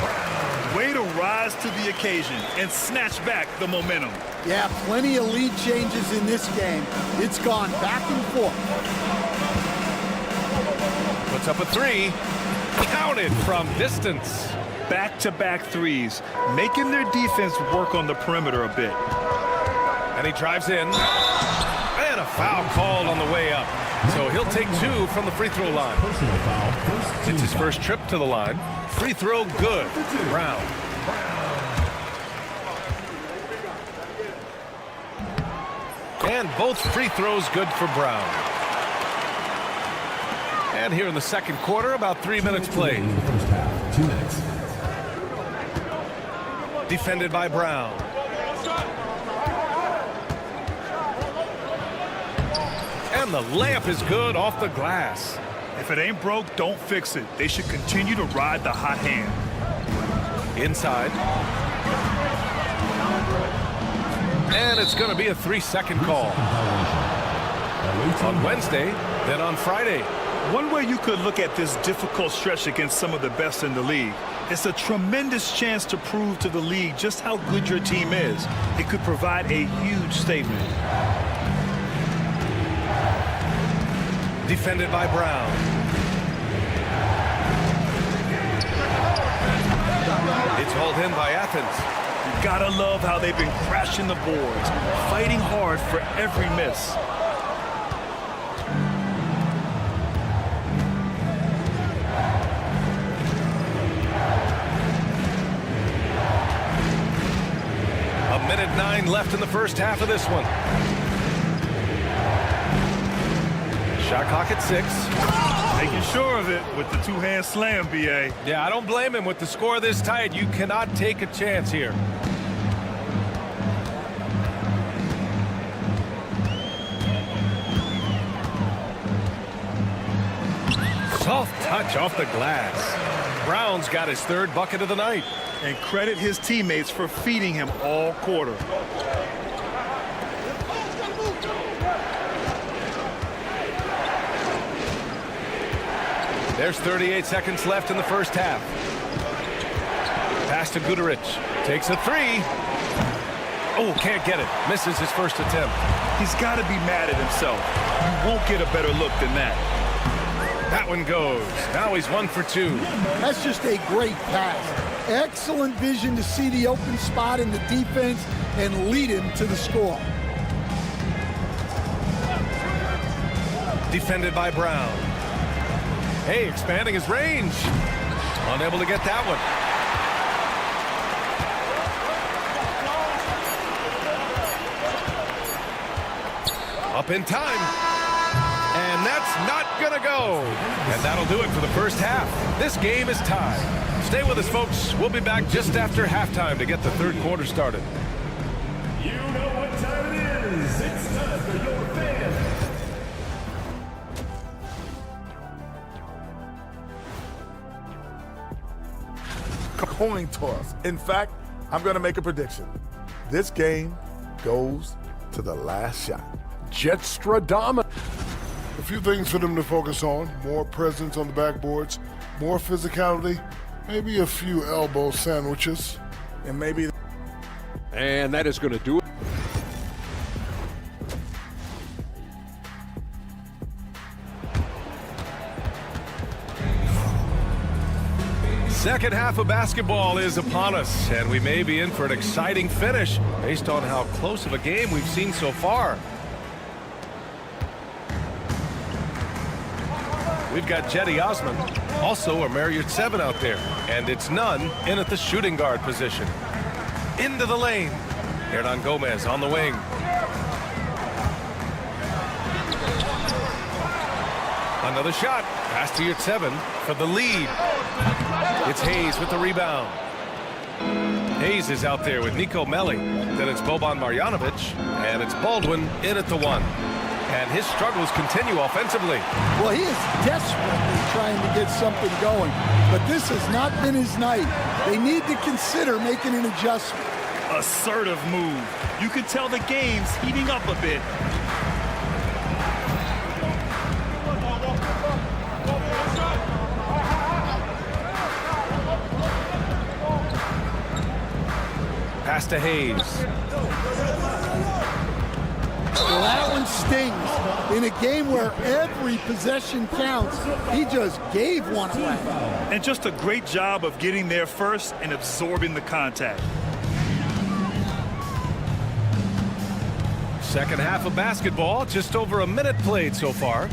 Way to rise to the occasion and snatch back the momentum. Yeah, plenty of lead changes in this game. It's gone back and forth. Puts up a 3. Counted from distance. Back-to-back threes, making their defense work on the perimeter a bit. And he drives in. And a foul called on the way up. So he'll take 2 from the free throw line. It's his first trip to the line. Free throw good. Brown. And both free throws good for Brown. And here in the second quarter, about 3 minutes played. 2 minutes. Defended by Brown. And the layup is good off the glass. If it ain't broke, don't fix it. They should continue to ride the hot hand. Inside. And it's going to be a 3-second call. On Wednesday, then on Friday. One way you could look at this difficult stretch against some of the best in the league, it's a tremendous chance to prove to the league just how good your team is. It could provide a huge statement. Defended by Brown. It's hauled in by Athens. You gotta love how they've been crashing the boards, fighting hard for every miss. A minute 9 left in the first half of this one. Shot clock at 6. Making sure of it with the two-hand slam, B.A. Yeah, I don't blame him. With the score this tight, you cannot take a chance here. Soft touch off the glass. Brown's got his 3rd bucket of the night. And credit his teammates for feeding him all quarter. There's 38 seconds left in the first half. Pass to Gudarich. Takes a 3. Oh, can't get it. Misses his first attempt. He's got to be mad at himself. You won't get a better look than that. That one goes. Now he's 1 for 2. That's just a great pass. Excellent vision to see the open spot in the defense and lead him to the score. Defended by Brown. Hey, expanding his range. Unable to get that one. Up in time. And that's not gonna go. And that'll do it for the first half. This game is tied. Stay with us, folks. We'll be back just after halftime to get the third quarter started. You know what time it is. It's time for your fans. Coin toss. In fact, I'm going to make a prediction. This game goes to the last shot. Jetstradamus. A few things for them to focus on. More presence on the backboards, more physicality, Maybe a few elbow sandwiches, and maybe... And that is going to do it. Second half of basketball is upon us, and we may be in for an exciting finish based on how close of a game we've seen so far. We've got Jetty Osman, also a Marriott 7 out there, and it's Nunn in at the shooting guard position. Into the lane. Hernan Gomez on the wing. Another shot. Pass to your 7 for the lead. It's Hayes with the rebound. Hayes is out there with Nico Melli. Then it's Boban Marjanovic, and it's Baldwin in at the 1. And his struggles continue offensively. Well, he is desperately trying to get something going, but this has not been his night. They need to consider making an adjustment. Assertive move. You could tell the game's heating up a bit. Pass to Hayes. Well, that one stings. In a game where every possession counts, he just gave one away. And just a great job of getting there first and absorbing the contact. Second half of basketball, just over a minute played so far.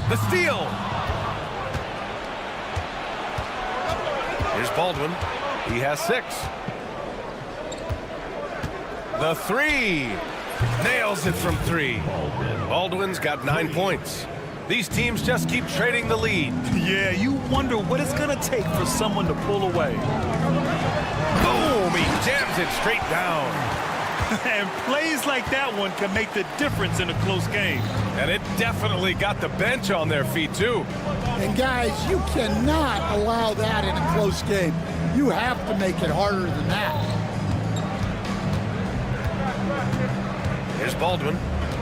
The steal. Here's Baldwin. He has 6. The 3. Nails it from 3. Baldwin's got 9 points. These teams just keep trading the lead. Yeah, you wonder what it's going to take for someone to pull away. Boom! He jams it straight down. And plays like that one can make the difference in a close game. And it definitely got the bench on their feet, too. And guys, you cannot allow that in a close game. You have to make it harder than that. Here's Baldwin.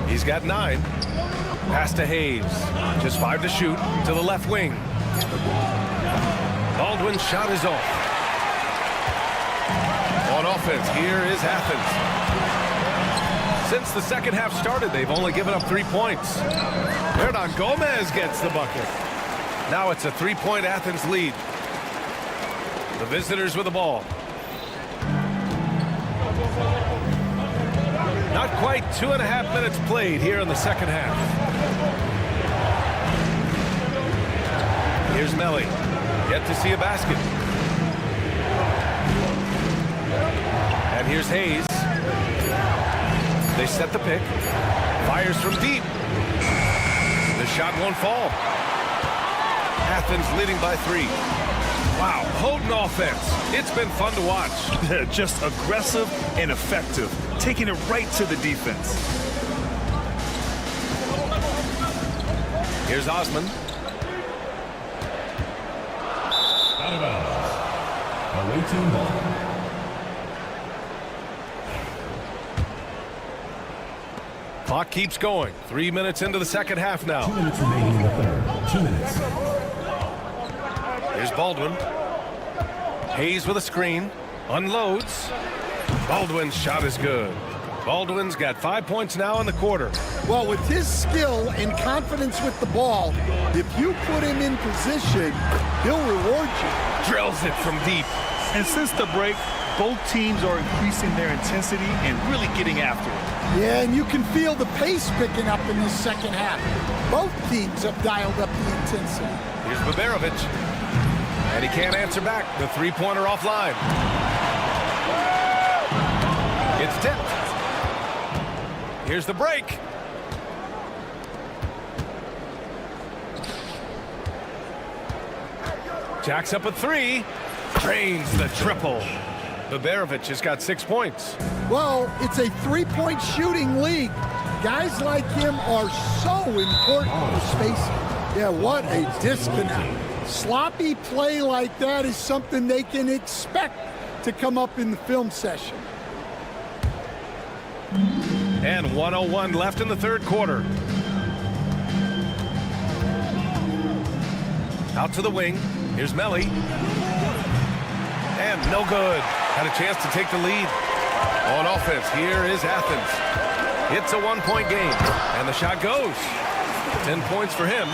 He's got 9. Pass to Hayes. Just 5 to shoot to the left wing. Baldwin's shot is off. On offense, here is Athens. Since the second half started, they've only given up 3 points. Hernan Gomez gets the bucket. Now it's a 3-point Athens lead. The visitors with the ball. Not quite 2.5 minutes played here in the second half. Here's Melli. Yet to see a basket. And here's Hayes. They set the pick. Fires from deep. The shot won't fall. Athens leading by 3. Wow, potent offense. It's been fun to watch. Just aggressive and effective, taking it right to the defense. Here's Osman. Out of bounds. Away team ball. Clock keeps going. 3 minutes into the second half now. 2 minutes remaining in the third. 2 minutes. Here's Baldwin. Hayes with a screen. Unloads. Baldwin's shot is good. Baldwin's got 5 points now in the quarter. Well, with his skill and confidence with the ball, if you put him in position, he'll reward you. Drills it from deep. And since the break, both teams are increasing their intensity and really getting after it. Yeah, and you can feel the pace picking up in this second half. Both teams have dialed up the intensity. Here's Baberovic. And he can't answer back. The three-pointer offline. It's tipped. Here's the break. Jacks up a 3. Drains the triple. Baberovic has got 6 points. Well, it's a three-point shooting league. Guys like him are so important for spacing. Yeah, what a disconnect. Sloppy play like that is something they can expect to come up in the film session. And 1:01 left in the third quarter. Out to the wing. Here's Melly. And no good. Had a chance to take the lead. On offense, here is Athens. It's a one-point game, and the shot goes. 10 points for him.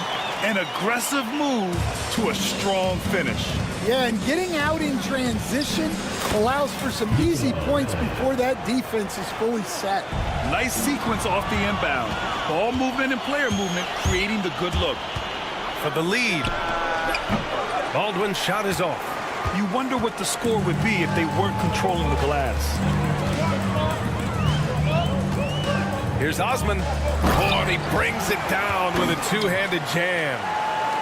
An aggressive move to a strong finish. Yeah, and getting out in transition allows for some easy points before that defense is fully set. Nice sequence off the inbound. Ball movement and player movement creating the good look. For the lead. Baldwin's shot is off. You wonder what the score would be if they weren't controlling the glass. Here's Osman. Oh, and he brings it down with a two-handed jam.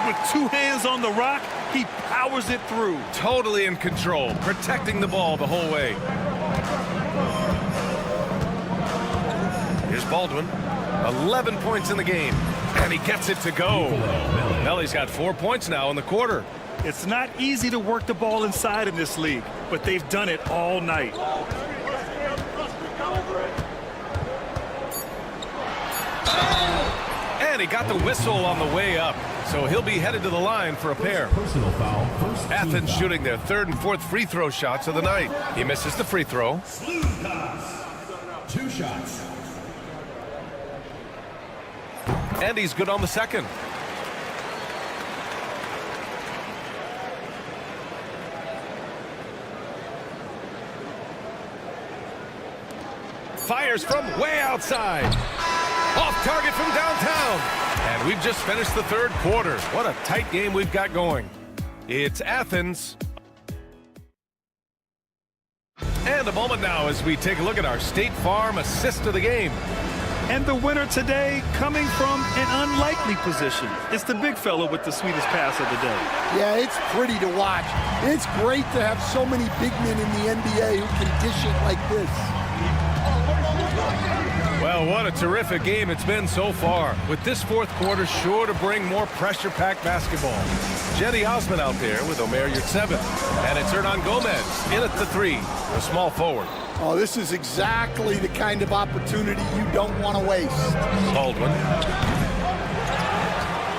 With two hands on the rock, he powers it through. Totally in control, protecting the ball the whole way. Here's Baldwin. 11 points in the game, and he gets it to go. Melly's got 4 points now in the quarter. It's not easy to work the ball inside in this league, but they've done it all night. And he got the whistle on the way up, so he'll be headed to the line for a pair. Personal foul. Athens shooting their third and fourth free throw shots of the night. He misses the free throw. 2 shots. And he's good on the second. Fires from way outside. Off target from downtown. And we've just finished the third quarter. What a tight game we've got going. It's Athens. And a moment now as we take a look at our State Farm assist of the game. And the winner today coming from an unlikely position. It's the big fella with the sweetest pass of the day. Yeah, it's pretty to watch. It's great to have so many big men in the NBA who can dish it like this. Well, what a terrific game it's been so far. With this fourth quarter sure to bring more pressure-packed basketball. Jetty Osman out there with Omer Yurtseven. And it's Hernan Gomez in at the three, a small forward. Oh, this is exactly the kind of opportunity you don't want to waste. Baldwin.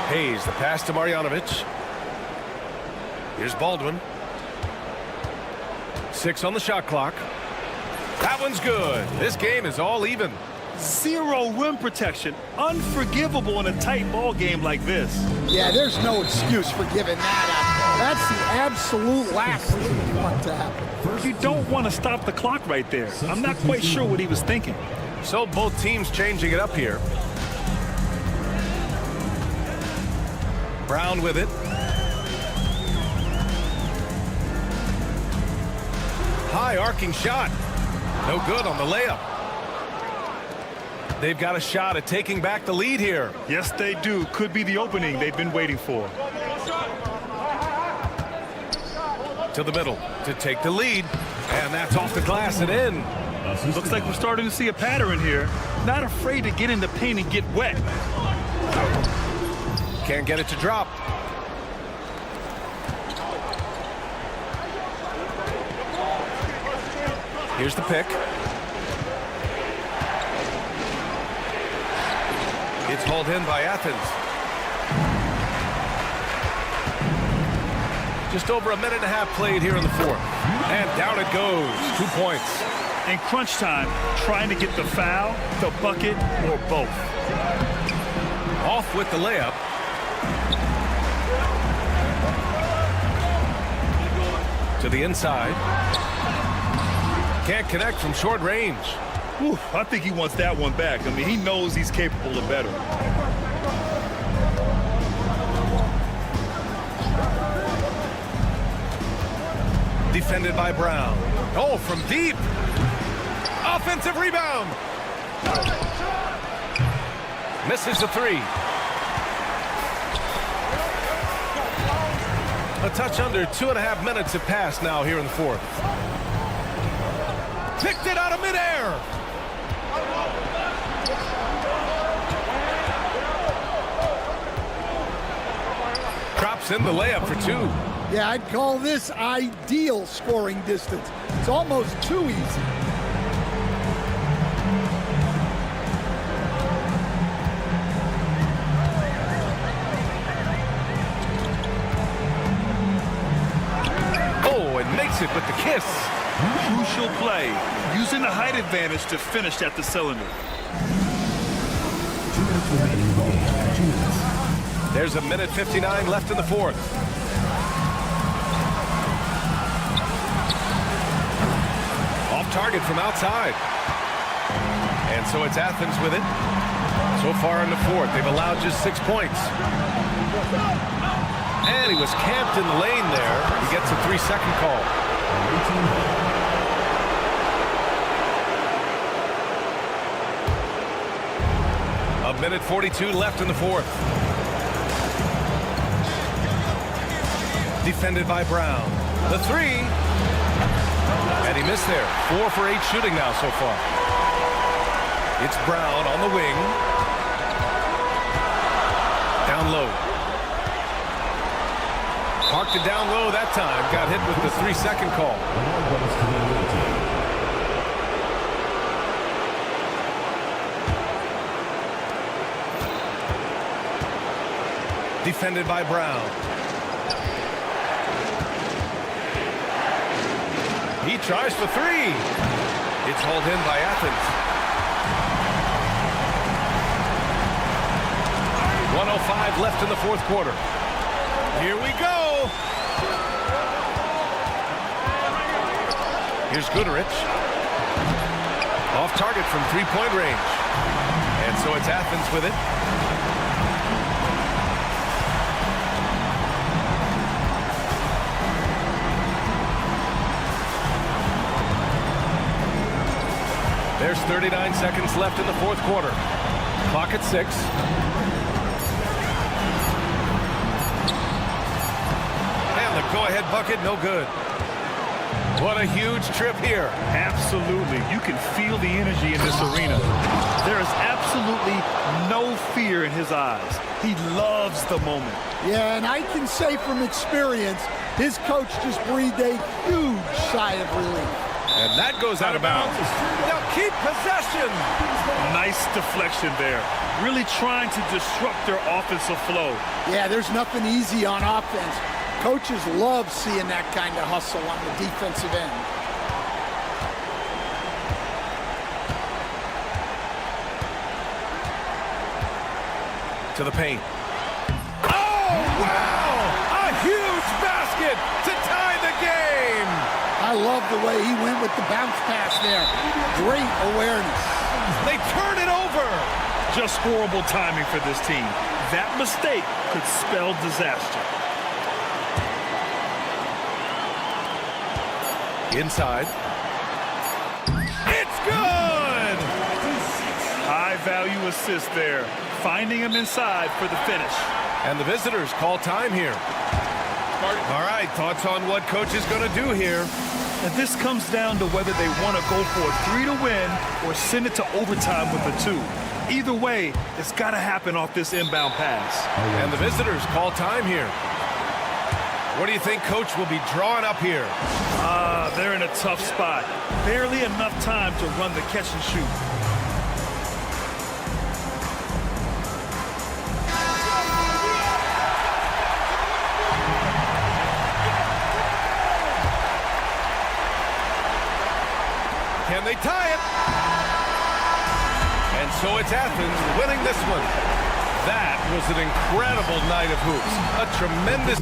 Hayes, the pass to Marjanovic. Here's Baldwin. 6 on the shot clock. That one's good. This game is all even. Zero rim protection. Unforgivable in a tight ball game like this. Yeah, there's no excuse for giving that up. That's the absolute last thing you want to happen. You don't want to stop the clock right there. I'm not quite sure what he was thinking. So both teams changing it up here. Brown with it. High arcing shot. No good on the layup. They've got a shot at taking back the lead here. Yes, they do. Could be the opening they've been waiting for. To the middle to take the lead. And that's off the glass and in. Looks like we're starting to see a pattern here. Not afraid to get in the paint and get wet. Can't get it to drop. Here's the pick. It's hauled in by Athens. Just over a minute and a half played here in the fourth. And down it goes. 2 points. In crunch time, trying to get the foul, the bucket, or both. Off with the layup. To the inside. Can't connect from short range. Whew, I think he wants that one back. I mean, he knows he's capable of better. Defended by Brown. Oh, from deep. Offensive rebound. Misses the three. A touch under 2.5 minutes have passed now here in the fourth. Picked it out of midair. Drops in the layup for 2. Yeah, I'd call this ideal scoring distance. It's almost too easy. gets it with the kiss. Crucial play, using the height advantage to finish at the cylinder. 2 minutes remaining in the game. 2 minutes. There's a minute 59 left in the fourth. Off target from outside. And so it's Athens with it. So far in the fourth, they've allowed just 6 points. And he was camped in the lane there. He gets a 3-second call. A minute 42 left in the fourth. Defended by Brown. The three. And he missed there. 4 for 8 shooting now so far. It's Brown on the wing. Down low. Parked it down low that time. Got hit with the 3-second call. Defended by Brown. He tries for 3. It's hauled in by Athens. 1:05 left in the fourth quarter. Here we go. Here's Goodrich. Off target from 3-point range. And so it's Athens with it. There's 39 seconds left in the fourth quarter. Clock at 6. And the go-ahead bucket, no good. What a huge trip here. Absolutely. You can feel the energy in this arena. There is absolutely no fear in his eyes. He loves the moment. Yeah, and I can say from experience, his coach just breathed a huge sigh of relief. And that goes out of bounds. Now keep possession. Nice deflection there. Really trying to disrupt their offensive flow. Yeah, there's nothing easy on offense. Coaches love seeing that kind of hustle on the defensive end. To the paint. Oh, wow! A huge basket to tie the game. I love the way he went with the bounce pass there. Great awareness. They turn it over. Just horrible timing for this team. That mistake could spell disaster. Inside. It's good! High value assist there. Finding him inside for the finish. And the visitors call time here. All right, thoughts on what coach is going to do here? And this comes down to whether they want to go for a 3 to win or send it to overtime with a 2. Either way, it's got to happen off this inbound pass. And the visitors call time here. What do you think coach will be drawing up here? They're in a tough spot. Barely enough time to run the catch and shoot. Can they tie it? And so it's Athens winning this one. That was an incredible night of hoops. A tremendous...